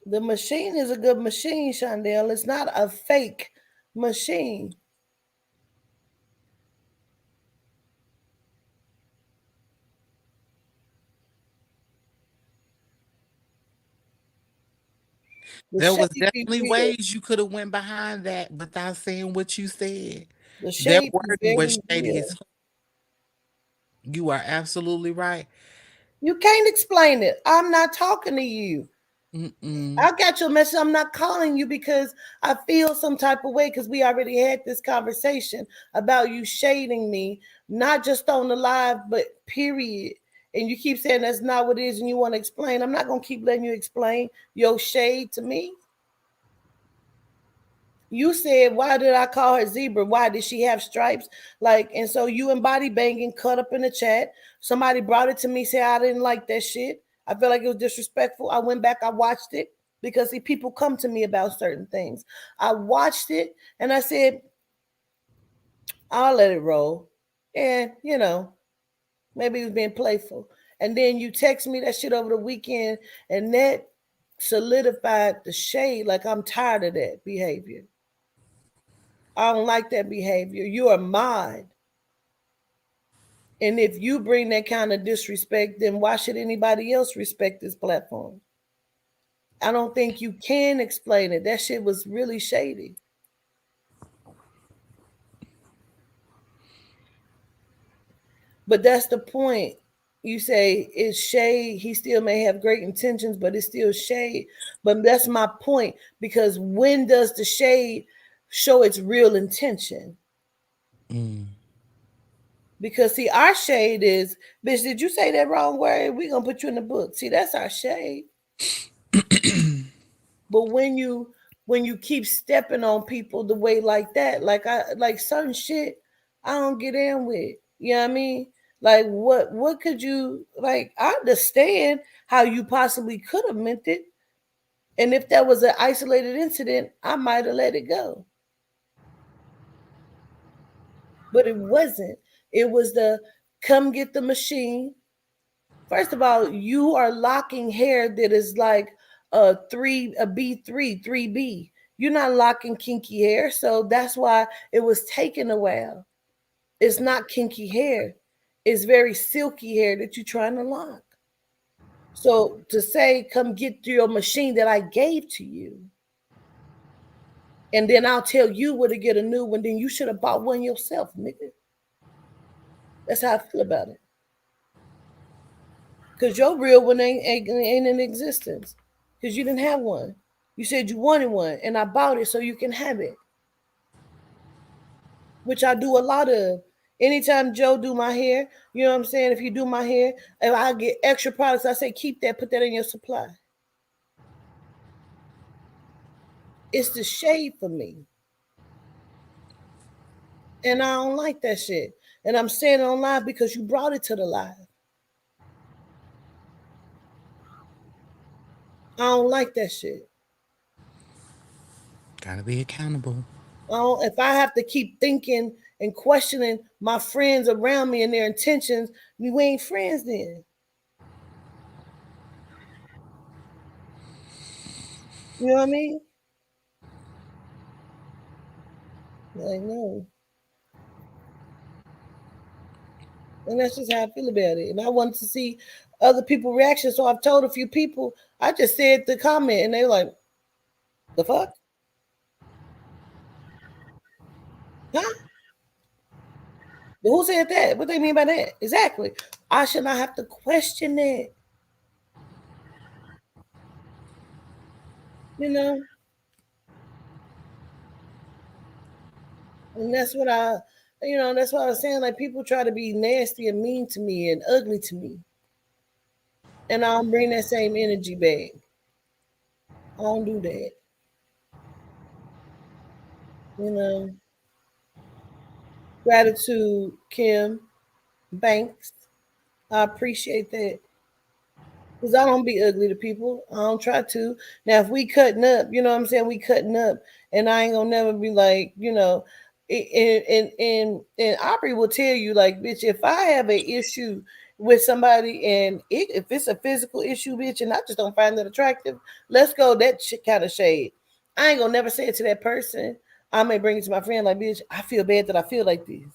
The machine is a good machine, Shondell. It's not a fake machine. The There was shade be definitely real. ways you could have went behind that without saying what you said. The Their shade be wording was very shady as real. fuck. You are absolutely right. You can't explain it. I'm not talking to you. Mm-mm. I got your message. I'm not calling you because I feel some type of way because we already had this conversation about you shading me, not just on the live, but period. And you keep saying that's not what it is and you want to explain. I'm not going to keep letting you explain your shade to me. You said, why did I call her zebra? Why did she have stripes? Like, and so you and body banging cut up in the chat. Somebody brought it to me, said I didn't like that shit. I felt like it was disrespectful. I went back, I watched it because see, people come to me about certain things. I watched it and I said, I'll let it roll. And, maybe he was being playful. And then you text me that shit over the weekend, and that solidified the shade. Like, I'm tired of that behavior. I don't like that behavior. You are mine. And if you bring that kind of disrespect, then why should anybody else respect this platform? I don't think you can explain it. That shit was really shady. But that's the point. You say it's shade. He still may have great intentions, but it's still shade. But that's my point because when does the shade show its real intention? Mm. Because see, our shade is, bitch, did you say that wrong word? We gonna put you in the book. See, that's our shade. But when you keep stepping on people the way like that, like I like certain shit, I don't get in with. You know what I mean? Like what could you like? I understand how you possibly could have meant it, and if that was an isolated incident, I might have let it go. But it wasn't. It was the come get the machine. First of all, you are locking hair that is like a B3 3B. You're not locking kinky hair, so that's why it was taking a while. It's not kinky hair. It's very silky hair that you're trying to lock. So to say, come get your machine that I gave to you, and then I'll tell you where to get a new one, then you should have bought one yourself, nigga. That's how I feel about it. Because your real one ain't in existence. Because you didn't have one. You said you wanted one, and I bought it so you can have it, which I do a lot of. Anytime Joe do my hair, you know what I'm saying? If you do my hair, if I get extra products, I say keep that, put that in your supply. It's the shade for me, and I don't like that shit. And I'm saying it on live because you brought it to the live. I don't like that shit. Gotta be accountable. If I have to keep thinking and questioning my friends around me and their intentions, we ain't friends then. You know what I mean? Like, no. And that's just how I feel about it. And I wanted to see other people' reactions. So I've told a few people, I just said the comment and they were like, the fuck? Huh? But who said that? What they mean by that? Exactly. I should not have to question it. You know? And that's what I was saying. Like people try to be nasty and mean to me and ugly to me. And I don't bring that same energy back. I don't do that. You know, gratitude, Kim Banks. I appreciate that. Cause I don't be ugly to people. I don't try to. Now, if we cutting up, you know what I'm saying? We cutting up, and I ain't gonna never be like, and Aubrey will tell you, like, bitch, if I have a issue with somebody, and if it's a physical issue, bitch, and I just don't find it attractive, let's go that shit kind of shade. I ain't gonna never say it to that person. I may bring it to my friend, like, bitch, I feel bad that I feel like this.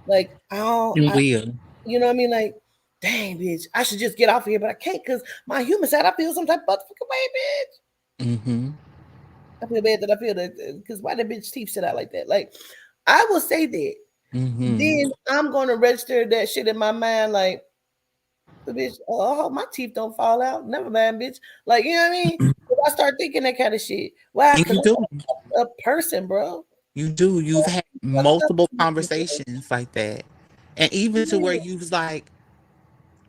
Like, I don't, You will. you know what I mean? Like, dang, bitch, I should just get off of here, but I can't because my human side, I feel some type of motherfucking way, bitch. Mm-hmm. I feel bad that I feel that because why that bitch teeth sit out like that? Like, I will say that. Mm-hmm. Then I'm going to register that shit in my mind, like, bitch, oh, I hope my teeth don't fall out. Never mind, bitch. Like, you know what I mean? If I start thinking that kind of shit, why? And Because you do. I'm a person, bro. You do. You've had Fucked up. multiple conversations like that. And even to where you was like,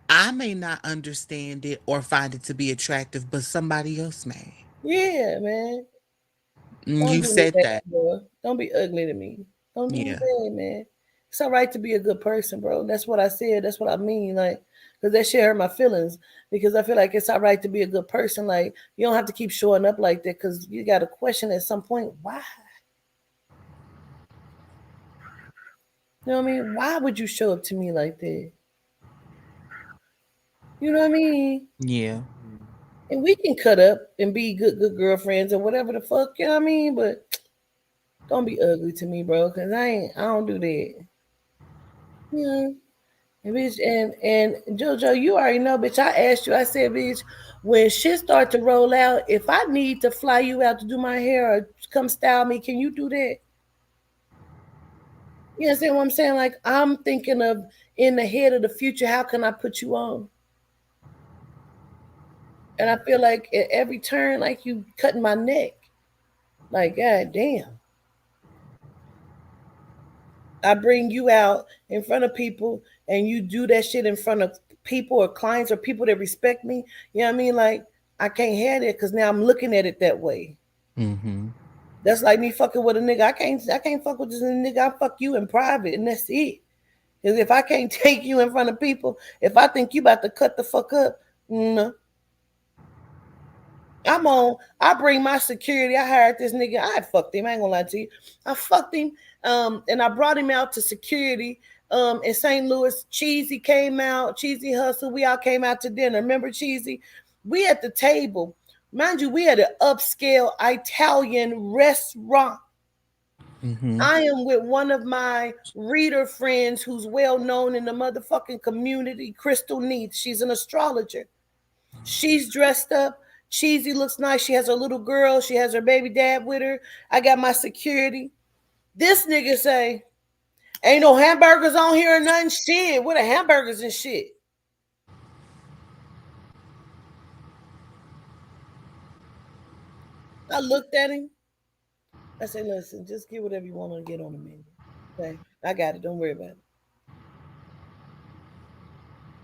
I may not understand it or find it to be attractive, but somebody else may. Yeah, man. Don't You've do me said bad, that. bro. Don't be ugly to me. Don't do me Yeah. bad, man. It's all right to be a good person, bro. That's what I said. That's what I mean. Like, because that shit hurt my feelings. Because I feel like it's all right to be a good person. Like, you don't have to keep showing up like that. Because you got to question at some point, why? You know what I mean? Why would you show up to me like that? You know what I mean? Yeah. And we can cut up and be good girlfriends or whatever the fuck. You know what I mean? But don't be ugly to me, bro. Because I don't do that. You know. And bitch, and Jojo, you already know, bitch. I asked you. I said, bitch, when shit start to roll out, if I need to fly you out to do my hair or come style me, can you do that? You understand what I'm saying? Like I'm thinking of in the head of the future. How can I put you on? And I feel like at every turn, like you cutting my neck. Like god damn, I bring you out in front of people, and you do that shit in front of people or clients or people that respect me. You know what I mean? Like I can't have it because now I'm looking at it that way. Mm-hmm. That's like me fucking with a nigga. I can't fuck with this nigga. I fuck you in private, and that's it. Because if I can't take you in front of people, if I think you about to cut the fuck up, no, I'm on. I bring my security. I hired this nigga. I fucked him. I ain't gonna lie to you. I fucked him. And I brought him out to security. In St. Louis, Cheesy came out. Cheesy Hustle. We all came out to dinner. Remember Cheesy? We at the table. Mind you, we had an upscale Italian restaurant. Mm-hmm. I am with one of my reader friends who's well known in the motherfucking community, Crystal Neath. She's an astrologer. She's dressed up. Cheesy looks nice. She has her little girl. She has her baby dad with her. I got my security. This nigga say, ain't no hamburgers on here or nothing. Shit, what are hamburgers and shit? I looked at him. I said, listen, just get whatever you want to get on the menu. Okay, I got it. Don't worry about it.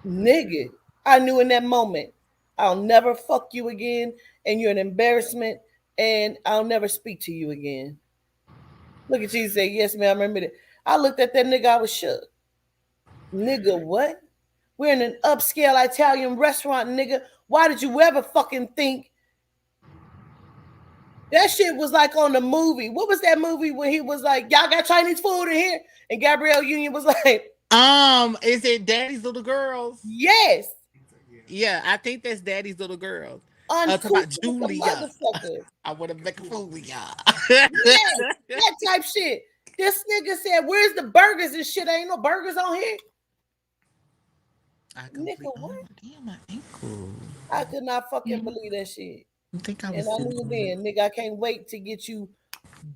Nigga, I knew in that moment, I'll never fuck you again, and you're an embarrassment, and I'll never speak to you again. Look at you say, yes, ma'am, I remember that. I looked at that nigga, I was shook. Nigga, what? We're in an upscale Italian restaurant, nigga. Why did you ever fucking think that shit was like on the movie? What was that movie when he was like, y'all got Chinese food in here? And Gabrielle Union was like, Is it Daddy's Little Girls? yes, Yeah, I think that's Daddy's Little Girls. Talk uncouth about like a Julia. motherfucker. I want to make a fool of y'all. Yes, that type shit. This nigga said, where's the burgers and shit? Ain't no burgers on here. I complete. Nigga, Oh what? damn, my ankle. I could not Yeah, fucking believe that shit. I think I And was I sitting knew on it. then, nigga, I can't wait to get you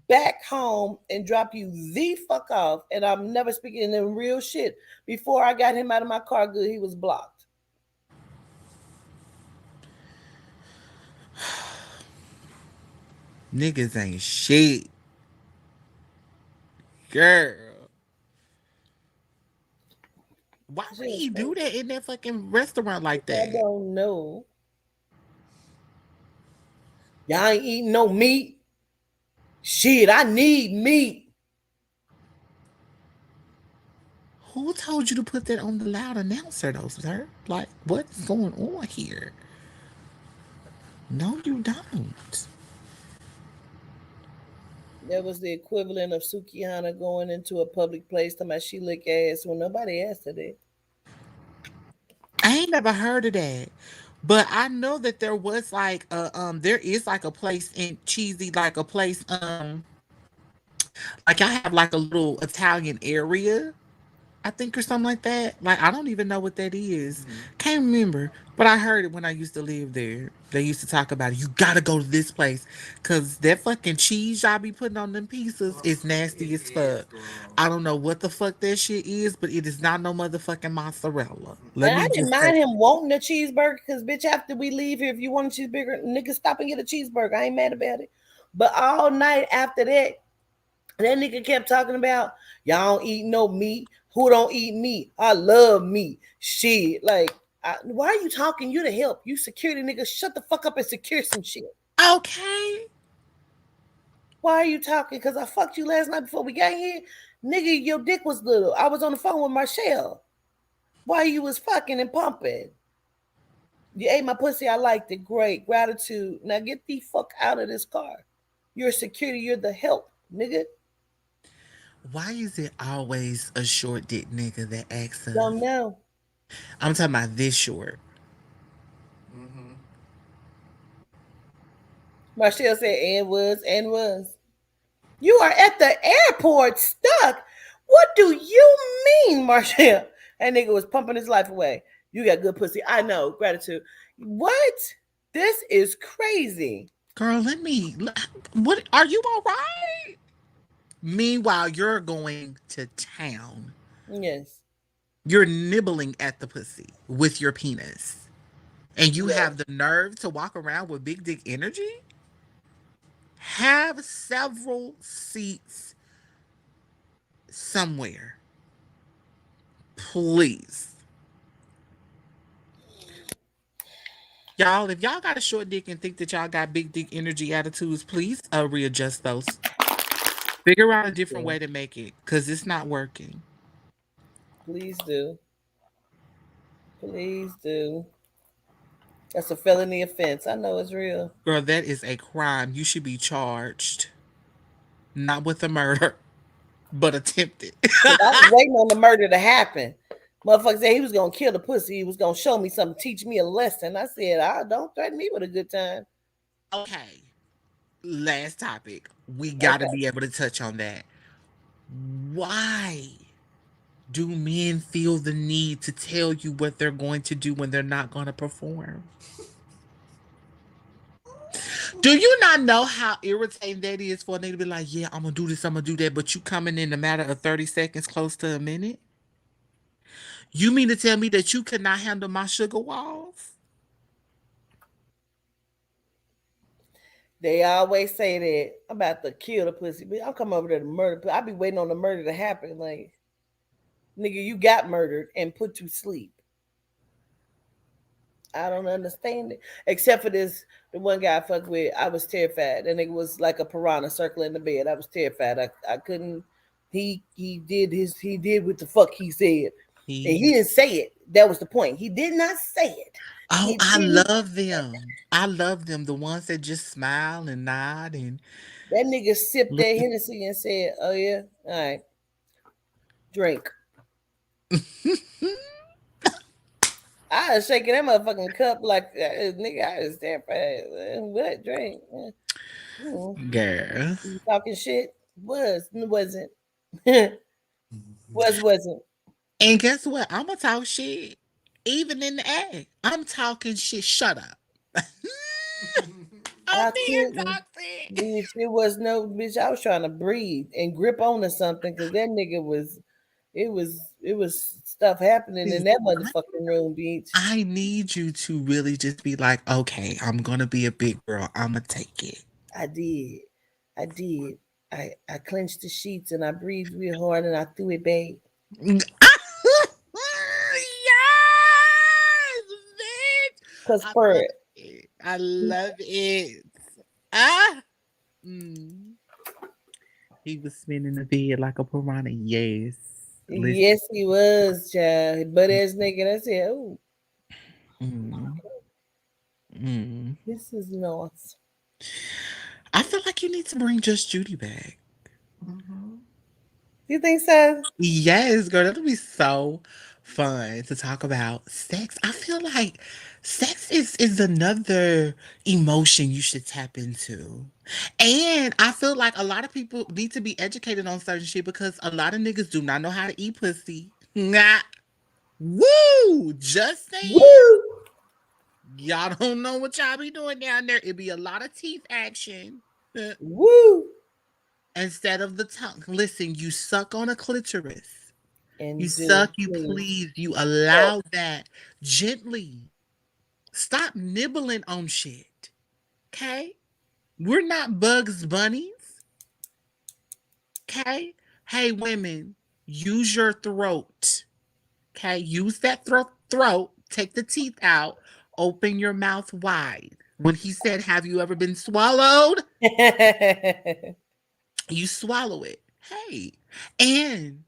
back home and drop you the fuck off. And I'm never speaking in real shit. Before I got him out of my car, good, he was blocked. Niggas ain't shit, girl. Why would Shit was he do crazy. that in that fucking restaurant like I that? don't know. Y'all ain't eating no meat. Shit, I need meat. Who told you to put that on the loud announcer, though, sir? Like, what's going on here? No, you don't. That was the equivalent of Sukihana going into a public place talking about she lick ass when nobody asked her that. I ain't never heard of that. But I know that there was like a there is like a place in cheesy, like a place like I have like a little Italian area, I think, or something like that. Like I don't even know what that is. Mm-hmm. Can't remember. But I heard it when I used to live there. They used to talk about it. You gotta go to this place. Cause that fucking cheese y'all be putting on them pizzas Oh, is nasty it as is, fuck. girl. I don't know what the fuck that shit is, but it is not no motherfucking mozzarella. Let And I me didn't just say. mind him wanting a cheeseburger because, bitch, after we leave here, if you want a cheeseburger, nigga, stop and get a cheeseburger. I ain't mad about it. But all night after that, that nigga kept talking about, y'all don't eat no meat. Who don't eat meat? I love meat. Shit. Like, why are you talking? You to help. You security nigga. Shut the fuck up and secure some shit. Okay. Why are you talking? Because I fucked you last night before we got here. Nigga, your dick was little. I was on the phone with Marshall. Why you was fucking and pumping? You ate my pussy. I liked it. Great. Gratitude. Now get the fuck out of this car. You're security. You're the help, nigga. Why is it always a short dick nigga that asks Don't us? know. I'm talking about this short. Mm-hmm. Marshall said, and was. You are at the airport stuck. What do you mean, Marshall? That nigga was pumping his life away. You got good pussy. I know. Gratitude. What? This is crazy. Girl, what are you all right? Meanwhile, you're going to town. Yes. You're nibbling at the pussy with your penis. And you Yes. have the nerve to walk around with big dick energy? Have several seats somewhere. Please. Y'all, if y'all got a short dick and think that y'all got big dick energy attitudes, please readjust those. Figure out a Please different do. way to make it because it's not working. Please do. Please do. That's a felony offense. I know it's real. Girl, that is a crime. You should be charged. Not with a murder, but attempted. Because I was waiting on the murder to happen. Motherfucker said he was gonna kill the pussy. He was gonna show me something, teach me a lesson. I said, don't threaten me with a good time. Okay. Last topic. We got to Okay. be able to touch on that. Why do men feel the need to tell you what they're going to do when they're not going to perform? Do you not know how irritating that is for a nigga to be like, yeah, I'm going to do this, I'm going to do that, but you coming in a matter of 30 seconds, close to a minute? You mean to tell me that you could not handle my sugar walls? They always say that I'm about to kill the pussy, but I'll come over there to murder. I be waiting on the murder to happen. Like, nigga, you got murdered and put to sleep. I don't understand it. Except for this, the one guy I fucked with, I was terrified. That nigga was like a piranha circling the bed. I was terrified. I couldn't. He did what the fuck he said, and he He, didn't say it. That was the point. He did not say it. oh, He I didn't. love them. I love them. The ones that just smile and nod and That nigga sipped look that at Hennessy and said, "Oh yeah, all right, drink." I was shaking that motherfucking cup like nigga. I was terrified. What drink? girl. You talking shit? Was wasn't wasn't. And guess what? I'ma talk shit. Even in the act. I'm talking shit. Shut up. I'm I being couldn't. toxic. Bitch, it was no bitch. I was trying to breathe and grip onto something because that nigga was. It was stuff happening in See, that motherfucking room, bitch. I need you to really just be like, okay, I'm gonna be a big girl. I'ma take it. I did. I did. I clenched the sheets and I breathed real hard and I threw it back. Yes, bitch. Cause I for love it. I love it. Ah. Mm. He was spinning the bed like a piranha. Yes. Listen. Yes, he was, child. Butt ass nigga. I said, oh, Mm, mm. this is nice. I feel like you need to bring Just Judy back. Mm-hmm. You think so? Yes, girl, that'll be so fun to talk about sex. I feel like sex is another emotion you should tap into. And I feel like a lot of people need to be educated on certain shit because a lot of niggas do not know how to eat pussy. Nah. Woo! Just saying. Woo! Y'all don't know what y'all be doing down there. It be a lot of teeth action. Woo! Instead of the tongue. Listen, you suck on a clitoris. You And do it, suck, you please. please, you Oh. allow that gently. Stop nibbling on shit. Okay? We're not Bugs Bunnies. Okay? Hey, women, use your throat. Okay? Use that throat. Take the teeth out. Open your mouth wide. When he said, "Have you ever been swallowed?" You swallow it. Hey, and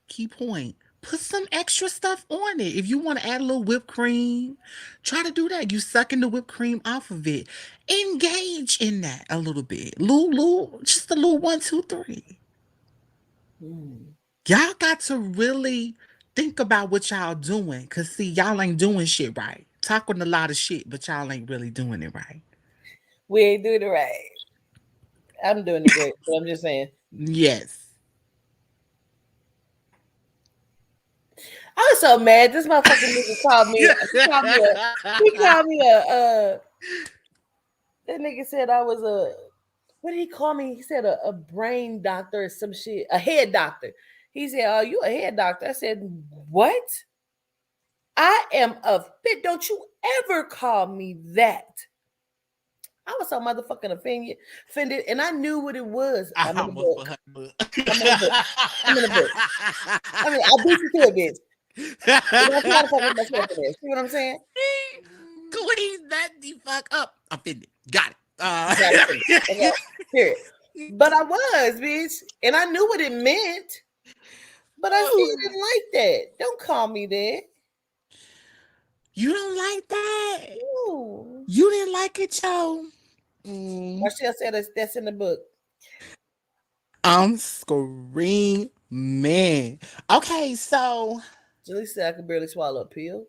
key point, put some extra stuff on it. If you want to add a little whipped cream, try to do that. You sucking the whipped cream off of it. Engage in that a little bit. Little, just a little one, two, three. Mm. Y'all got to really think about what y'all doing. Cause see, y'all ain't doing shit right. Talking a lot of shit, but y'all ain't really doing it right. We ain't doing it right. I'm doing it great, but I'm just saying. Yes. I was so mad. This motherfucking nigga called me. He called me a. That nigga said I was a. What did he call me? He said a brain doctor or some shit. A head doctor. He said, "Oh, you a head doctor?" I said, "What? I am a fit. Don't you ever call me that." I was so motherfucking offended, and I knew what it was. I I'm in the almost book. put her in the book. I'm in the book. I'm in the book. I mean, I beat you to it, bitch. You don't try to fuck with myself in there. See what I'm saying? Clean that the fuck up. Offended. Got it. You got to finish. Okay. Period. But I was, bitch, and I knew what it meant. But I still didn't like that. Don't call me that. You don't like that? Ooh. You didn't like it, Joe? Mm. Marcel said that's in the book. I'm screaming. Okay, so Julie said I could barely swallow a pill.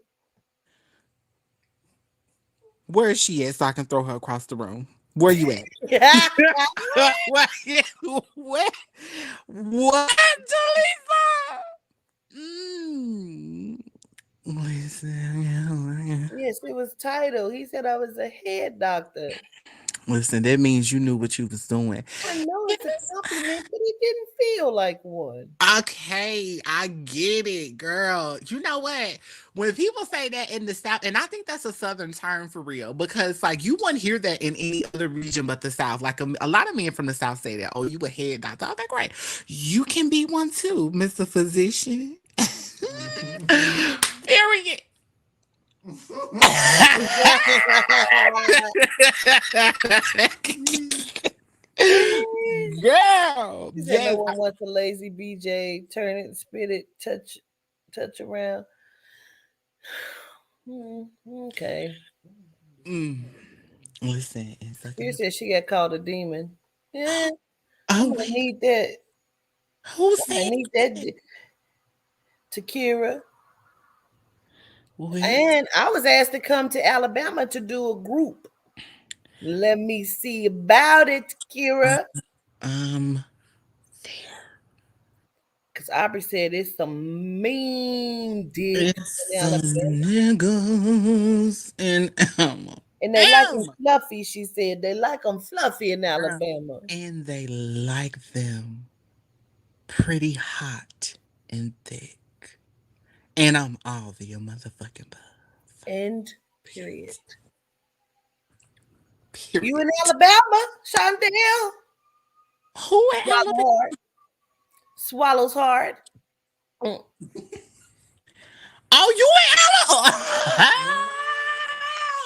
where is she at so I can throw her across the room? Where you at? Where? Where? What, Jalisa? Mm. Listen, Yes, it was titled. He said I was a head doctor. listen, that means you knew what you was doing. I know it's a compliment, but it didn't feel like one. Okay, I get it, girl. You know what? When people say that in the South, and I think that's a Southern term for real, because like you wouldn't hear that in any other region but the South. Like a lot of men from the South say that, oh, you a head doctor. Okay, great. You can be one too, Mr. Physician. Period. Girl, He said no yes. one wants a lazy BJ. Turn it, spit it, touch around. Okay. Mm. Listen, and Here sucking. said she got called a demon. Yeah, I'm Oh gonna wait, need that. who I'm gonna said need that that? Takira. Wait, And I was asked to come to Alabama to do a group. Let me see about it, Kira. um, there. Because Aubrey said it's some mean dicks It's in some Alabama. niggas in Alabama. And they like them fluffy, she said. They like them fluffy in Alabama. And they like them pretty hot and thick. And I'm all the motherfucking buff. End period. You Period. in Alabama, Shondell? Who in Swallow Alabama? hard. Swallows hard. Mm. Oh, you in Alabama?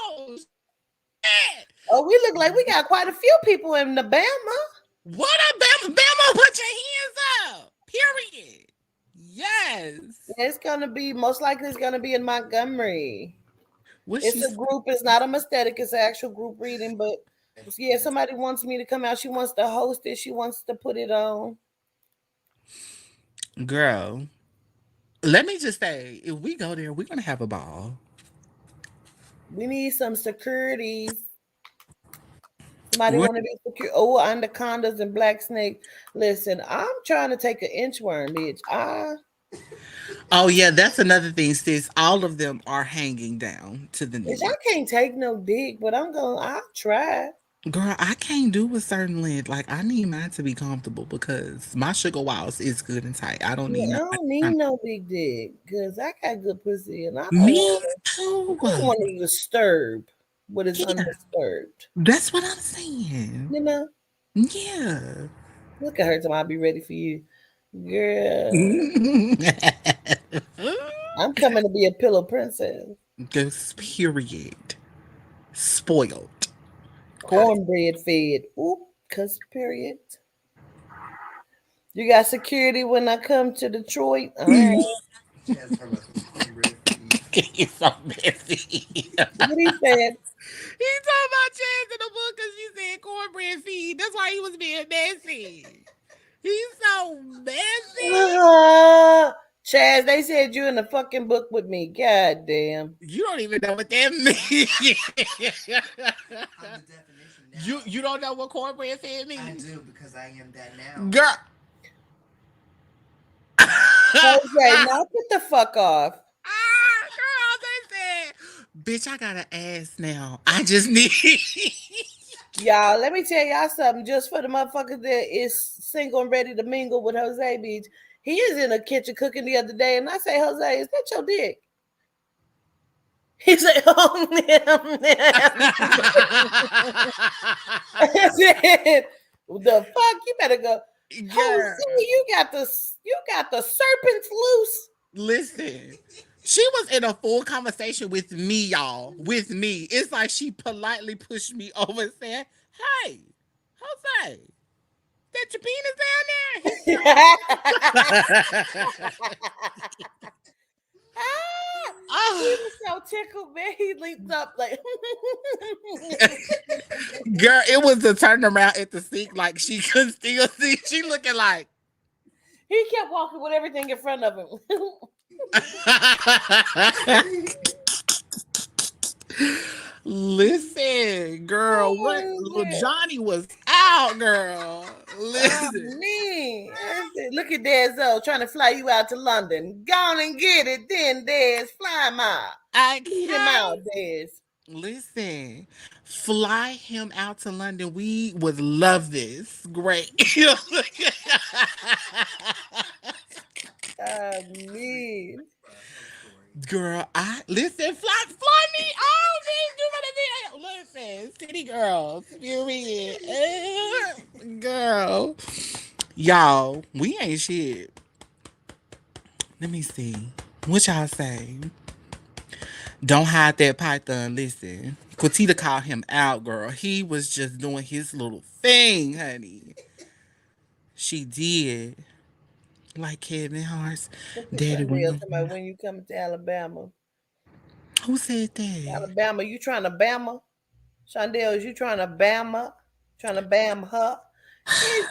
Oh, shit. Oh, we look like we got quite a few people in Alabama. What Alabama? Bama, put your It's gonna be most likely it's gonna be in Montgomery. What It's she a say? group. It's not a aesthetic. It's an actual group reading. But yeah, somebody wants me to come out. She wants to host it. She wants to put it on. Girl, let me just say, if we go there, we're gonna have a ball. We need some securities. Somebody What? want to be secure. Oh, anacondas and black snake. Listen, I'm trying to take an inchworm, bitch. Oh yeah, that's another thing, sis. All of them are hanging down to the Bitch, knee. I can't take no dick, but I'll try. Girl, I can't do a certain length. Like I need mine to be comfortable because my sugar walls is good and tight. I don't need Yeah, I nobody don't need trying. no big dick because I got good pussy and Me I too. don't want to disturb what is Yeah, undisturbed. that's what I'm saying. You know, Yeah. look at her till I'll be ready for you, girl. I'm coming to be a pillow princess, This period. Spoiled. cornbread fed. Oop, cause period. You got security when I come to Detroit. All right. Chaz talking about some cornbread feet. He's so messy. What he said? He talking about Chance in the book because she said cornbread feed. That's why he was being messy. He's so messy. Chaz, they said you in the fucking book with me. God damn. You don't even know what that means. I'm the definition you now. don't know what cornbread feed I means, do because I am that now. girl. Jose, knock it the fuck off. Girl, they said, bitch, I got an ass now. I just need. Y'all, let me tell y'all something. Just for the motherfuckers that is single and ready to mingle with Jose Beach. He is in the kitchen cooking the other day, and I say, Jose, is that your dick? He said, oh, I said, the fuck? You better go. Jose, Girl, you got the serpents loose. listen. She was in a full conversation with me, y'all. With me. It's like she politely pushed me over and said, hey, Jose, that your penis down there? He Oh, was so tickled, man. He leaped up like girl, it was the turn around at the sink like she couldn't still see. She looking like. he kept walking with everything in front of him. Listen, girl, what Oh, little man. Johnny was out, girl. Oh, Listen. man. I said, look at Denzel trying to fly you out to London. Go on and get it, then, Dez. Fly him out. Eat him Okay. out, Dez. Listen, fly him out to London. We would love this. Great. Oh, man. Whole story. Girl, I listen, fly me out, bitch. You wanna be listen, city girls, period. Girl. Y'all, we ain't shit. Let me see. What y'all say? Don't hide that python. Listen. Quatita called him out, girl. He was just doing his little thing, honey. She did. Like Kevin Hart's Look at daddy Shondell went. talking about when you come to Alabama. Who said that? Alabama, you trying to Bama? Shondell, is you trying to Bama? Trying to Bam her? Is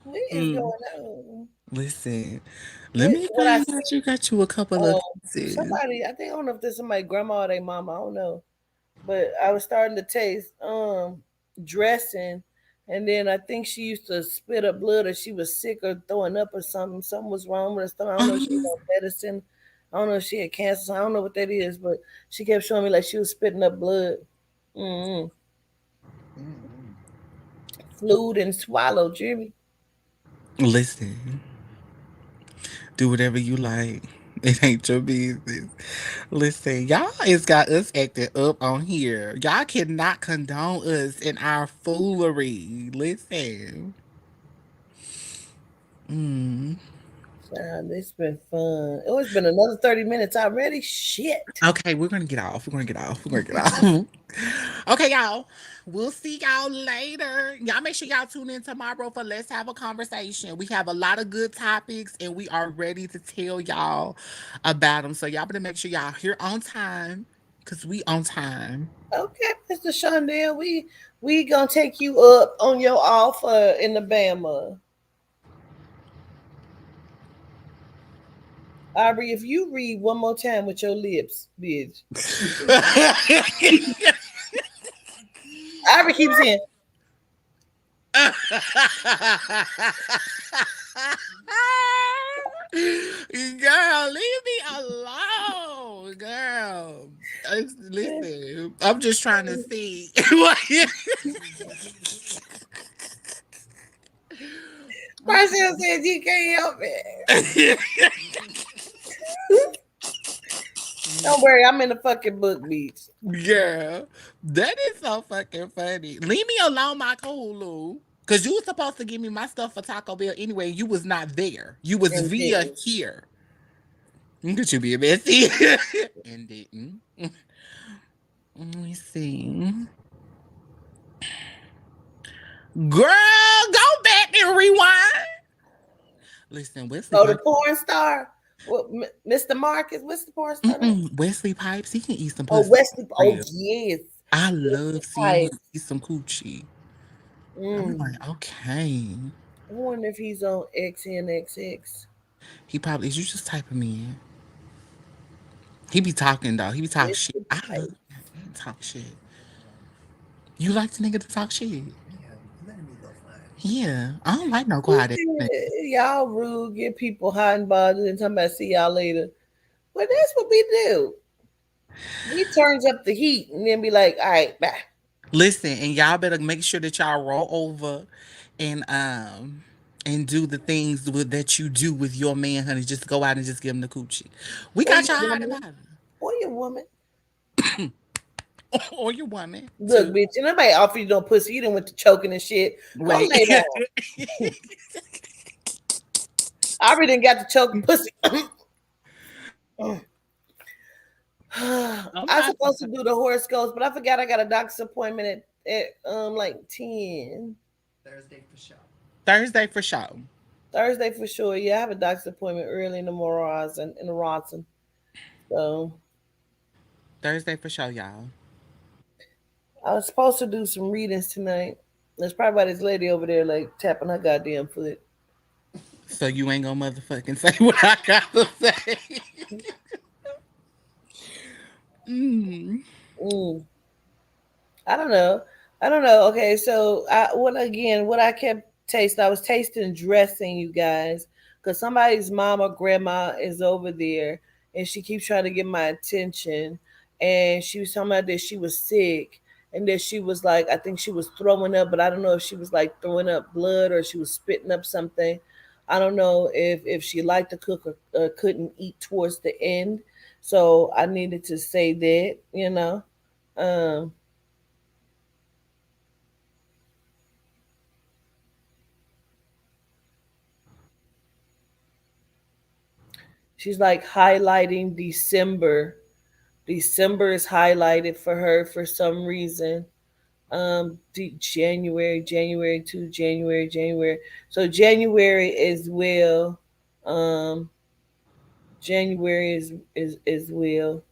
what is going Mm, on? listen, let What me what I find see? out you got you a couple of Um, pieces. somebody I think I don't know if this is somebody grandma or their mama. I don't know, but I was starting to taste dressing, and then I think she used to spit up blood, or she was sick or throwing up or something. Something was wrong with her stomach. I don't know if she was Um, on medicine. I don't know if she had cancer. So I don't know what that is, but she kept showing me like she was spitting up blood. Mm-hmm. Mm-mm. Fluid and swallowed, Jimmy. listen, do whatever you like. It ain't your business. Listen, y'all has got us acting up on here. Y'all cannot condone us in our foolery. Listen. Mm. It's been fun. Oh, it's been another 30 minutes already. Shit. Okay, we're gonna get off. We're gonna get off. We're gonna get off. Okay, y'all. We'll see y'all later. Y'all make sure y'all tune in tomorrow for Let's Have a Conversation. We have a lot of good topics and we are ready to tell y'all about them. So y'all better make sure y'all here on time because we on time. Okay, Mr. Shondell, we gonna take you up on your offer in the Bama. Aubrey, if you read one more time with your lips, bitch. Aubrey keeps saying, Girl, leave me alone, girl. Listen, I'm just trying to see. Marcel said you can't help it. Don't worry, I'm in the fucking book, bitch. Girl, that is so fucking funny. Leave me alone, my Hulu. Cause you was supposed to give me my stuff for Taco Bell anyway. You was not there. You was And via didn't. here. Could you be a messy? And didn't. Let me see. Girl, go back and rewind. Listen, Wesley Oh, the Pipes. porn star. What, Mr. Marcus? What's the porn star name? Wesley Pipes, he can eat some Oh, pussy. Wesley. Oh, Real. yes. I Wesley love seeing him Pipes. eat some coochie. I'm Mm. like, okay. I wonder if he's on XNXX. He probably is. You just type him in. He be talking though. He be talking shit. Wesley I love Pipes. him. He talk shit. You like the nigga to talk shit? Yeah, letting me go fine. Yeah. I don't like no Who quiet ass nigga. said y'all rude, get people hot and bothered, and talking about see y'all later? Well, that's what we do. We turns up the heat and then be like, all right, bye. Listen, and y'all better make sure that y'all roll over and do the things that you do with your man, honey. Just go out and just give him the coochie. We Or got your y'all hot and woman. bothered. Or your woman. Or your woman Look, too. bitch, and nobody offer you no pussy. You done went to choking and shit. Go Wait. lay down. I already done got the choking pussy. I'm I not. supposed to do the horoscopes, but I forgot I got a doctor's appointment at like 10. Thursday for sure. Thursday for sure. Thursday for sure. Yeah, I have a doctor's appointment early in the morning in the Ronson. So Thursday for sure, y'all. I was supposed to do some readings tonight. There's probably why this lady over there like tapping her goddamn foot. So you ain't gonna motherfucking say what I gotta say. Mm. Mm. I don't know. I don't know. Okay, so what I kept tasting, I was tasting dressing, you guys, because somebody's mom or grandma is over there, and she keeps trying to get my attention, and she was talking about that she was sick, and that she was like, I think she was throwing up, but I don't know if she was like throwing up blood or she was spitting up something. I don't know if she liked to cook or couldn't eat towards the end, so I needed to say that, you know. Um, She's like highlighting December. December is highlighted for her for some reason. January to January. So January as well. Um, January is as well.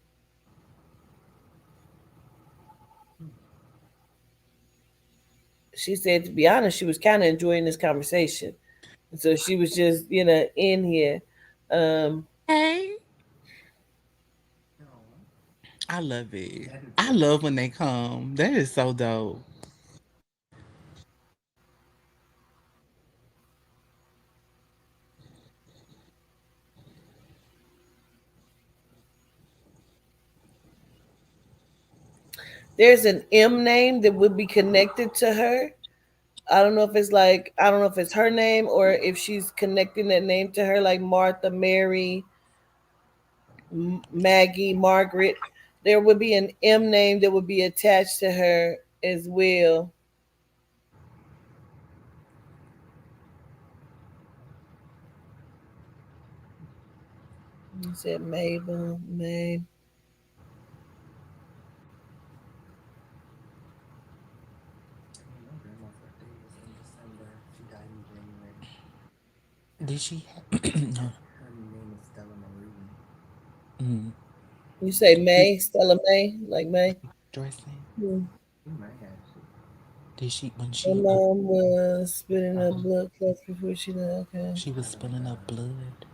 She said to be honest, she was kind of enjoying this conversation. So she was just, in here. Um, Hey. No, I love it. that is I love when they come. That is so dope. there's an M name that would be connected to her. I don't know if it's her name or if she's connecting that name to her, like Martha, Mary, Maggie, Margaret. There would be an M name that would be attached to her as well. You said Mabel, May. I mean, my grandma's birthday is in December. She died in January. Did she Her name is Stella Marie. mm, You say she May, Stella May, like May. dressing? Hmm. She might have to. Did she when Her she mom was spitting up uh-huh, blood clots before she died. Okay. she was Died of spilling up blood?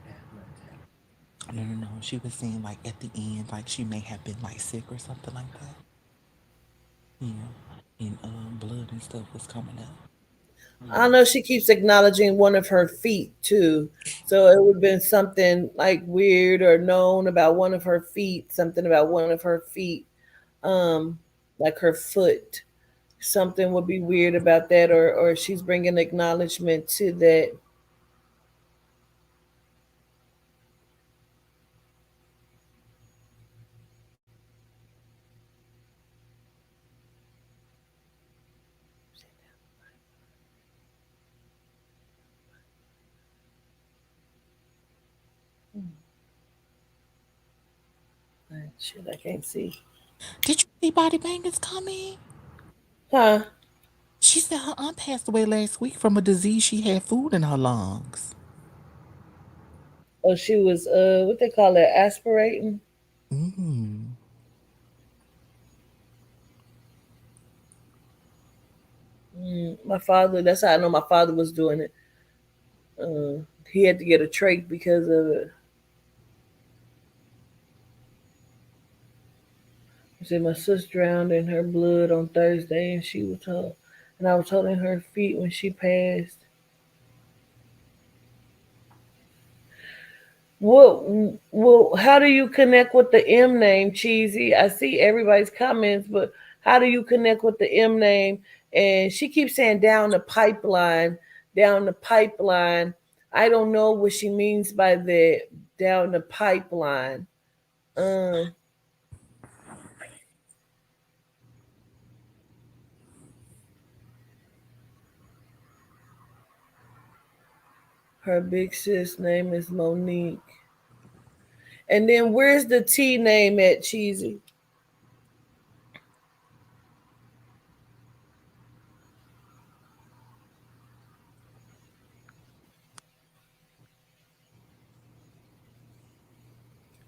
asthma attack. No, no, no. She was saying like at the end, like she may have been like sick or something like that. Yeah, and blood and stuff was coming up. I Hmm. know she keeps acknowledging one of her feet too. So it would have been something like weird or known about one of her feet, something about one of her feet, um, like her foot. Something would be weird about that, or she's bringing acknowledgement to that. Shit, I can't see. Did you see Body Bangers coming? Huh? She said her aunt passed away last week from a disease she had food in her lungs. Oh, she was what they call it, aspirating. Mm. My father. That's how I know my father was doing it. He had to get a trach because of it. He said my sister drowned in her blood on Thursday, and she was told, and I was holding her feet when she passed. Well, how do you connect with the M name, Cheesy? I see everybody's comments, but how do you connect with the M name? And she keeps saying down the pipeline, down the pipeline. I don't know what she means by that, down the pipeline. Um, her big sis name is Monique. And then where's the T name at, Cheesy?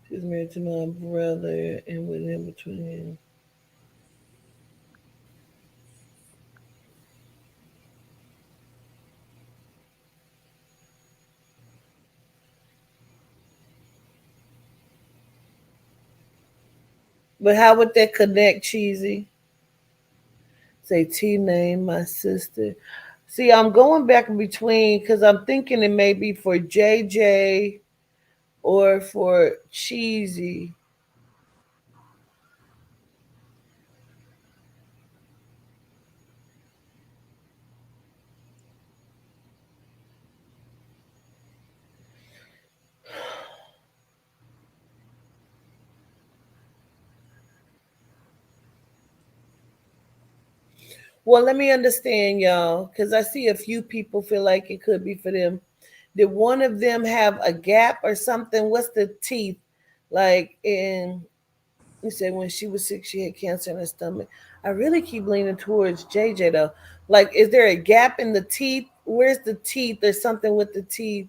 She's married to my brother and with him between. But how would that connect, Cheesy? Say T name, my sister. See, I'm going back in between because I'm thinking it may be for JJ or for Cheesy. Well, let me understand, y'all, because I see a few people feel like it could be for them. Did one of them have a gap or something? What's the teeth? Like in, you said when she was sick, she had cancer in her stomach. I really keep leaning towards JJ though. Like, is there a gap in the teeth? Where's the teeth? There's something with the teeth.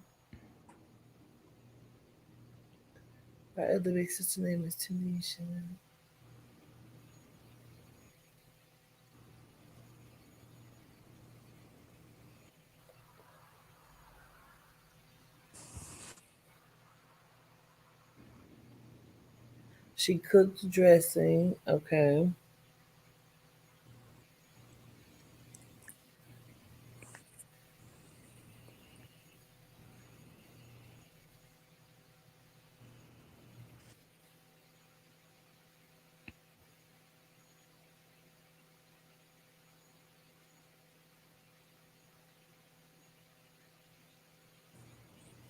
Our other big sister name is Tanisha. She cooked dressing. Okay.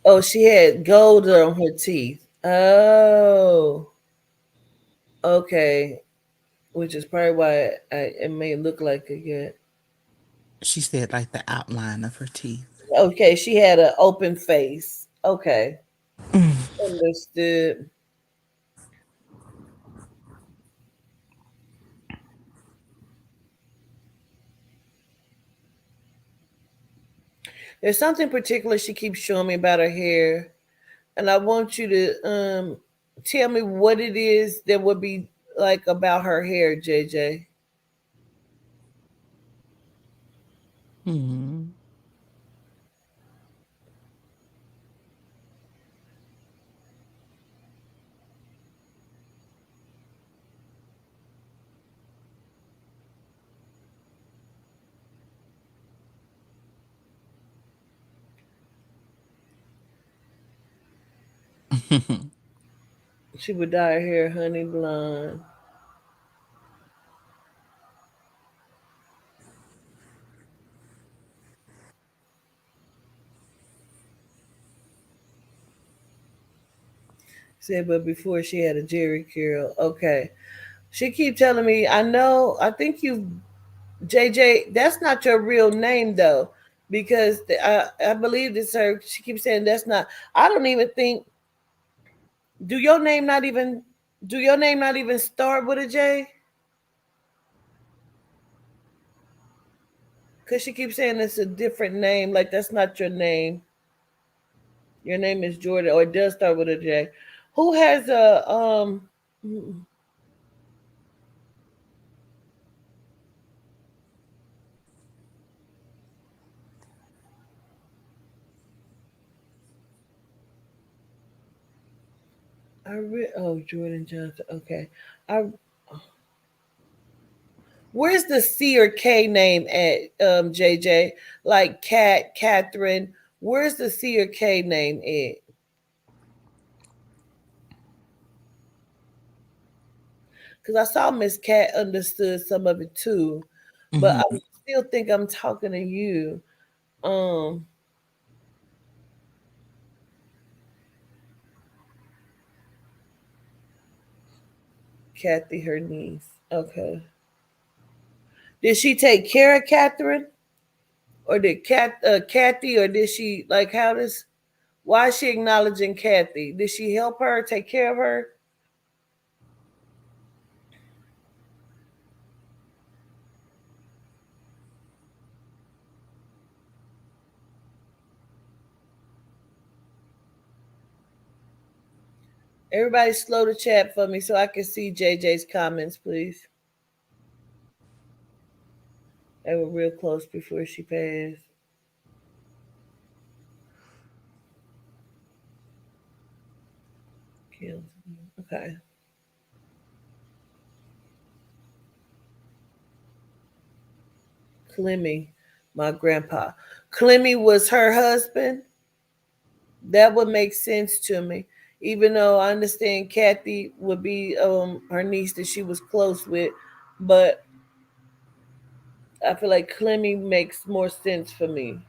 Oh, she had gold on her teeth. Oh, okay. Which is probably why it may look like it yet. She said like the outline of her teeth. Okay, she had an open face. Okay. Understood. There's something particular she keeps showing me about her hair, and I want you to tell me what it is that would be like about her hair, JJ. Hmm. She would dye her hair honey blonde. Said, but before she had a Jerry curl. Okay. She keep telling me, I know, I think you, JJ, that's not your real name though, because I believe it's her. She keeps saying that's not. I don't even think. Do your name not even? Do your name not even start with a J? Cause she keeps saying it's a different name. Like that's not your name. Your name is Jordan, or it does start with a J. Who has a oh, Jordan Johnson. Okay. I Where's the C or K name at, JJ? Like Cat, Catherine. Where's the C or K name at? Because I saw Miss Cat understood some of it too, but I Hmm. still think I'm talking to you. Um, Kathy, her niece. Okay. Did she take care of Catherine, or did Kathy, or did she like how does? Why is she acknowledging Kathy? Did she help her take care of her? Everybody slow the chat for me so I can see JJ's comments, please. They were real close before she passed. Okay. Clemmy, my grandpa. Clemmy was her husband. That would make sense to me. Even though I understand Kathy would be her niece that she was close with, but I feel like Clemmy makes more sense for me.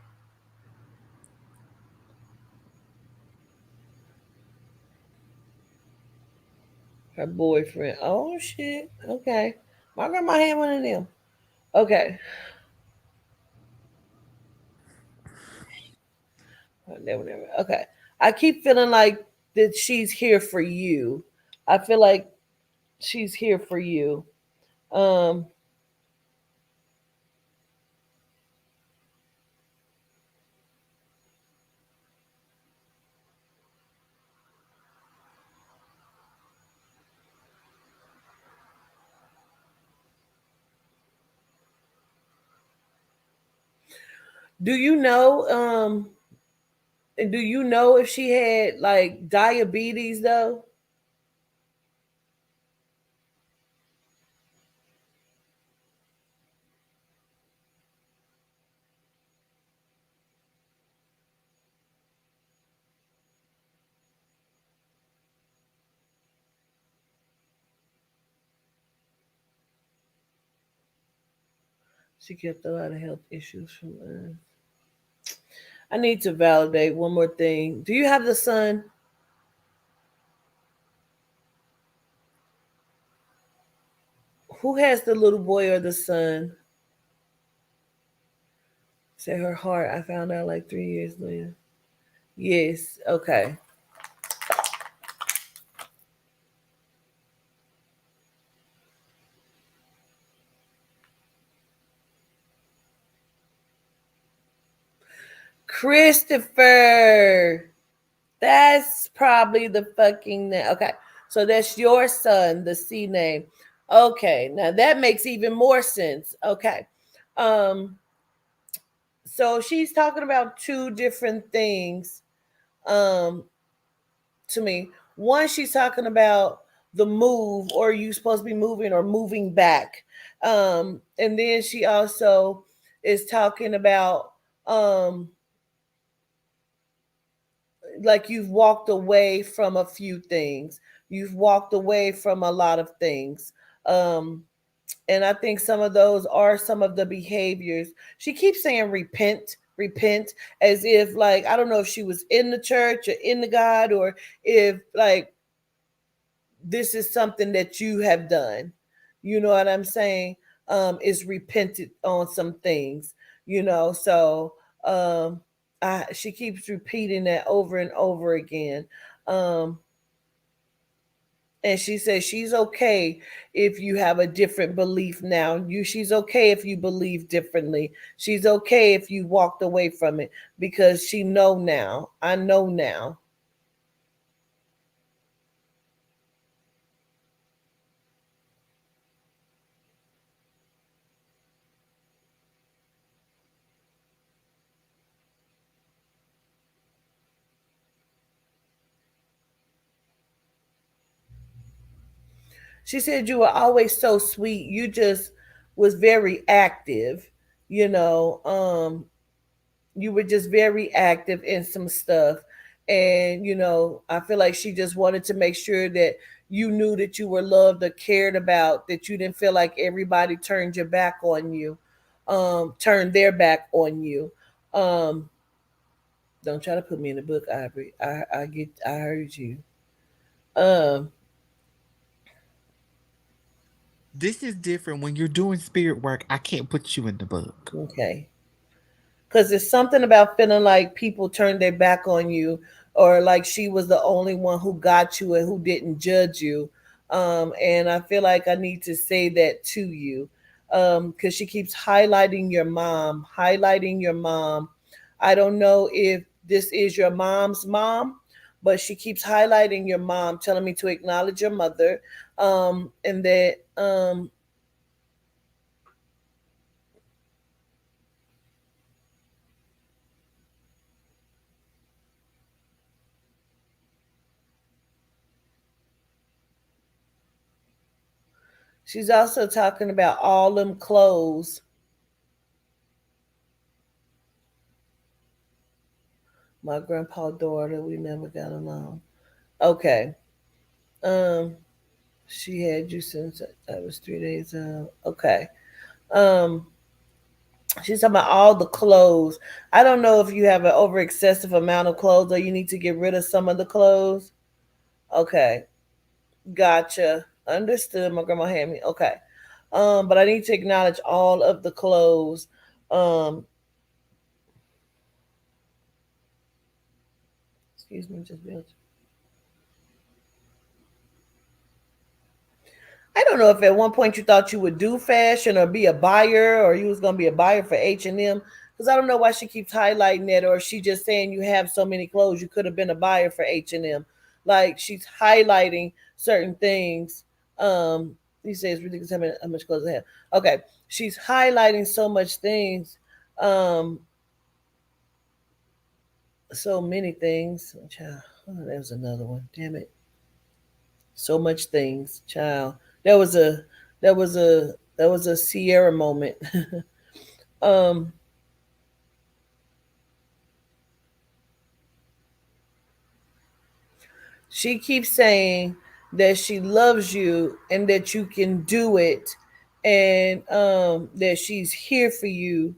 Her boyfriend. Oh shit. Okay. My grandma had one of them. Okay. Never, never. Okay. I keep feeling like that she's here for you. I feel like she's here for you. Um, do you know? Do you know if she had like diabetes though? She kept a lot of health issues from us. I need to validate one more thing. Do you have the son? Who has the little boy or the son? Say her heart. I found out like 3 years later. Yes. Okay. Christopher. That's probably the fucking name. Okay. So that's your son, the C name. Okay. Now that makes even more sense. Okay. Um, so she's talking about two different things um to me. One, she's talking about the move, or you supposed to be moving or moving back. And then she also is talking about um like you've walked away from a few things. You've walked away from a lot of things. Um and I think some of those are some of the behaviors. She keeps saying repent, repent, as if like I don't know if she was in the church or in the God, or if like this is something that you have done. You know what I'm saying? Is repented on some things, you know. So she keeps repeating that over and over again. Um, and she says she's okay if you have a different belief now. She's okay if you believe differently. She's okay if you walked away from it because she know now. I know now. She said you were always so sweet. You just was very active, you know. You were just very active in some stuff. And, you know, I feel like she just wanted to make sure that you knew that you were loved or cared about, that you didn't feel like everybody turned your back on you, turned their back on you. Um, don't try to put me in the book, Aubrey. I heard you. Um, This is different. When you're doing spirit work, I can't put you in the book. okay. Because there's something about feeling like people turned their back on you, or like she was the only one who got you and who didn't judge you. And I feel like I need to say that to you, because she keeps highlighting your mom, highlighting your mom. I don't know if this is your mom's mom, but she keeps highlighting your mom, telling me to acknowledge your mother, and that she's also talking about all them clothes. My grandpa daughter, we never got along. Okay. Um, she had you since I was 3 days. Okay. Um, she's talking about all the clothes. I don't know if you have an over excessive amount of clothes or you need to get rid of some of the clothes. Okay. Gotcha. Understood. My grandma had me. Okay. But I need to acknowledge all of the clothes. Um, excuse me, just be I don't know if at one point you thought you would do fashion or be a buyer, or you was gonna be a buyer for H&M. Because I don't know why she keeps highlighting that, or she just saying you have so many clothes you could have been a buyer for H&M. Like she's highlighting certain things. He says ridiculous how much clothes I have. Okay, she's highlighting so much things. Um, so many things. Child, oh, there's another one. Damn it. So much things, child. That was a that was a Sierra moment. um, she keeps saying that she loves you and that you can do it, and that she's here for you.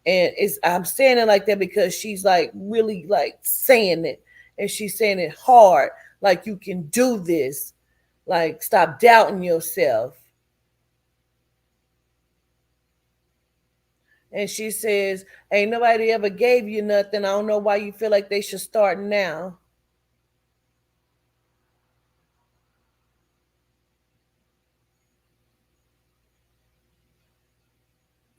And it's I'm saying it like that because she's like really like saying it, and she's saying it hard, like you can do this. Like stop doubting yourself. And she says, ain't nobody ever gave you nothing. I don't know why you feel like they should start now.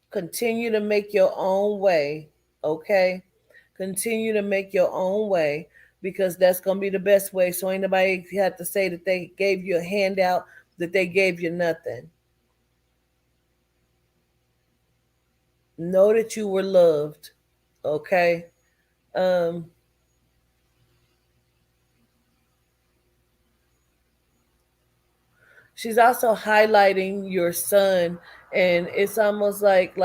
Continue to make your own way, okay? Continue to make your own way because that's gonna be the best way. So ain't nobody have to say that they gave you a handout, that they gave you nothing. Know that you were loved. Okay. Um, she's also highlighting your son, and it's almost like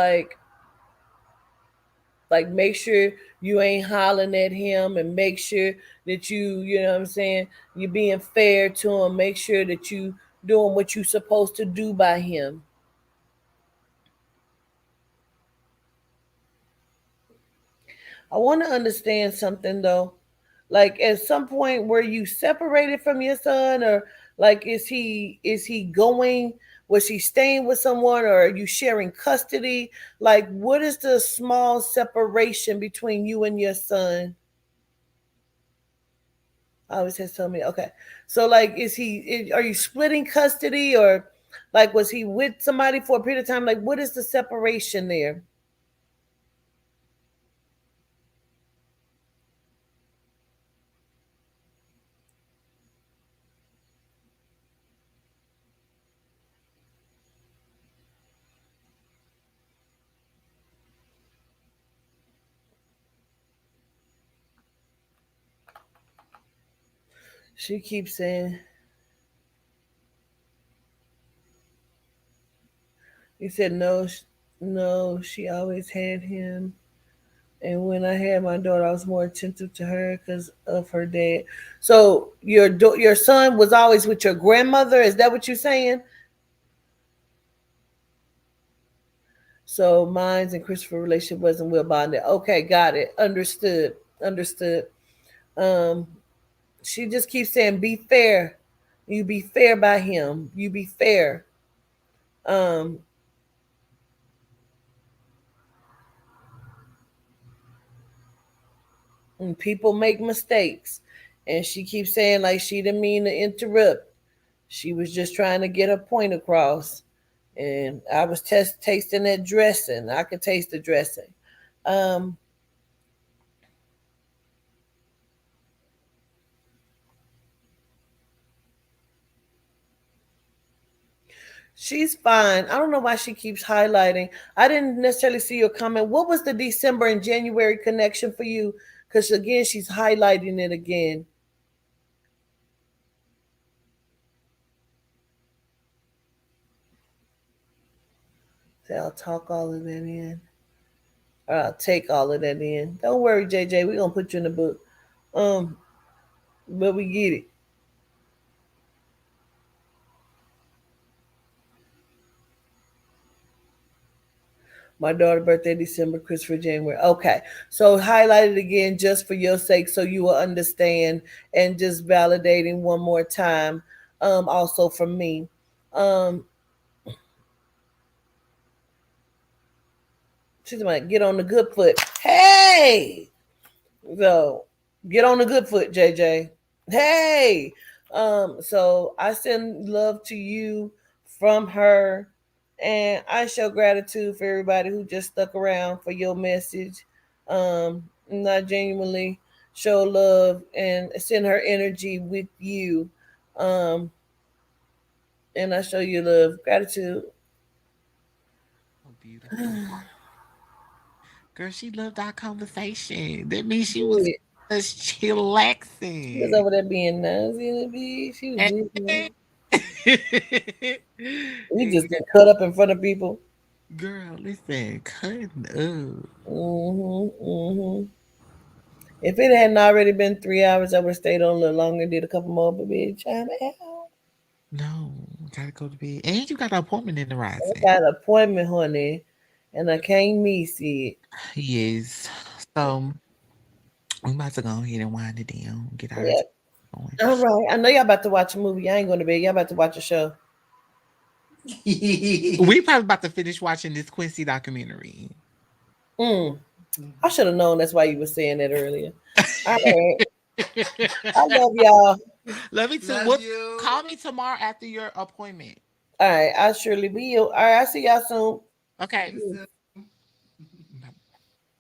make sure you ain't hollering at him, and make sure that you know what I'm saying, you're being fair to him. Make sure that you doing what you supposed to do by him. I want to understand something though. Like at some point were you separated from your son, or like is he going, was he staying with someone, or are you sharing custody? Like what is the small separation between you and your son? I always has told me, okay. So like are you splitting custody, or like was he with somebody for a period of time? Like what is the separation there? She keeps saying, he said no, no, she always had him. And when I had my daughter, I was more attentive to her because of her dad. So your son was always with your grandmother. Is that what you're saying? So mine's and Christopher relationship wasn't well bonded. Okay, got it. Understood. Understood. Um, she just keeps saying, "Be fair. You be fair by him. You be fair." Um, and people make mistakes, and she keeps saying like she didn't mean to interrupt. She was just trying to get her point across. And I was tasting that dressing. I could taste the dressing. Um, she's fine. I don't know why she keeps highlighting. I didn't necessarily see your comment. What was the December and January connection for you? Because again, she's highlighting it again. So I'll talk all of that in. Or I'll take all of that in. Don't worry, JJ. We're gonna put you in the book. Um, but we get it. My daughter's birthday December, Christopher January. Okay, so highlight it again just for your sake, so you will understand, and just validating one more time. Also from me. Um, she's like, get on the good foot. Hey, so get on the good foot, JJ. Hey, so I send love to you from her, and I show gratitude for everybody who just stuck around for your message. And I genuinely show love and send her energy with you. Um, and I show you love, gratitude. Oh, beautiful. Girl, she loved our conversation. That means she was She just was chillaxing. over there being nosy in the beach. She was just, we just get cut up in front of people. Girl, listen, cutting up. Mm-hmm. If it hadn't already been 3 hours, I would have stayed on a little longer and did a couple more, but bitch, I'm out. No, gotta go to bed. And you got an appointment in the I rising. got an appointment, honey, and I can't miss it. Yes. So we about to go ahead and wind it down. Get our Yep. going. All right. I know y'all about to watch a movie. I ain't going to bed. Y'all about to watch a show. We probably about to finish watching this Quincy documentary. Mm. I should have known that's why you were saying that earlier. All right. I love y'all. Love you too. Love What? you. Call me tomorrow after your appointment. All right. I'll surely be you. All right. I'll see y'all soon. Okay.